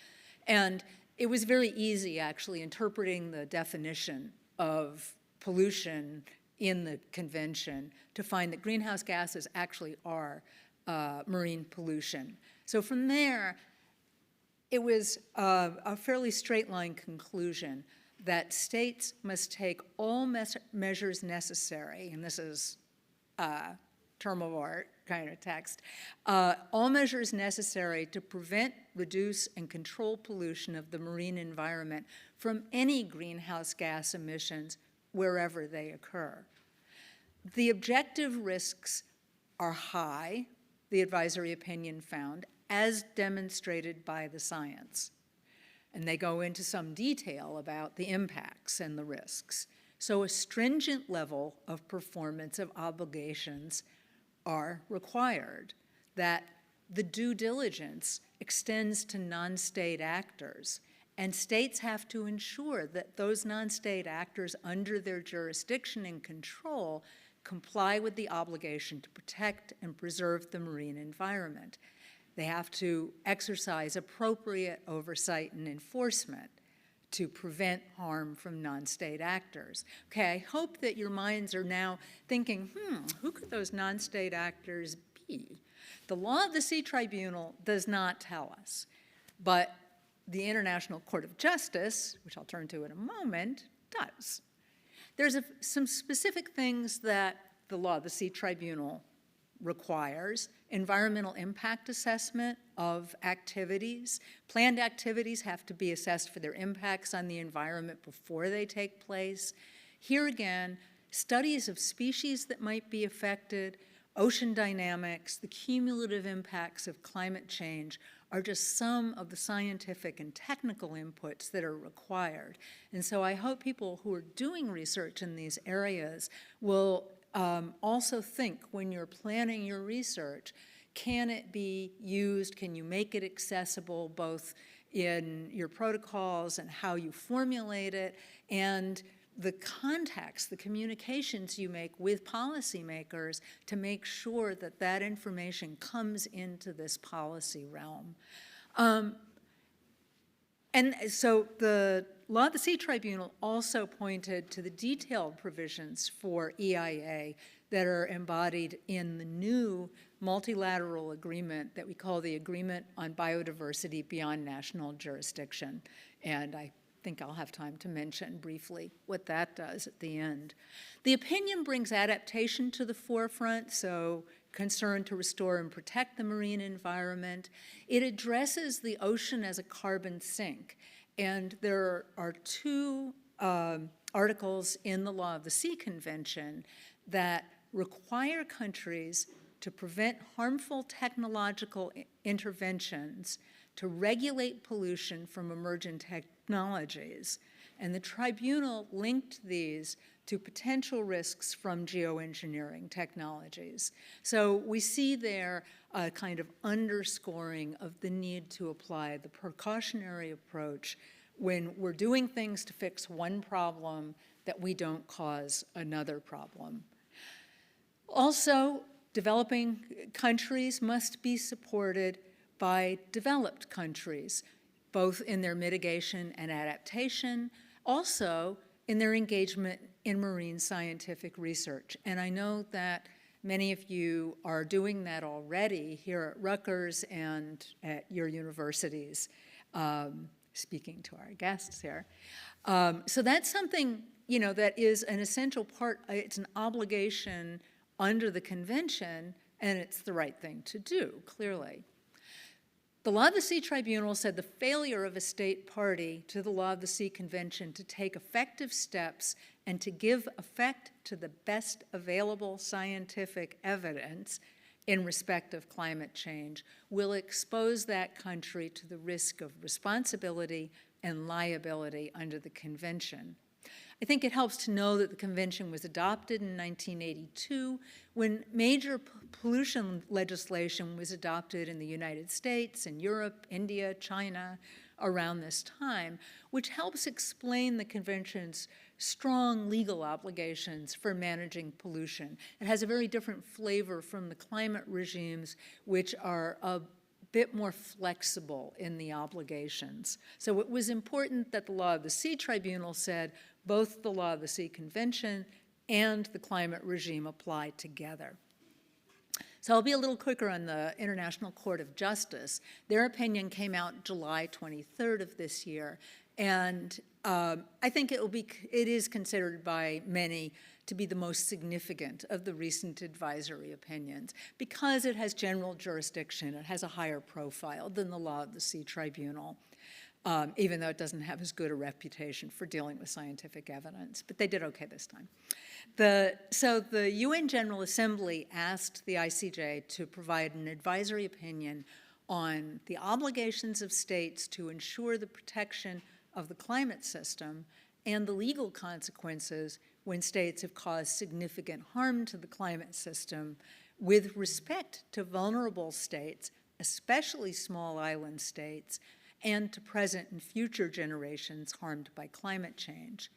And it was very easy, actually, interpreting the definition of pollution in the convention to find that greenhouse gases actually are marine pollution. So from there, it was a fairly straight-line conclusion that states must take all measures necessary, and this is term of art kind of text, all measures necessary to prevent, reduce, and control pollution of the marine environment from any greenhouse gas emissions wherever they occur. The objective risks are high, the advisory opinion found, as demonstrated by the science. And they go into some detail about the impacts and the risks. So a stringent level of performance of obligations are required, that the due diligence extends to non-state actors, and states have to ensure that those non-state actors under their jurisdiction and control comply with the obligation to protect and preserve the marine environment. They have to exercise appropriate oversight and enforcement to prevent harm from non-state actors. Okay, I hope that your minds are now thinking, who could those non-state actors be? The law of the Sea Tribunal does not tell us, but the International Court of Justice, which I'll turn to in a moment, does. There's some specific things that the law of the Sea Tribunal requires: environmental impact assessment of activities. Planned activities have to be assessed for their impacts on the environment before they take place. Here again, studies of species that might be affected, ocean dynamics, the cumulative impacts of climate change are just some of the scientific and technical inputs that are required. And so I hope people who are doing research in these areas will also think, when you're planning your research, can it be used? Can you make it accessible both in your protocols and how you formulate it, and the contacts, the communications you make with policymakers to make sure that that information comes into this policy realm. And so the law of the Sea Tribunal also pointed to the detailed provisions for EIA that are embodied in the new multilateral agreement that we call the Agreement on Biodiversity Beyond National Jurisdiction. And I think I'll have time to mention briefly what that does at the end. The opinion brings adaptation to the forefront, so concern to restore and protect the marine environment. It addresses the ocean as a carbon sink, and there are two articles in the Law of the Sea Convention that require countries to prevent harmful technological interventions, to regulate pollution from emerging technologies. And the tribunal linked these to potential risks from geoengineering technologies. So we see there a kind of underscoring of the need to apply the precautionary approach when we're doing things to fix one problem, that we don't cause another problem. Also, developing countries must be supported by developed countries, both in their mitigation and adaptation, also in their engagement in marine scientific research. And I know that many of you are doing that already here at Rutgers and at your universities, speaking to our guests here. So that's something, you know, that is an essential part. It's an obligation under the convention, and it's the right thing to do, clearly. The Law of the Sea Tribunal said the failure of a state party to the Law of the Sea Convention to take effective steps and to give effect to the best available scientific evidence in respect of climate change will expose that country to the risk of responsibility and liability under the convention. I think it helps to know that the convention was adopted in 1982 when major pollution legislation was adopted in the United States and Europe, India, China around this time, which helps explain the convention's strong legal obligations for managing pollution. It has a very different flavor from the climate regimes, which are a bit more flexible in the obligations. So it was important that the Law of the Sea Tribunal said both the Law of the Sea Convention and the climate regime apply together. So I'll be a little quicker on the International Court of Justice. Their opinion came out July 23rd of this year, and I think it is considered by many to be the most significant of the recent advisory opinions because it has general jurisdiction. It has a higher profile than the Law of the Sea Tribunal. even though it doesn't have as good a reputation for dealing with scientific evidence. But they did okay this time. So the UN General Assembly asked the ICJ to provide an advisory opinion on the obligations of states to ensure the protection of the climate system and the legal consequences when states have caused significant harm to the climate system with respect to vulnerable states, especially small island states, and to present and future generations harmed by climate change.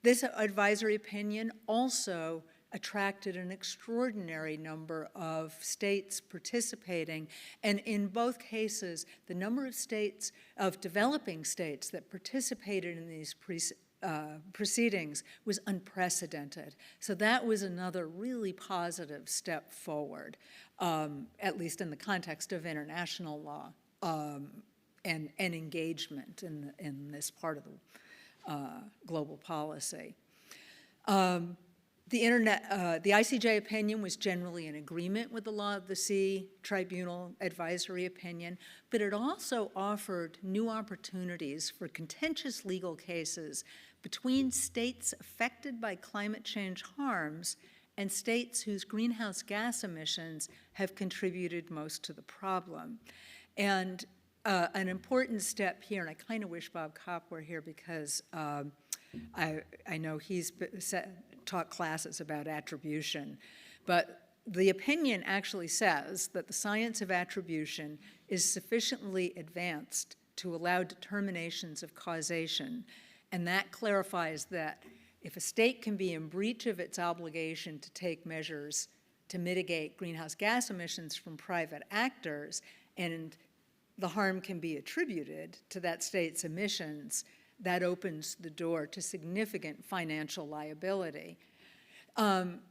This advisory opinion also attracted an extraordinary number of states participating, and in both cases, the number of states, of developing states that participated in these proceedings was unprecedented. So that was another really positive step forward, at least in the context of international law and engagement in this part of the global policy. The ICJ opinion was generally in agreement with the Law of the Sea Tribunal advisory opinion, but it also offered new opportunities for contentious legal cases between states affected by climate change harms and states whose greenhouse gas emissions have contributed most to the problem. And an important step here, and I kind of wish Bob Kopp were here because I know he's taught classes about attribution, but the opinion actually says that the science of attribution is sufficiently advanced to allow determinations of causation, and that clarifies that if a state can be in breach of its obligation to take measures to mitigate greenhouse gas emissions from private actors, and the harm can be attributed to that state's emissions, that opens the door to significant financial liability. Then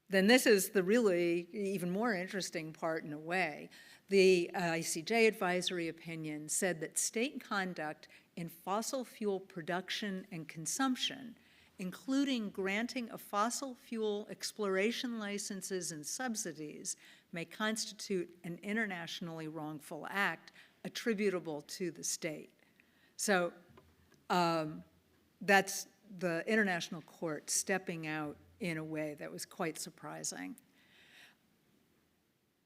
this is the really even more interesting part in a way. The ICJ advisory opinion said that state conduct in fossil fuel production and consumption, including granting of fossil fuel exploration licenses and subsidies, may constitute an internationally wrongful act attributable to the state. So that's the International Court stepping out in a way that was quite surprising.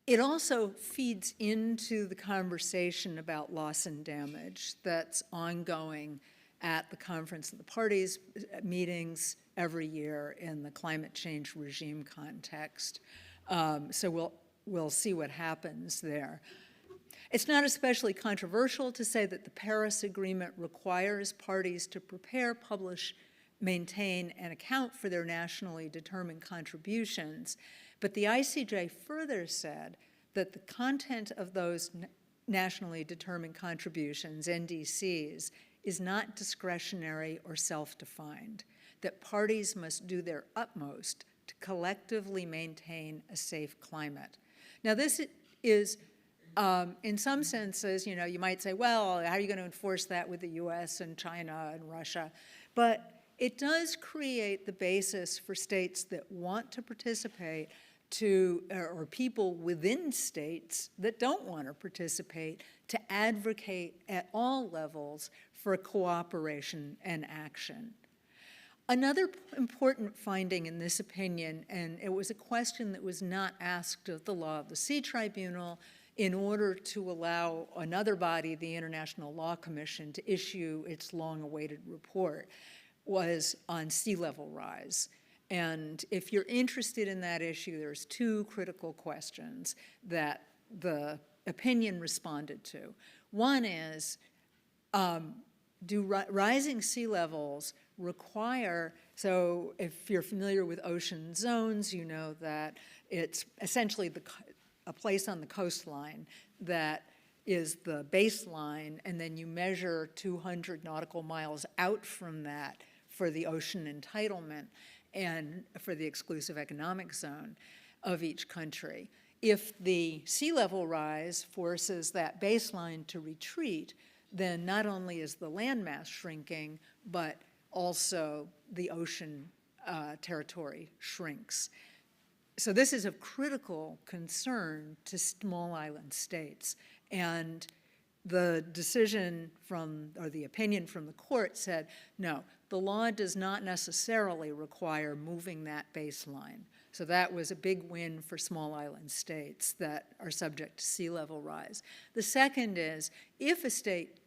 It also feeds into the conversation about loss and damage that's ongoing at the Conference of the Parties meetings every year in the climate change regime context. So we'll see what happens there. It's not especially controversial to say that the Paris Agreement requires parties to prepare, publish, maintain, and account for their nationally determined contributions, but the ICJ further said that the content of those nationally determined contributions, NDCs, is not discretionary or self-defined, that parties must do their utmost to collectively maintain a safe climate. Now this is, in some senses, you know, you might say, well, how are you going to enforce that with the US and China and Russia? But it does create the basis for states that want to participate or people within states that don't want to participate to advocate at all levels for cooperation and action. Another important finding in this opinion, and it was a question that was not asked of the Law of the Sea Tribunal in order to allow another body, the International Law Commission, to issue its long-awaited report, was on sea level rise. And if you're interested in that issue, there's two critical questions that the opinion responded to. One is, do rising sea levels require, so if you're familiar with ocean zones, you know that it's essentially a place on the coastline that is the baseline, and then you measure 200 nautical miles out from that for the ocean entitlement and for the exclusive economic zone of each country. If the sea level rise forces that baseline to retreat, then not only is the landmass shrinking, but also the ocean territory shrinks. So this is of critical concern to small island states. And the decision from, or the opinion from the court said, no, the law does not necessarily require moving that baseline. So that was a big win for small island states that are subject to sea level rise. The second is, if a state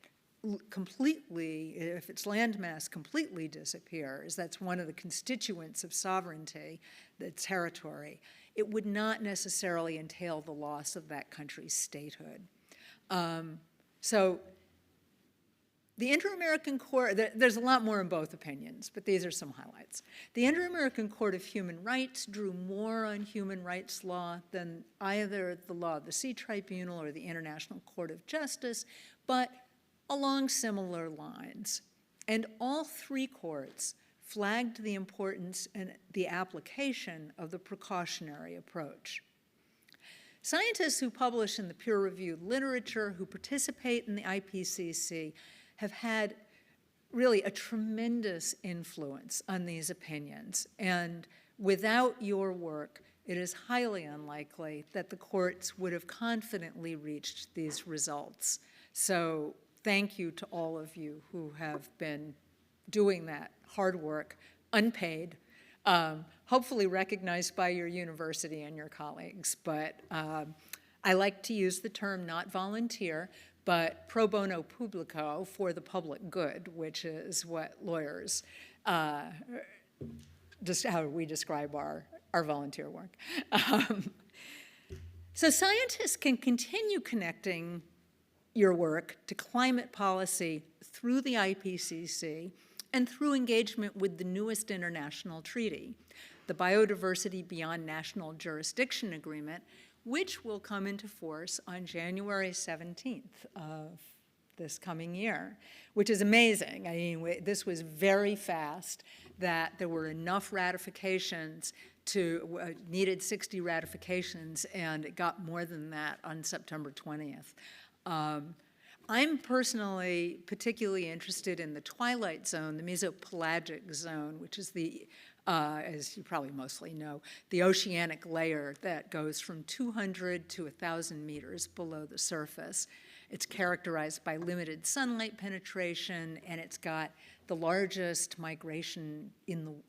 completely, if its landmass completely disappears, that's one of the constituents of sovereignty, the territory, it would not necessarily entail the loss of that country's statehood. So the Inter-American Court, there's a lot more in both opinions, but these are some highlights. The Inter-American Court of Human Rights drew more on human rights law than either the Law of the Sea Tribunal or the International Court of Justice, but along similar lines. And all three courts flagged the importance and the application of the precautionary approach. Scientists who publish in the peer-reviewed literature, who participate in the IPCC, have had really a tremendous influence on these opinions. And without your work, it is highly unlikely that the courts would have confidently reached these results. So thank you to all of you who have been doing that hard work, unpaid, hopefully recognized by your university and your colleagues. But I like to use the term not volunteer, but pro bono publico, for the public good, which is what lawyers, just how we describe our volunteer work. So scientists can continue connecting your work to climate policy through the IPCC and through engagement with the newest international treaty, the Biodiversity Beyond National Jurisdiction Agreement, which will come into force on January 17th of this coming year, which is amazing. I mean, this was very fast, that there were enough ratifications to, needed 60 ratifications, and it got more than that on September 20th. I'm personally particularly interested in the twilight zone, the mesopelagic zone, which is the, as you probably mostly know, the oceanic layer that goes from 200 to 1,000 meters below the surface. It's characterized by limited sunlight penetration, and it's got the largest migration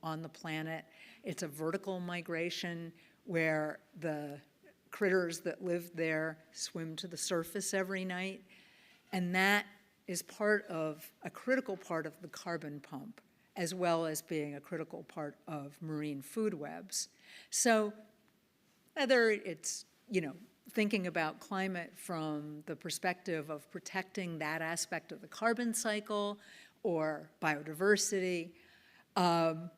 on the planet. It's a vertical migration where the critters that live there swim to the surface every night. And that is part of, a critical part of the carbon pump, as well as being a critical part of marine food webs. So whether it's, thinking about climate from the perspective of protecting that aspect of the carbon cycle or biodiversity, through,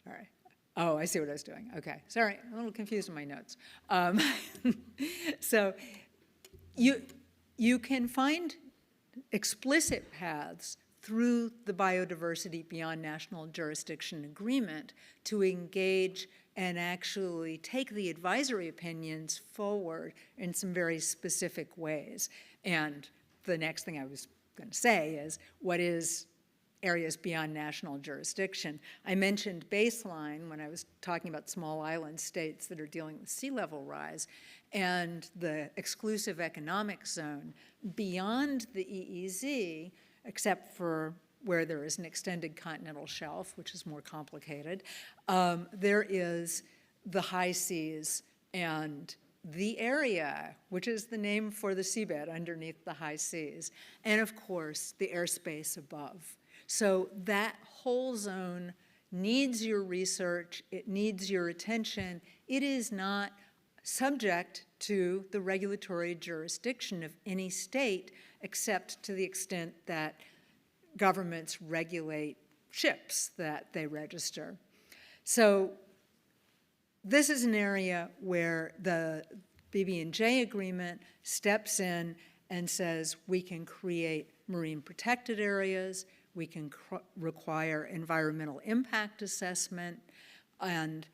all right. Oh, I see what I was doing. Okay, sorry, I'm a little confused in my notes. So you can find explicit paths through the Biodiversity Beyond National Jurisdiction Agreement to engage and actually take the advisory opinions forward in some very specific ways. And the next thing I was going to say is, what is areas beyond national jurisdiction? I mentioned baseline when I was talking about small island states that are dealing with sea level rise, and the exclusive economic zone beyond the EEZ, except for where there is an extended continental shelf, which is more complicated. There is the high seas and the area, which is the name for the seabed underneath the high seas, and of course the airspace above. So that whole zone needs your research, it needs your attention. It is not subject to the regulatory jurisdiction of any state, except to the extent that governments regulate ships that they register. So this is an area where the BB&J agreement steps in and says we can create marine protected areas, we can require environmental impact assessment, and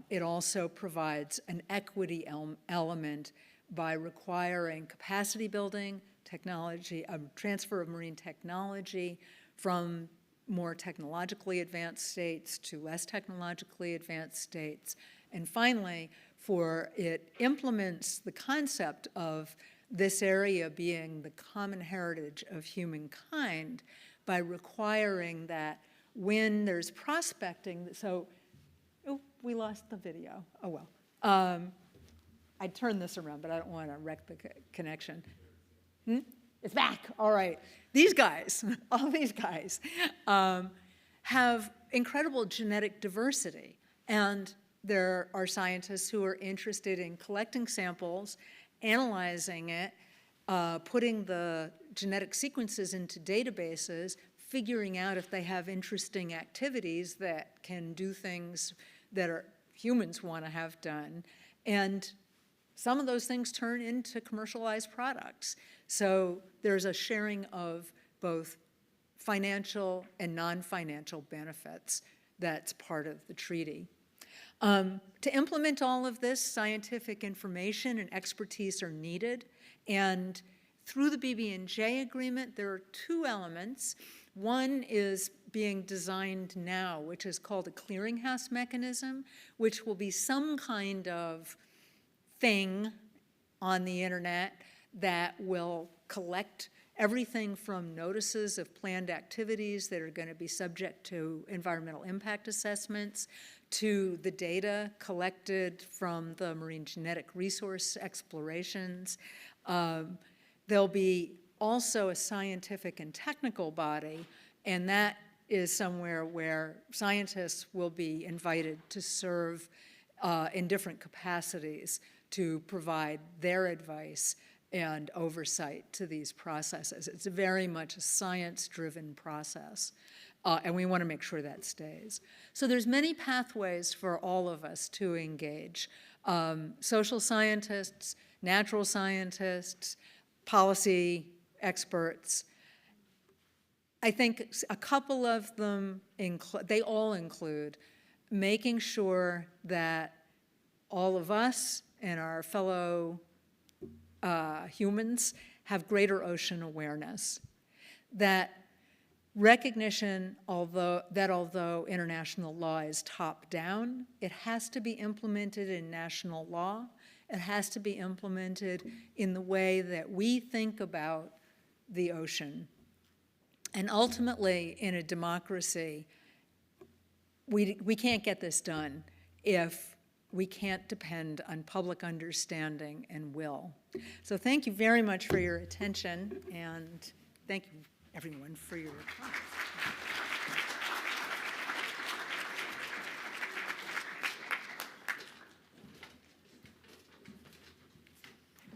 it also provides an equity element by requiring capacity building, technology, transfer of marine technology from more technologically advanced states to less technologically advanced states, and finally, for it implements the concept of this area being the common heritage of humankind by requiring that when there's prospecting, so, oh, we lost the video. Oh, well. I turned this around, but I don't want to wreck the connection. It's back. All right. These guys, all these guys, have incredible genetic diversity. And there are scientists who are interested in collecting samples, analyzing it, putting the genetic sequences into databases, figuring out if they have interesting activities that can do things that humans want to have done. And some of those things turn into commercialized products. So there's a sharing of both financial and non-financial benefits that's part of the treaty. To implement all of this, scientific information and expertise are needed. And through the BB&J agreement, there are two elements. One is being designed now, which is called a clearinghouse mechanism, which will be some kind of thing on the internet that will collect everything from notices of planned activities that are going to be subject to environmental impact assessments to the data collected from the marine genetic resource explorations. There'll be also a scientific and technical body, and that is somewhere where scientists will be invited to serve in different capacities to provide their advice and oversight to these processes. It's very much a science-driven process, and we want to make sure that stays. So there's many pathways for all of us to engage. Social scientists, natural scientists, policy experts. I think a couple of them, they all include making sure that all of us and our fellow humans have greater ocean awareness. That recognition, although international law is top-down, it has to be implemented in national law. It has to be implemented in the way that we think about the ocean. And ultimately, in a democracy, we can't get this done if we can't depend on public understanding and will. So thank you very much for your attention, and thank you, everyone, for your time.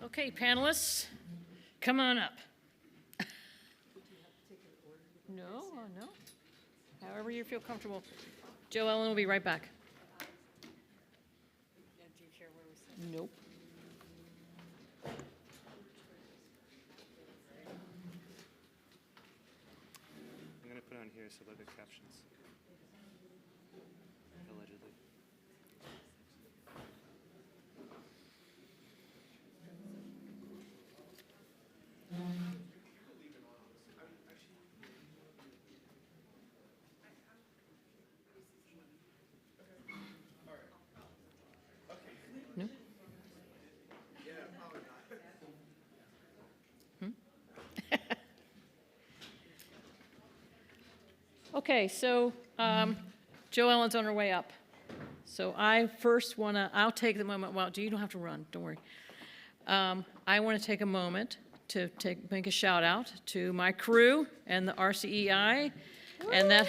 Okay, panelists, come on up. No. However you feel comfortable. Joellen will be right back. Do you care where we sit? Nope. I'm going to put on here so they'll get captions. Allegedly. No? Okay, so Joellen's on her way up. So I first want to, I'll take the moment, well, you don't have to run, don't worry. I want to take a moment to make a shout out to my crew and the RCEI, and that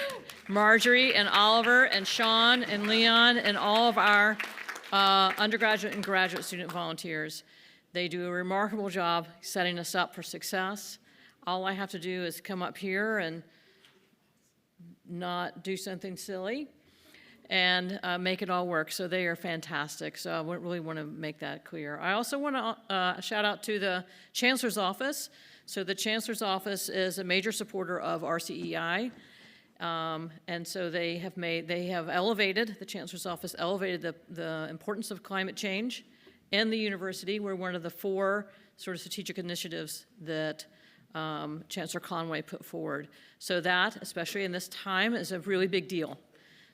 Marjorie and Oliver and Sean and Leon and all of our undergraduate and graduate student volunteers. They do a remarkable job setting us up for success. All I have to do is come up here and not do something silly and make it all work. So they are fantastic. So I really want to make that clear. I also want to shout out to the Chancellor's Office. So the Chancellor's Office is a major supporter of RCEI. And so the Chancellor's Office elevated the importance of climate change in the university. We're one of the 4 sort of strategic initiatives that Chancellor Conway put forward. So that, especially in this time, is a really big deal.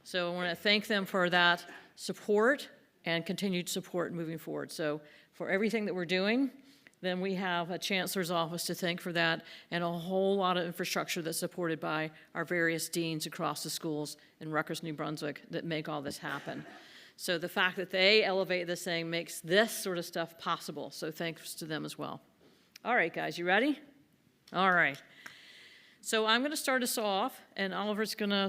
So I want to thank them for that support and continued support moving forward. So for everything that we're doing, then we have a chancellor's office to thank for that, and a whole lot of infrastructure that's supported by our various deans across the schools in Rutgers, New Brunswick, that make all this happen. So the fact that they elevate this thing makes this sort of stuff possible. So thanks to them as well. All right, guys, you ready? All right. So I'm going to start us off, and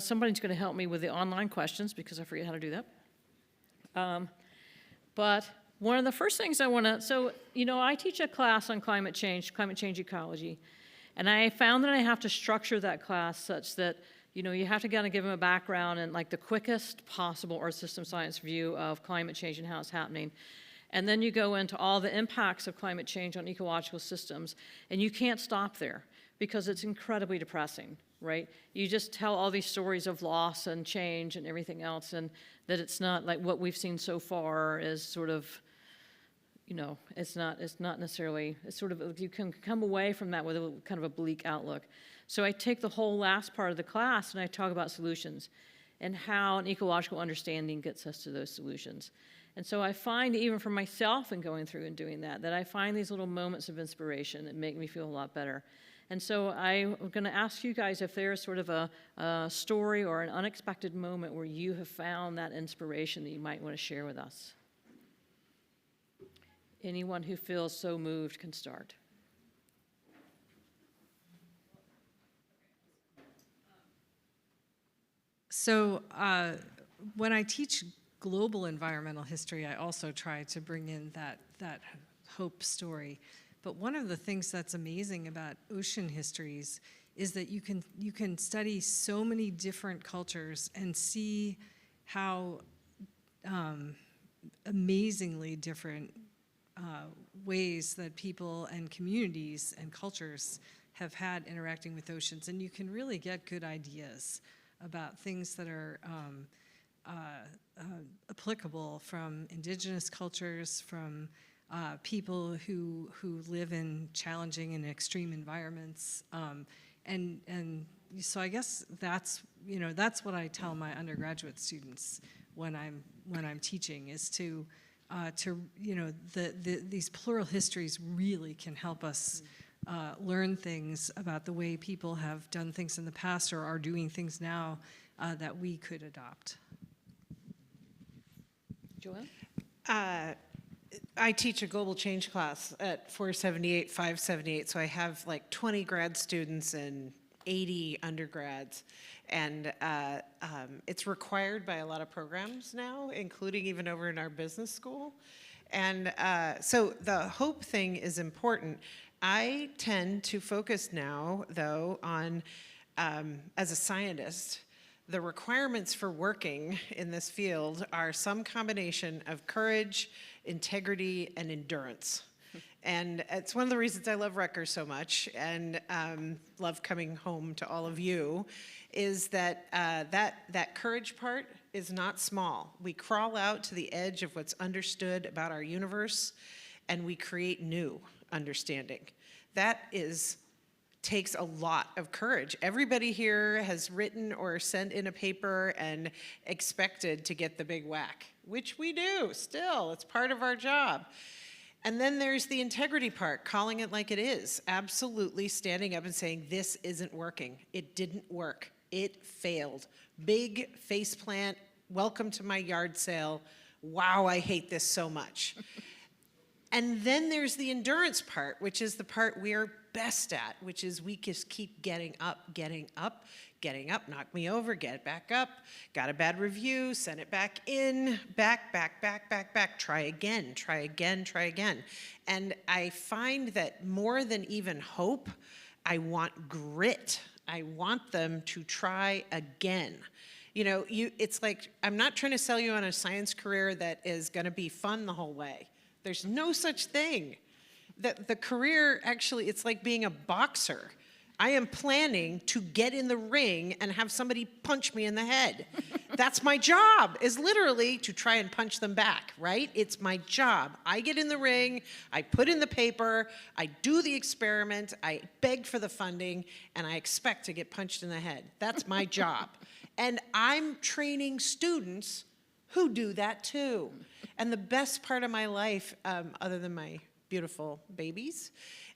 somebody's going to help me with the online questions because I forget how to do that. But one of the first things I want to, I teach a class on climate change ecology, and I found that I have to structure that class such that, you have to kind of give them a background and like the quickest possible Earth system science view of climate change and how it's happening. And then you go into all the impacts of climate change on ecological systems, and you can't stop there because it's incredibly depressing, right? You just tell all these stories of loss and change and everything else, and that it's not like what we've seen so far is sort of, it's not necessarily, it's sort of, you can come away from that with a kind of a bleak outlook. So I take the whole last part of the class and I talk about solutions and how an ecological understanding gets us to those solutions. And so I find, even for myself in going through and doing that I find these little moments of inspiration that make me feel a lot better. And so I'm going to ask you guys if there's sort of a story or an unexpected moment where you have found that inspiration that you might want to share with us. Anyone who feels so moved can start. So when I teach global environmental history, I also try to bring in that hope story. But one of the things that's amazing about ocean histories is that you can study so many different cultures and see how amazingly different ways that people and communities and cultures have had interacting with oceans. And you can really get good ideas about things that are applicable from indigenous cultures, from people who live in challenging and extreme environments, and so I guess that's what I tell my undergraduate students when I'm teaching is to these plural histories really can help us learn things about the way people have done things in the past or are doing things now that we could adopt. Joellen? I teach a global change class at 478, 578, so I have like 20 grad students and 80 undergrads. And it's required by a lot of programs now, including even over in our business school. And so the hope thing is important. I tend to focus now, though, on, as a scientist, the requirements for working in this field are some combination of courage, integrity, and endurance. And it's one of the reasons I love Rutgers so much and love coming home to all of you, is that that courage part is not small. We crawl out to the edge of what's understood about our universe, and we create new understanding. That takes a lot of courage. Everybody here has written or sent in a paper and expected to get the big whack, which we do still. It's part of our job. And then there's the integrity part, calling it like it is, absolutely standing up and saying, this isn't working. It didn't work. It failed. Big faceplant, welcome to my yard sale. Wow, I hate this so much. And then there's the endurance part, which is the part we're best at, which is we just keep getting up, knock me over, get back up, got a bad review, send it back in, back, try again. And I find that more than even hope, I want grit. I want them to try again. It's like, I'm not trying to sell you on a science career that is gonna be fun the whole way. There's no such thing. The career, actually, it's like being a boxer. I am planning to get in the ring and have somebody punch me in the head. That's my job, is literally to try and punch them back, right? It's my job. I get in the ring, I put in the paper, I do the experiment, I beg for the funding, and I expect to get punched in the head. That's my job. And I'm training students who do that too. And the best part of my life, other than my beautiful babies,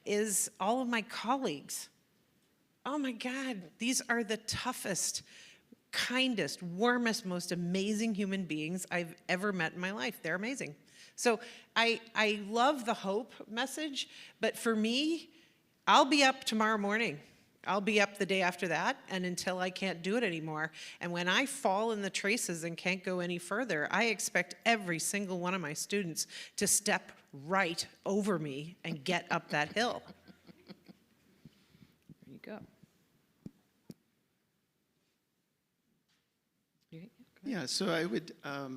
is all of my colleagues. Oh my God, these are the toughest, kindest, warmest, most amazing human beings I've ever met in my life. They're amazing. So I love the hope message, but for me, I'll be up tomorrow morning. I'll be up the day after that, and until I can't do it anymore. And when I fall in the traces and can't go any further, I expect every single one of my students to step right over me and get up that hill. There you go. Yeah, so I would, I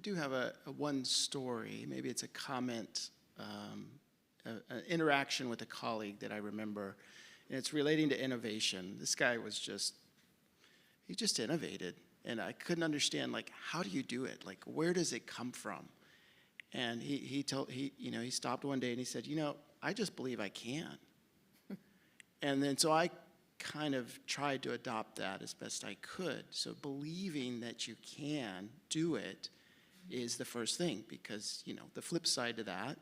do have a one story, maybe it's a comment, an interaction with a colleague that I remember, and it's relating to innovation. This guy was he just innovated, and I couldn't understand, like, how do you do it? Like, where does it come from? And he stopped one day and he said, I just believe I can. And then so I kind of tried to adopt that as best I could. So believing that you can do it is the first thing, because the flip side to that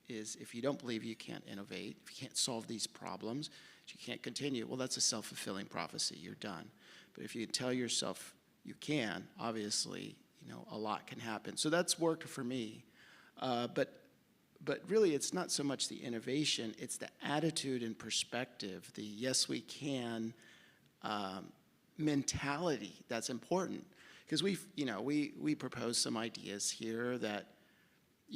is if you don't believe you can't innovate, if you can't solve these problems, you can't continue, well, that's a self-fulfilling prophecy. You're done. But if you tell yourself you can, obviously, a lot can happen. So that's worked for me. But really, it's not so much the innovation, it's the attitude and perspective, the yes, we can mentality that's important. Because we propose some ideas here that,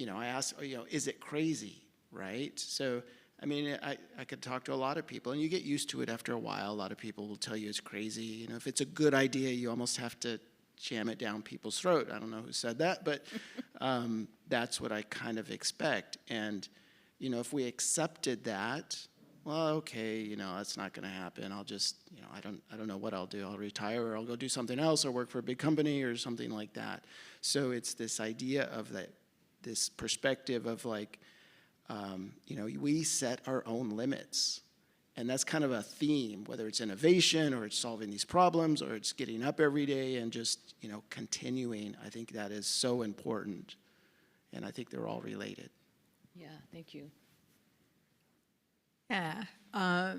I ask, is it crazy, right? So, I mean, I could talk to a lot of people, and you get used to it after a while. A lot of people will tell you it's crazy. If it's a good idea, you almost have to jam it down people's throat. I don't know who said that, but that's what I kind of expect. And, if we accepted that, well, okay, that's not going to happen. I'll just, I don't know what I'll do. I'll retire, or I'll go do something else, or work for a big company or something like that. So it's this idea of this perspective of like, we set our own limits. And that's kind of a theme, whether it's innovation or it's solving these problems or it's getting up every day and just, continuing. I think that is so important. And I think they're all related. Yeah, thank you. Yeah, a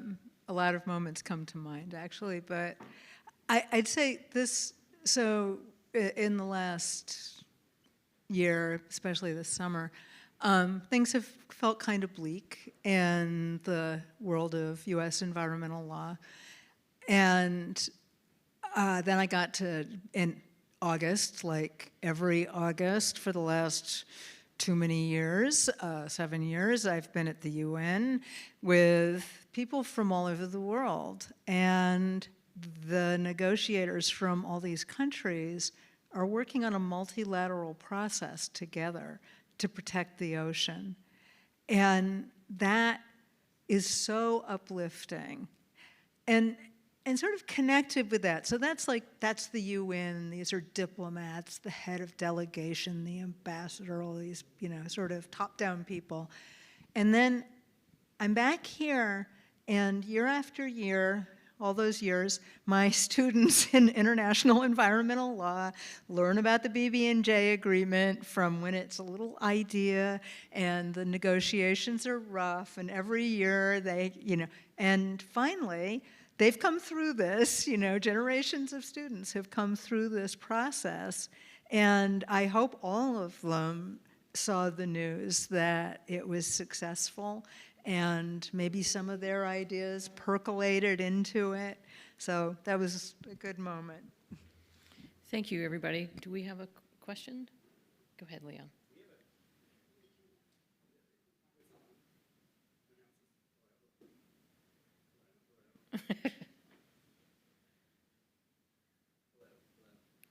lot of moments come to mind, actually, but I'd say this, so in the last year, especially this summer, things have felt kind of bleak in the world of U.S. environmental law. And then I got to, in August, like every August for the last too many years, 7 years, I've been at the UN with people from all over the world. And the negotiators from all these countries are working on a multilateral process together to protect the ocean. And that is so uplifting. And sort of connected with that. So that's the UN, these are diplomats, the head of delegation, the ambassador, all these, sort of top-down people. And then I'm back here, and year after year, all those years, my students in international environmental law learn about the BB&J agreement from when it's a little idea and the negotiations are rough, and every year they, and finally, they've come through this, generations of students have come through this process, and I hope all of them saw the news that it was successful and maybe some of their ideas percolated into it. So that was a good moment. Thank you, everybody. Do we have a question? Go ahead, Leon.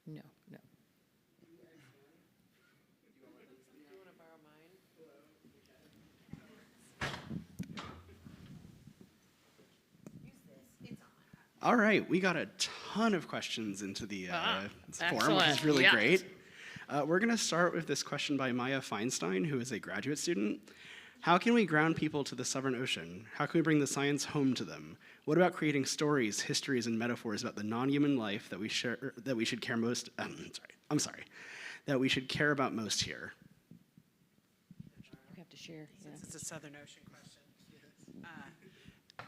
No. All right, we got a ton of questions into the forum, which is really yeah. great. We're going to start with this question by Maya Feinstein, who is a graduate student. How can we ground people to the Southern Ocean? How can we bring the science home to them? What about creating stories, histories, and metaphors about the non-human life that we share, that we should care most? That we should care about most here? You have to share. Yeah. Since it's a Southern Ocean question.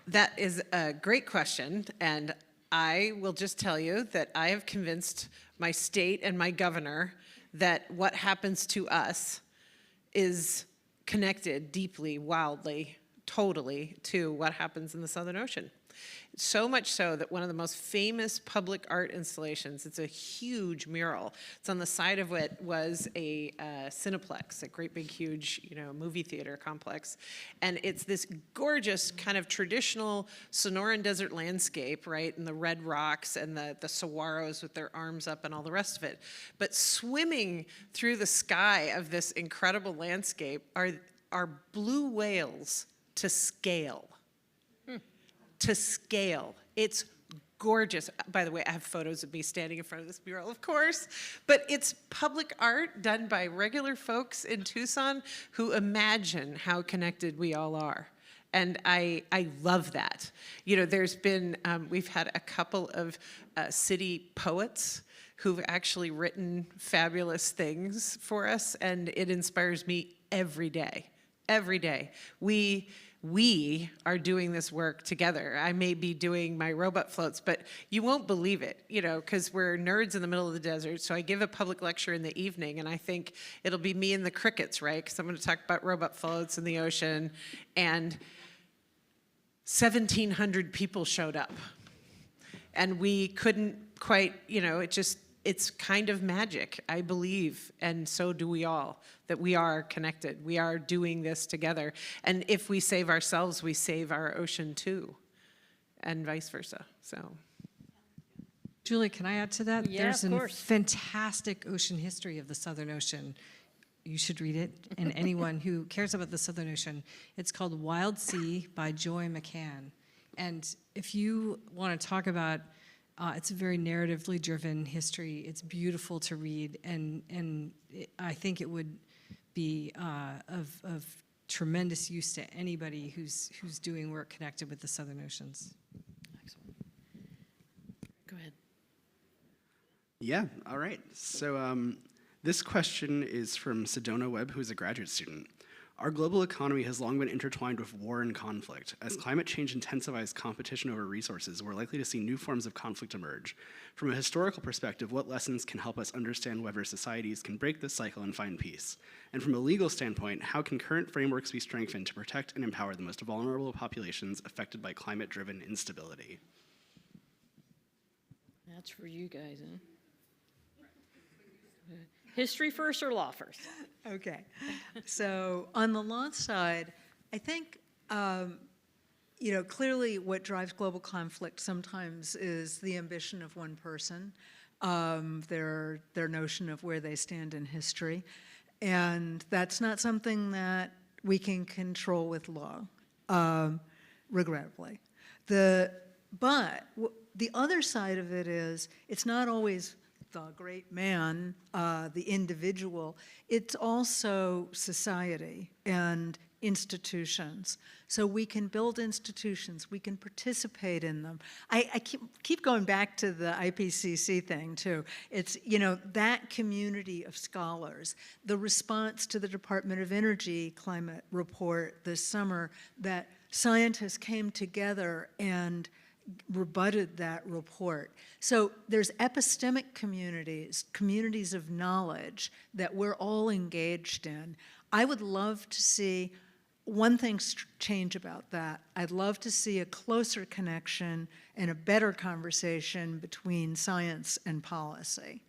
That is a great question, and I will just tell you that I have convinced my state and my governor that what happens to us is connected deeply, wildly, totally to what happens in the Southern Ocean. So much so that one of the most famous public art installations, it's a huge mural. It's on the side of what was a Cineplex, a great big huge, movie theater complex. And it's this gorgeous kind of traditional Sonoran desert landscape, right? And the red rocks and the saguaros with their arms up and all the rest of it. But swimming through the sky of this incredible landscape are blue whales to scale. To scale. It's gorgeous. By the way, I have photos of me standing in front of this mural, of course, but it's public art done by regular folks in Tucson who imagine how connected we all are. And I love that. There's been, we've had a couple of city poets who've actually written fabulous things for us, and it inspires me every day. Every day. We are doing this work together. I may be doing my robot floats, but you won't believe it, because we're nerds in the middle of the desert. So I give a public lecture in the evening, and I think it'll be me and the crickets, right? Because I'm going to talk about robot floats in the ocean. And 1,700 people showed up. And we couldn't quite, it's kind of magic, I believe, and so do we all, that we are connected. We are doing this together. And if we save ourselves, we save our ocean too, and vice versa, so. Julie, can I add to that? Yeah, There's of a course. fantastic ocean history of the Southern Ocean. You should read it, and anyone who cares about the Southern Ocean. It's called Wild Sea by Joy McCann. And if you want to talk about it's a very narratively driven history. It's beautiful to read, and I think it would be of tremendous use to anybody who's doing work connected with the Southern Oceans. Excellent. Go ahead. Yeah, all right. So this question is from Sedona Webb, who's a graduate student. Our global economy has long been intertwined with war and conflict. As climate change intensifies competition over resources, we're likely to see new forms of conflict emerge. From a historical perspective, what lessons can help us understand whether societies can break this cycle and find peace? And from a legal standpoint, how can current frameworks be strengthened to protect and empower the most vulnerable populations affected by climate-driven instability? That's for you guys, huh? History first or law first? Okay. So on the law side, I think, clearly what drives global conflict sometimes is the ambition of one person, their notion of where they stand in history. And that's not something that we can control with law, regrettably. But the other side of it is it's not always the great man, the individual, it's also society and institutions. So we can build institutions, we can participate in them. I keep going back to the IPCC thing too. It's, that community of scholars, the response to the Department of Energy climate report this summer, that scientists came together and rebutted that report. So there's epistemic communities, communities of knowledge that we're all engaged in. I would love to see one thing change about that. I'd love to see a closer connection and a better conversation between science and policy.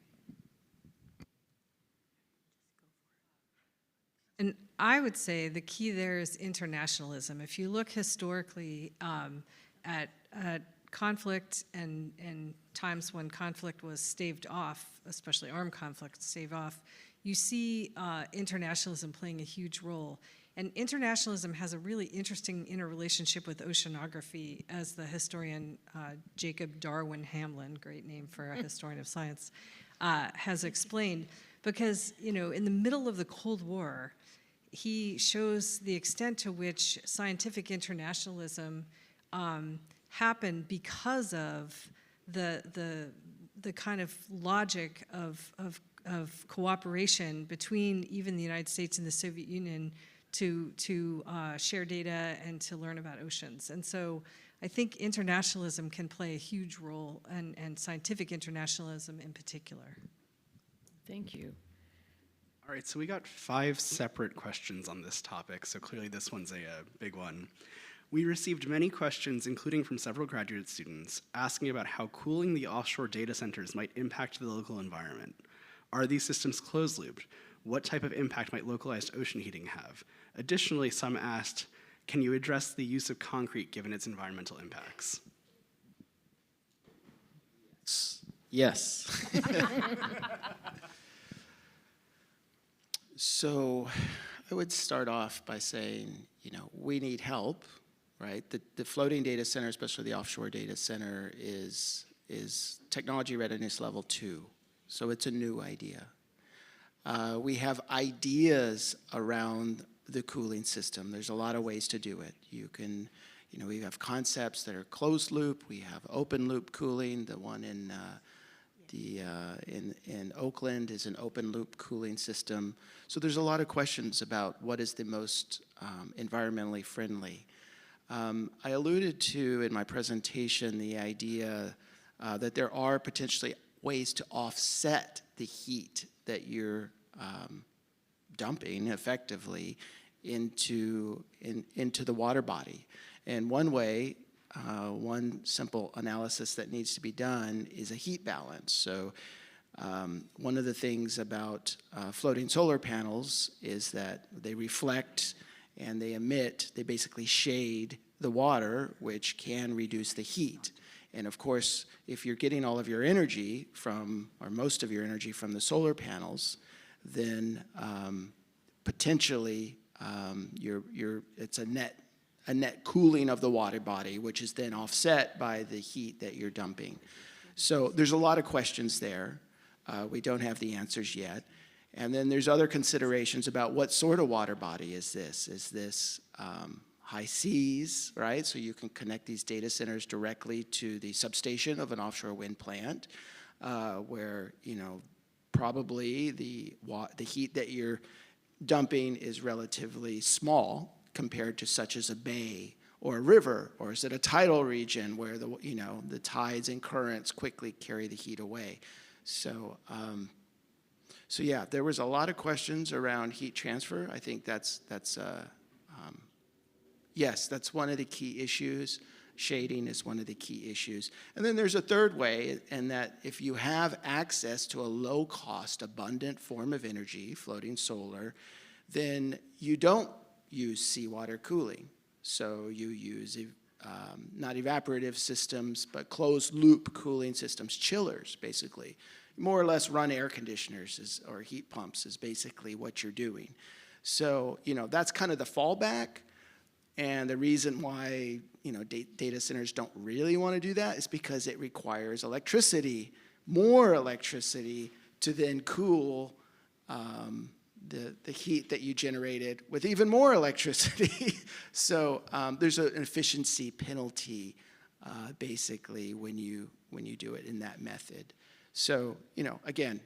And I would say the key there is internationalism. If you look historically at conflict and times when conflict was staved off, especially armed conflict staved off, you see internationalism playing a huge role. And internationalism has a really interesting interrelationship with oceanography, as the historian Jacob Darwin Hamlin, great name for a historian of science, has explained. Because, in the middle of the Cold War, he shows the extent to which scientific internationalism happened because of the kind of logic of cooperation between even the United States and the Soviet Union to share data and to learn about oceans. And so I think internationalism can play a huge role, and scientific internationalism in particular. Thank you. All right, so we got 5 separate questions on this topic, so clearly this one's a big one. We received many questions, including from several graduate students, asking about how cooling the offshore data centers might impact the local environment. Are these systems closed-looped? What type of impact might localized ocean heating have? Additionally, some asked, can you address the use of concrete given its environmental impacts? Yes. So I would start off by saying, we need help, right? The floating data center, especially the offshore data center, is technology readiness level 2. So it's a new idea. We have ideas around the cooling system. There's a lot of ways to do it. You can, we have concepts that are closed loop. We have open loop cooling. The one in Oakland is an open loop cooling system. So there's a lot of questions about what is the most environmentally friendly. I alluded to in my presentation the idea that there are potentially ways to offset the heat that you're dumping effectively into the water body. And one way, one simple analysis that needs to be done is a heat balance. So one of the things about floating solar panels is that they reflect and they emit, they basically shade the water, which can reduce the heat. And of course, if you're getting all of your energy from, or most of your energy from the solar panels, then potentially it's a net cooling of the water body, which is then offset by the heat that you're dumping. So there's a lot of questions there. We don't have the answers yet. And then there's other considerations about what sort of water body is this? Is this high seas, right? So you can connect these data centers directly to the substation of an offshore wind plant, where, probably the heat that you're dumping is relatively small compared to such as a bay or a river, or is it a tidal region where the tides and currents quickly carry the heat away? So yeah, there was a lot of questions around heat transfer. I think yes, that's one of the key issues. Shading is one of the key issues. And then there's a third way, and that if you have access to a low-cost, abundant form of energy, floating solar, then you don't use seawater cooling. So you use not evaporative systems, but closed-loop cooling systems, chillers, basically. More or less run air conditioners or heat pumps is basically what you're doing. So, that's kind of the fallback. And the reason why, data centers don't really want to do that is because it requires electricity, more electricity, to then cool the heat that you generated with even more electricity. So there's an efficiency penalty, basically, when you do it in that method. So, again,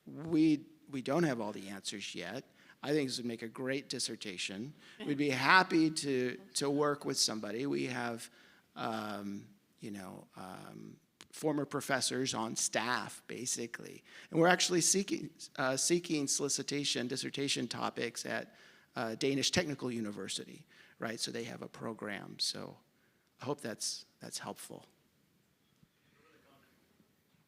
we don't have all the answers yet. I think this would make a great dissertation. We'd be happy to work with somebody. We have, former professors on staff, basically. And we're actually seeking solicitation, dissertation topics at Danish Technical University, right? So they have a program. So I hope that's helpful.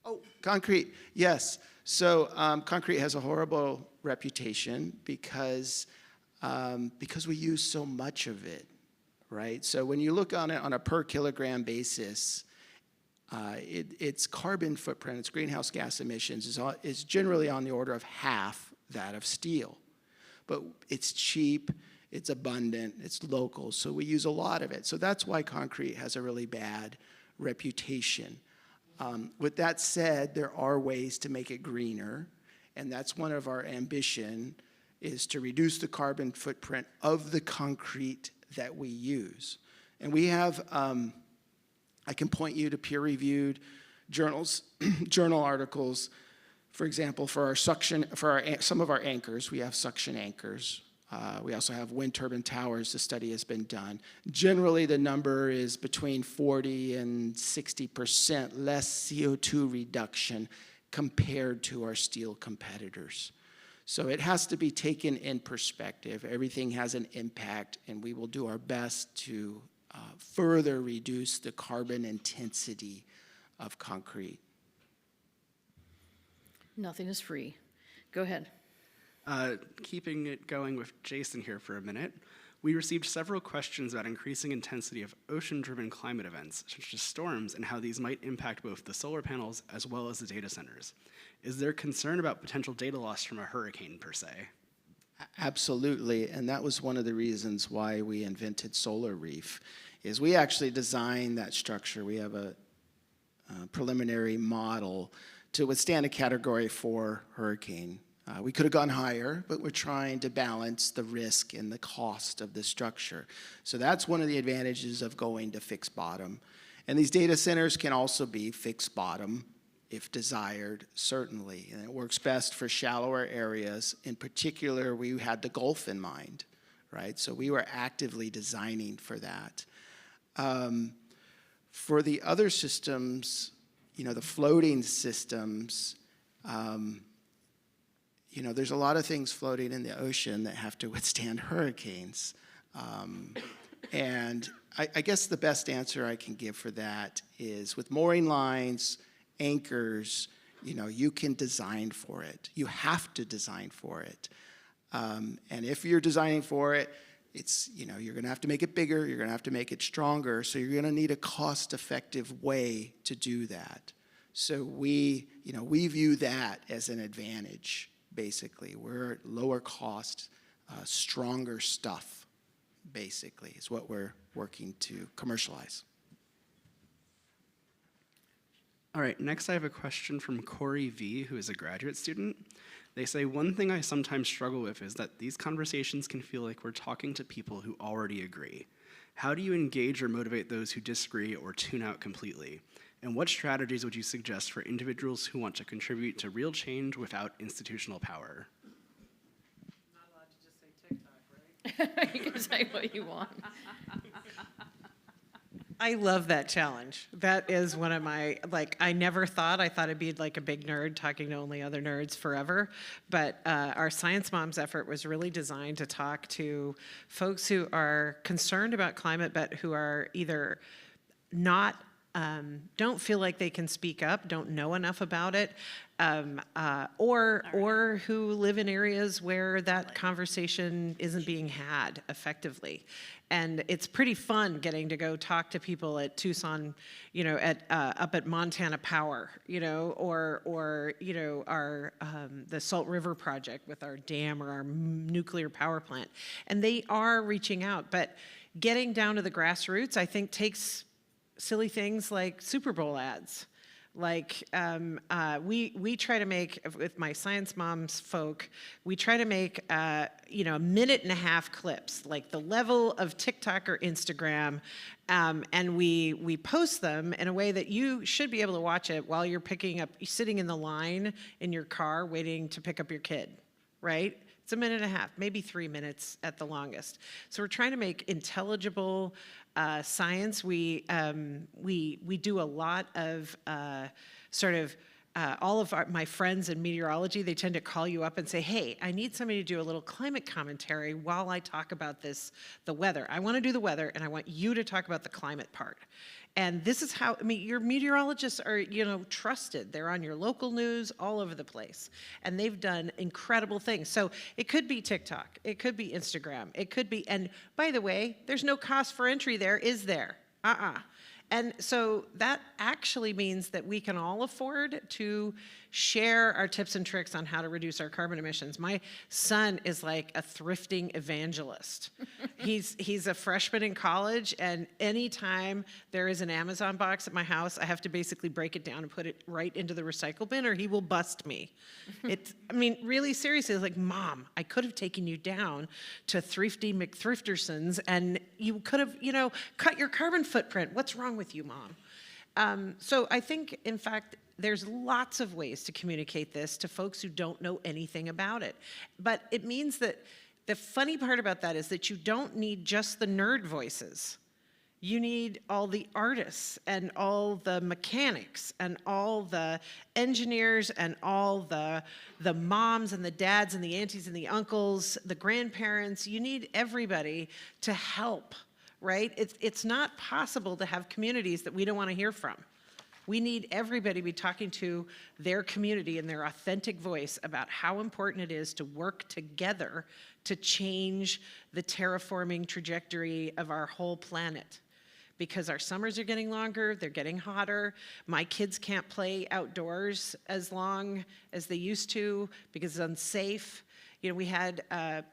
Oh, concrete, yes. So concrete has a horrible reputation because we use so much of it, right? So when you look on it on a per kilogram basis, its carbon footprint, its greenhouse gas emissions is generally on the order of half that of steel. But it's cheap, it's abundant, it's local, so we use a lot of it. So that's why concrete has a really bad reputation. With that said, there are ways to make it greener, and that's one of our ambition is to reduce the carbon footprint of the concrete that we use. And we have, I can point you to peer-reviewed journals, journal articles. For example, for our suction, some of our anchors, we have suction anchors. We also have wind turbine towers. The study has been done. Generally, the number is between 40 and 60% less CO2 reduction compared to our steel competitors. So it has to be taken in perspective. Everything has an impact, and we will do our best to further reduce the carbon intensity of concrete. Nothing is free. Go ahead. Keeping it going with Jason here for a minute, we received several questions about increasing intensity of ocean-driven climate events, such as storms, and how these might impact both the solar panels as well as the data centers. Is there concern about potential data loss from a hurricane, per se? Absolutely, and that was one of the reasons why we invented Solar Reef, is we actually designed that structure. We have a preliminary model to withstand a Category 4 hurricane. We could have gone higher, but we're trying to balance the risk and the cost of the structure. So that's one of the advantages of going to fixed bottom. And these data centers can also be fixed bottom if desired, certainly. And it works best for shallower areas. In particular, we had the Gulf in mind, right? So we were actively designing for that. For the other systems, the floating systems, there's a lot of things floating in the ocean that have to withstand hurricanes. And I guess the best answer I can give for that is with mooring lines, anchors, you can design for it. You have to design for it. And if you're designing for it, it's, you're going to have to make it bigger, you're going to have to make it stronger, so you're going to need a cost-effective way to do that. So we view that as an advantage, basically. We're lower cost, stronger stuff, basically, is what we're working to commercialize. All right, next I have a question from Corey V., who is a graduate student. They say, one thing I sometimes struggle with is that these conversations can feel like we're talking to people who already agree. How do you engage or motivate those who disagree or tune out completely? And what strategies would you suggest for individuals who want to contribute to real change without institutional power? Not allowed to just say TikTok, right? You can say what you want. I love that challenge. That is one of my, I thought I'd be like a big nerd talking to only other nerds forever. But our Science Moms effort was really designed to talk to folks who are concerned about climate, but who are either not, don't feel like they can speak up, don't know enough about it, or who live in areas where that conversation isn't being had effectively. And it's pretty fun getting to go talk to people at Tucson, up at Montana Power, or our the Salt River Project with our dam or our nuclear power plant. And they are reaching out, but getting down to the grassroots, I think, takes silly things like Super Bowl ads. We try to make, with my Science Moms folk, we try to make, 1.5-minute clips, like the level of TikTok or Instagram, and we post them in a way that you should be able to watch it while you're sitting in the line in your car waiting to pick up your kid, right? It's 1.5 minutes, maybe 3 minutes at the longest. So we're trying to make intelligible science. We do a lot of all of my friends in meteorology, they tend to call you up and say, hey, I need somebody to do a little climate commentary while I talk about the weather. I want to do the weather, and I want you to talk about the climate part. And this is how, your meteorologists are, trusted. They're on your local news all over the place. And they've done incredible things. So it could be TikTok. It could be Instagram. It could be, and by the way, there's no cost for entry there, is there? And so that actually means that we can all afford to share our tips and tricks on how to reduce our carbon emissions. My son is like a thrifting evangelist. He's a freshman in college, and anytime there is an Amazon box at my house, I have to basically break it down and put it right into the recycle bin, or he will bust me. I mean, really seriously, it's like, Mom, I could have taken you down to Thrifty McThrifterson's, and you could have, cut your carbon footprint. What's wrong with you, Mom? So I think, in fact, there's lots of ways to communicate this to folks who don't know anything about it. But it means that the funny part about that is that you don't need just the nerd voices. You need all the artists and all the mechanics and all the engineers and all the moms and the dads and the aunties and the uncles, the grandparents. You need everybody to help, right? It's not possible to have communities that we don't want to hear from. We need everybody to be talking to their community in their authentic voice about how important it is to work together to change the terraforming trajectory of our whole planet. Because our summers are getting longer, they're getting hotter. My kids can't play outdoors as long as they used to because it's unsafe. We had a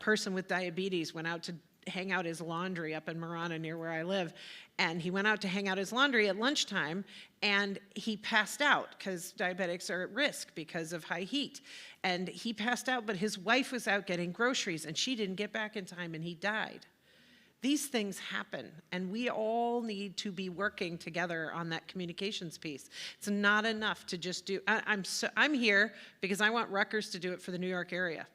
person with diabetes went out to hang out his laundry up in Marana near where I live. And he went out to hang out his laundry at lunchtime, and he passed out because diabetics are at risk because of high heat. And he passed out, but his wife was out getting groceries, and she didn't get back in time, and he died. These things happen, and we all need to be working together on that communications piece. It's not enough to just do, I'm here because I want Rutgers to do it for the New York area.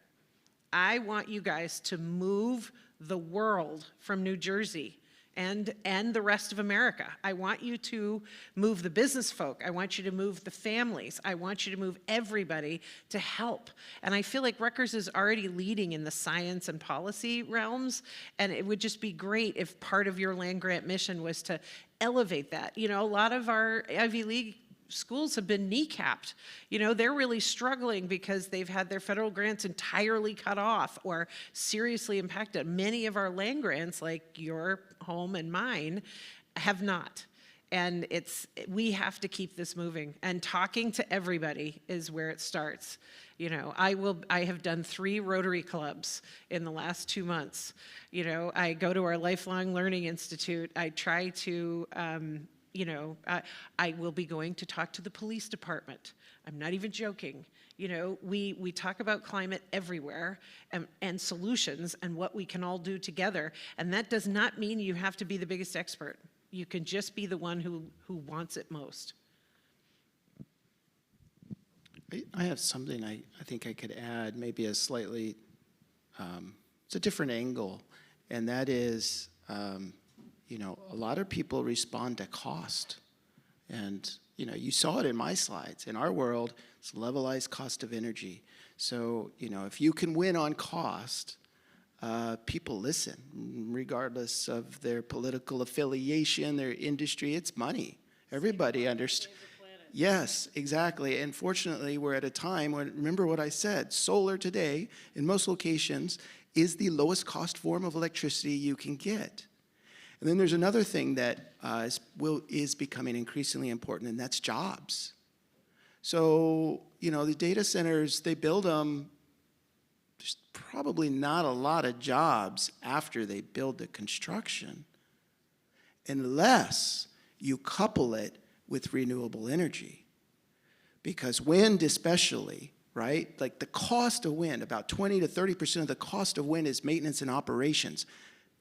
I want you guys to move the world from New Jersey and the rest of America. I want you to move the business folk. I want you to move the families. I want you to move everybody to help. And I feel like Rutgers is already leading in the science and policy realms, and it would just be great if part of your land grant mission was to elevate that. A lot of our Ivy League schools have been kneecapped. They're really struggling because they've had their federal grants entirely cut off or seriously impacted. Many of our land grants, like your home and mine, have not. And we have to keep this moving. And talking to everybody is where it starts. I have done 3 Rotary clubs in the last 2 months. I go to our Lifelong Learning Institute. I try to I will be going to talk to the police department. I'm not even joking. We talk about climate everywhere and solutions and what we can all do together. And that does not mean you have to be the biggest expert. You can just be the one who wants it most. I have something I think I could add, maybe a slightly, it's a different angle, and that is, a lot of people respond to cost. And, you saw it in my slides. In our world, it's levelized cost of energy. So, if you can win on cost, people listen, regardless of their political affiliation, their industry, it's money. Everybody understands. Yes, exactly. And fortunately, we're at a time when, remember what I said, solar today, in most locations, is the lowest cost form of electricity you can get. And then there's another thing that is becoming increasingly important, and that's jobs. So, the data centers, they build them, there's probably not a lot of jobs after they build the construction, unless you couple it with renewable energy. Because wind especially, right? Like the cost of wind, about 20 to 30% of the cost of wind is maintenance and operations.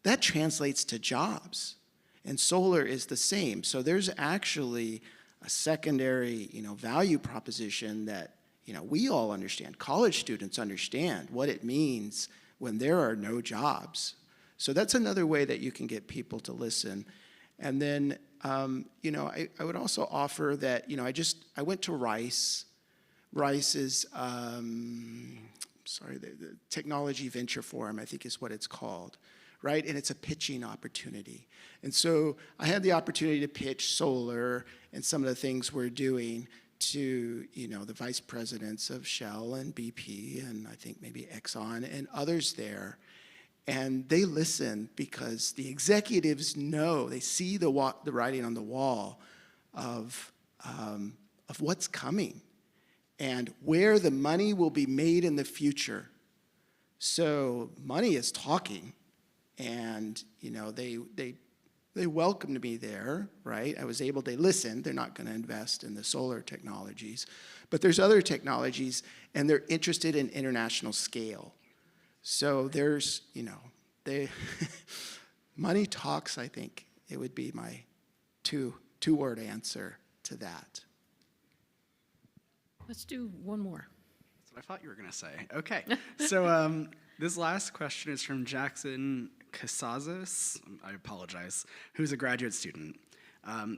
That translates to jobs, and solar is the same. So there's actually a secondary, value proposition that, we all understand. College students understand what it means when there are no jobs. So that's another way that you can get people to listen. And then, I would also offer that, I went to Rice. Rice is, the Technology Venture Forum, I think is what it's called. Right? And it's a pitching opportunity. And so I had the opportunity to pitch solar and some of the things we're doing to, the vice presidents of Shell and BP and I think maybe Exxon and others there. And they listen because the executives know, they see the writing on the wall of what's coming. and where the money will be made in the future. So money is talking, and they welcomed me there, right? They listened. They're not going to invest in the solar technologies, but there's other technologies, and they're interested in international scale. So there's, money talks, I think. It would be my two-word answer to that. Let's do one more. That's what I thought you were going to say. Okay. So this last question is from Jackson Casazos, I apologize, who's a graduate student.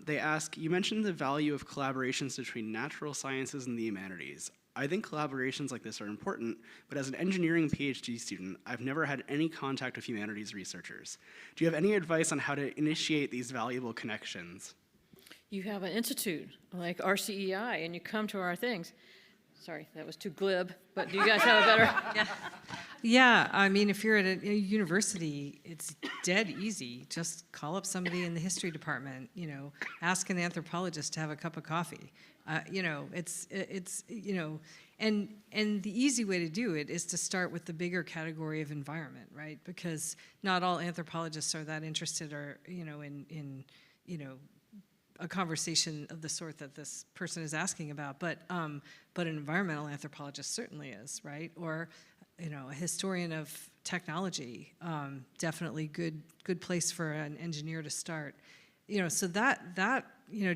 They ask, you mentioned the value of collaborations between natural sciences and the humanities. I think collaborations like this are important, but as an engineering PhD student, I've never had any contact with humanities researchers. Do you have any advice on how to initiate these valuable connections? You have an institute like RCEI, and you come to our things. Sorry, that was too glib, but do you guys have a better? Yeah, I mean, if you're at a university, it's dead easy. Just call up somebody in the history department, ask an anthropologist to have a cup of coffee. And the easy way to do it is to start with the bigger category of environment, right? Because not all anthropologists are that interested in a conversation of the sort that this person is asking about, but an environmental anthropologist certainly is, right? Or a historian of technology, definitely good place for an engineer to start. So that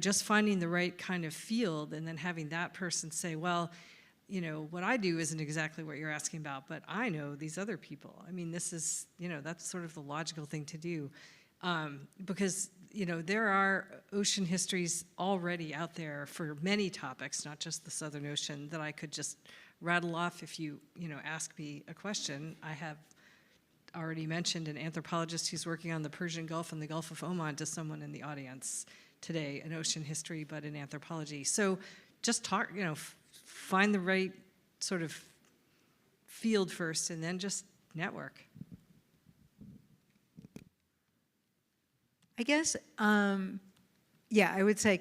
just finding the right kind of field and then having that person say, well, what I do isn't exactly what you're asking about, but I know these other people. I mean, this is, that's sort of the logical thing to do. Because, there are ocean histories already out there for many topics, not just the Southern Ocean, that I could just rattle off if you, ask me a question. I have already mentioned an anthropologist who's working on the Persian Gulf and the Gulf of Oman to someone in the audience today, an ocean history, but in anthropology. So just talk, find the right sort of field first and then just network. I guess, I would say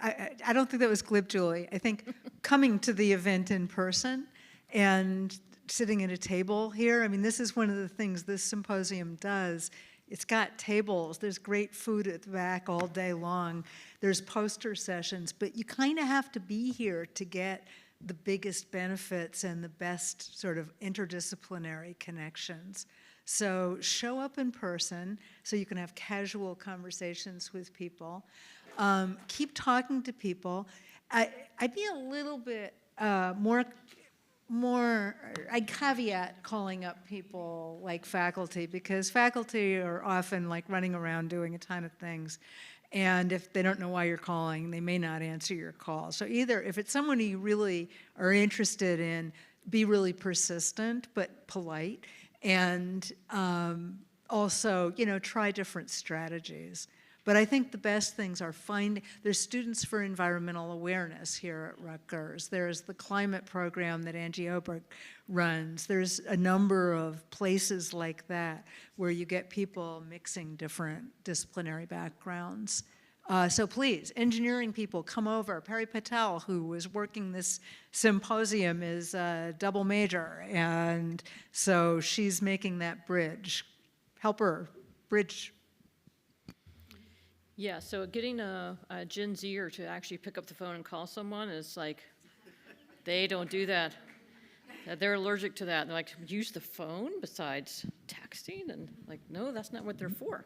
I don't think that was glib, Julie. I think coming to the event in person and sitting at a table here, I mean, this is one of the things this symposium does. It's got tables, there's great food at the back all day long, there's poster sessions, but you kind of have to be here to get the biggest benefits and the best sort of interdisciplinary connections. So show up in person so you can have casual conversations with people. Keep talking to people. I'd be a little bit more, I'd caveat calling up people like faculty, because faculty are often like running around doing a ton of things. And if they don't know why you're calling, they may not answer your call. So either if it's someone you really are interested in, be really persistent but polite. And also, try different strategies. But I think the best things are there's Students for Environmental Awareness here at Rutgers. There's the climate program that Angie Oberg runs. There's a number of places like that where you get people mixing different disciplinary backgrounds. So please, engineering people, come over. Perry Patel, who was working this symposium, is a double major, and so she's making that bridge. Help her bridge. Yeah, so getting a Gen Zer to actually pick up the phone and call someone is like, they don't do that. They're allergic to that. They're like, use the phone besides texting? And like, no, that's not what they're for.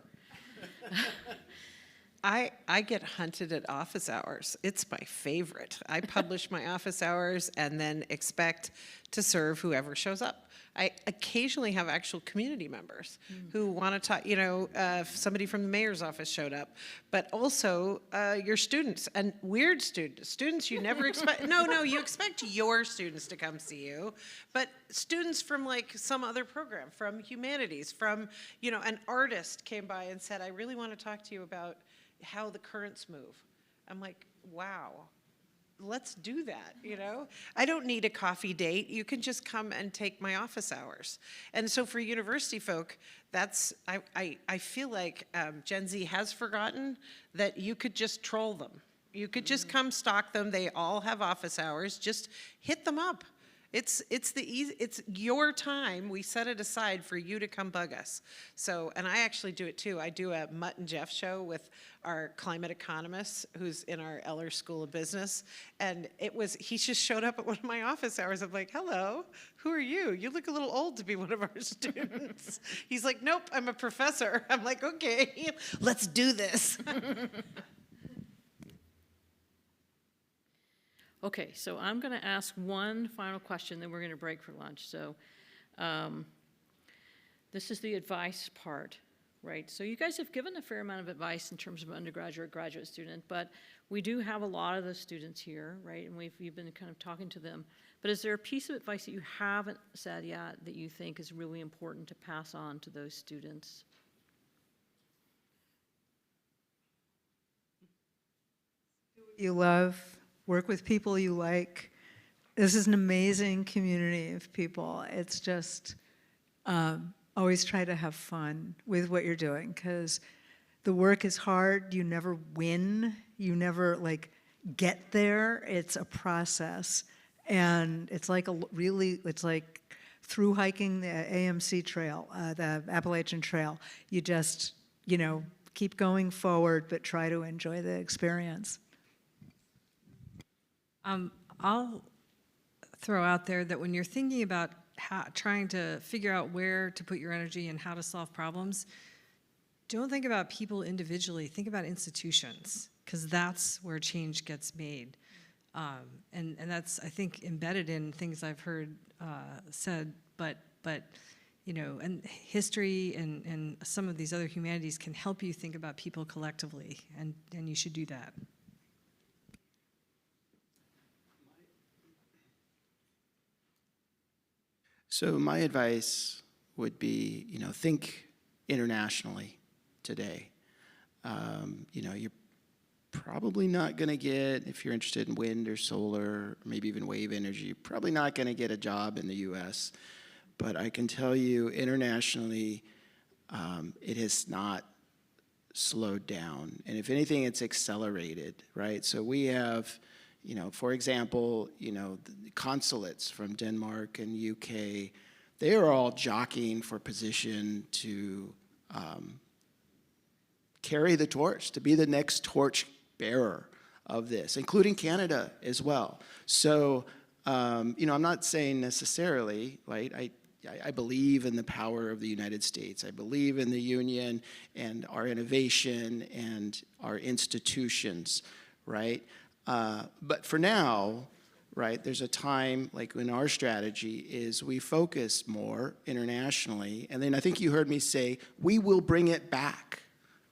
I get hunted at office hours. It's my favorite. I publish my office hours and then expect to serve whoever shows up. I occasionally have actual community members who want to talk, if somebody from the mayor's office showed up, but also your students, and weird students you never expect. No, you expect your students to come see you, but students from like some other program, from humanities, from, an artist came by and said, I really want to talk to you about how the currents move. I'm like, wow, let's do that, I don't need a coffee date. You can just come and take my office hours. And so for university folk, I feel like Gen Z has forgotten that you could just troll them. You could just come stalk them. They all have office hours. Just hit them up. It's your time. We set it aside for you to come bug us. So, and I actually do it too. I do a Mutt and Jeff show with our climate economist who's in our Eller School of Business. And he just showed up at one of my office hours. I'm like, hello, who are you? You look a little old to be one of our students. He's like, nope, I'm a professor. I'm like, okay, let's do this. Okay, so I'm going to ask one final question, then we're going to break for lunch. So this is the advice part, right? So you guys have given a fair amount of advice in terms of undergraduate, graduate student, but we do have a lot of those students here, right? And you've been kind of talking to them. But is there a piece of advice that you haven't said yet that you think is really important to pass on to those students? You love, work with people you like. This is an amazing community of people. It's just always try to have fun with what you're doing, because the work is hard. You never win. You never get there. It's a process, and it's like it's like through hiking the AMC trail, the Appalachian Trail. You just keep going forward, but try to enjoy the experience. I'll throw out there that when you're thinking about trying to figure out where to put your energy and how to solve problems, don't think about people individually, think about institutions, because that's where change gets made. And that's, I think, embedded in things I've heard said, but and history and some of these other humanities can help you think about people collectively, and you should do that. So my advice would be, think internationally today. You're probably not going to get, if you're interested in wind or solar, or maybe even wave energy, you're probably not going to get a job in the U.S. But I can tell you internationally, it has not slowed down. And if anything, it's accelerated, right? So we have, for example, the consulates from Denmark and UK, they are all jockeying for position to carry the torch, to be the next torch bearer of this, including Canada as well. So, I'm not saying necessarily, right? I believe in the power of the United States. I believe in the union and our innovation and our institutions, right? But for now, right, there's a time, like in our strategy, is we focus more internationally. And then I think you heard me say, we will bring it back,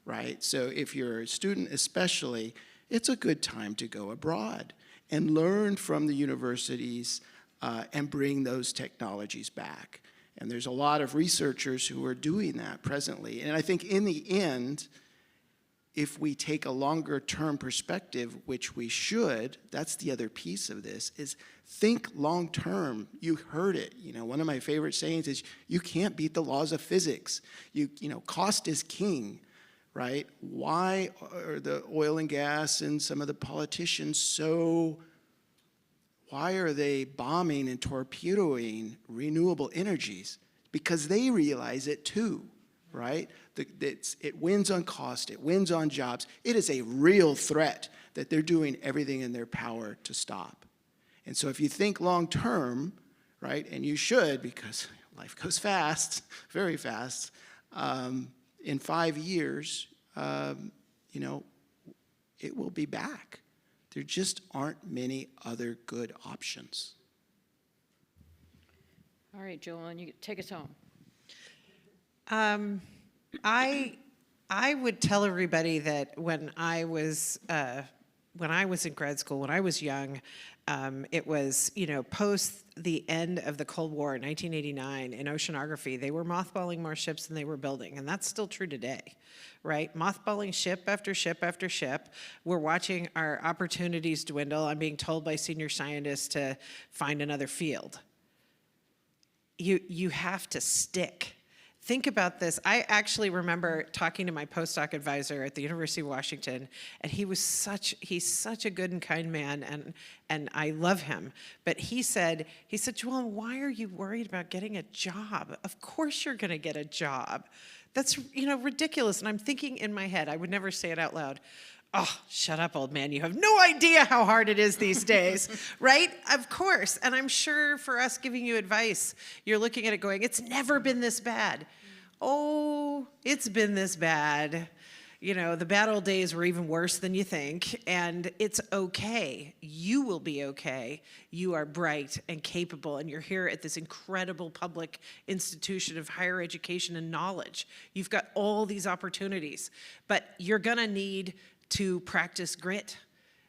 right? So if you're a student especially, it's a good time to go abroad and learn from the universities and bring those technologies back. And there's a lot of researchers who are doing that presently. And I think in the end, if we take a longer term perspective, which we should, that's the other piece of this, is think long term. You heard it. One of my favorite sayings is, you can't beat the laws of physics. Cost is king, right? Why are the oil and gas and some of the politicians why are they bombing and torpedoing renewable energies? Because they realize it too, right? It wins on cost, it wins on jobs. It is a real threat that they're doing everything in their power to stop. And so if you think long term, right, and you should, because life goes fast, very fast, in 5 years, it will be back. There just aren't many other good options. All right, Joellen, you take us home. I would tell everybody that when I was in grad school, when I was young, it was, post the end of the Cold War in 1989 in oceanography, they were mothballing more ships than they were building, and that's still true today, right? Mothballing ship after ship after ship. We're watching our opportunities dwindle. I'm being told by senior scientists to find another field. You have to stick. Think about this. I actually remember talking to my postdoc advisor at the University of Washington, and he's such a good and kind man, and I love him. But he said, Joellen, why are you worried about getting a job? Of course you're gonna get a job. That's, ridiculous. And I'm thinking in my head, I would never say it out loud. Oh, shut up, old man. You have no idea how hard it is these days, right? Of course. And I'm sure for us giving you advice, you're looking at it going, it's never been this bad. Oh, it's been this bad. The bad old days were even worse than you think, and it's okay. You will be okay. You are bright and capable, and you're here at this incredible public institution of higher education and knowledge. You've got all these opportunities, but you're gonna need to practice grit.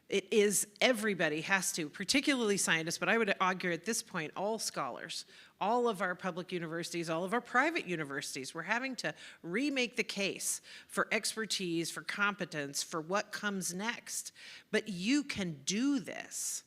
It is, everybody has to, particularly scientists, but I would argue at this point, all scholars, all of our public universities, all of our private universities, we're having to remake the case for expertise, for competence, for what comes next. But you can do this.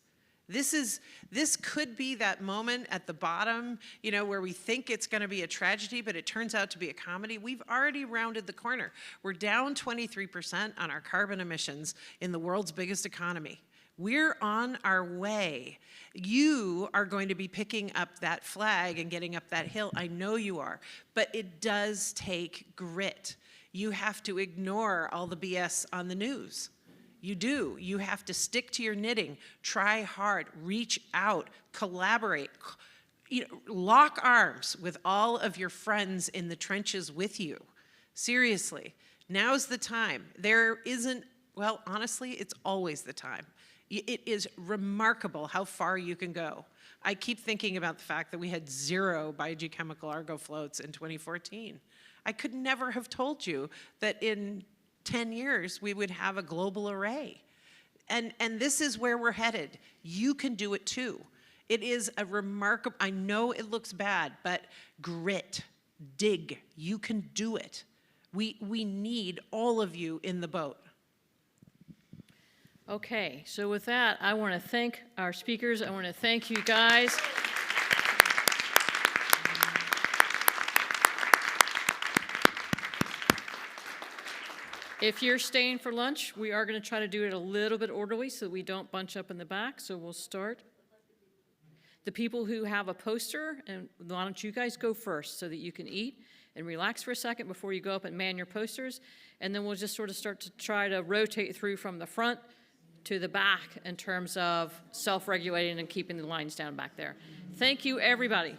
This could be that moment at the bottom, where we think it's going to be a tragedy, but it turns out to be a comedy. We've already rounded the corner. We're down 23% on our carbon emissions in the world's biggest economy. We're on our way. You are going to be picking up that flag and getting up that hill. I know you are, but it does take grit. You have to ignore all the BS on the news. You do. You have to stick to your knitting, try hard, reach out, collaborate, lock arms with all of your friends in the trenches with you. Seriously, now's the time. Honestly, it's always the time. It is remarkable how far you can go. I keep thinking about the fact that we had 0 biogeochemical Argo floats in 2014. I could never have told you that in 10 years, we would have a global array. And this is where we're headed. You can do it too. It is a remarkable, I know it looks bad, but grit, dig, you can do it. We need all of you in the boat. Okay, so with that, I want to thank our speakers. I want to thank you guys. If you're staying for lunch, we are going to try to do it a little bit orderly so we don't bunch up in the back, so we'll start. The people who have a poster, and why don't you guys go first so that you can eat and relax for a second before you go up and man your posters, and then we'll just sort of start to try to rotate through from the front to the back in terms of self-regulating and keeping the lines down back there. Thank you, everybody.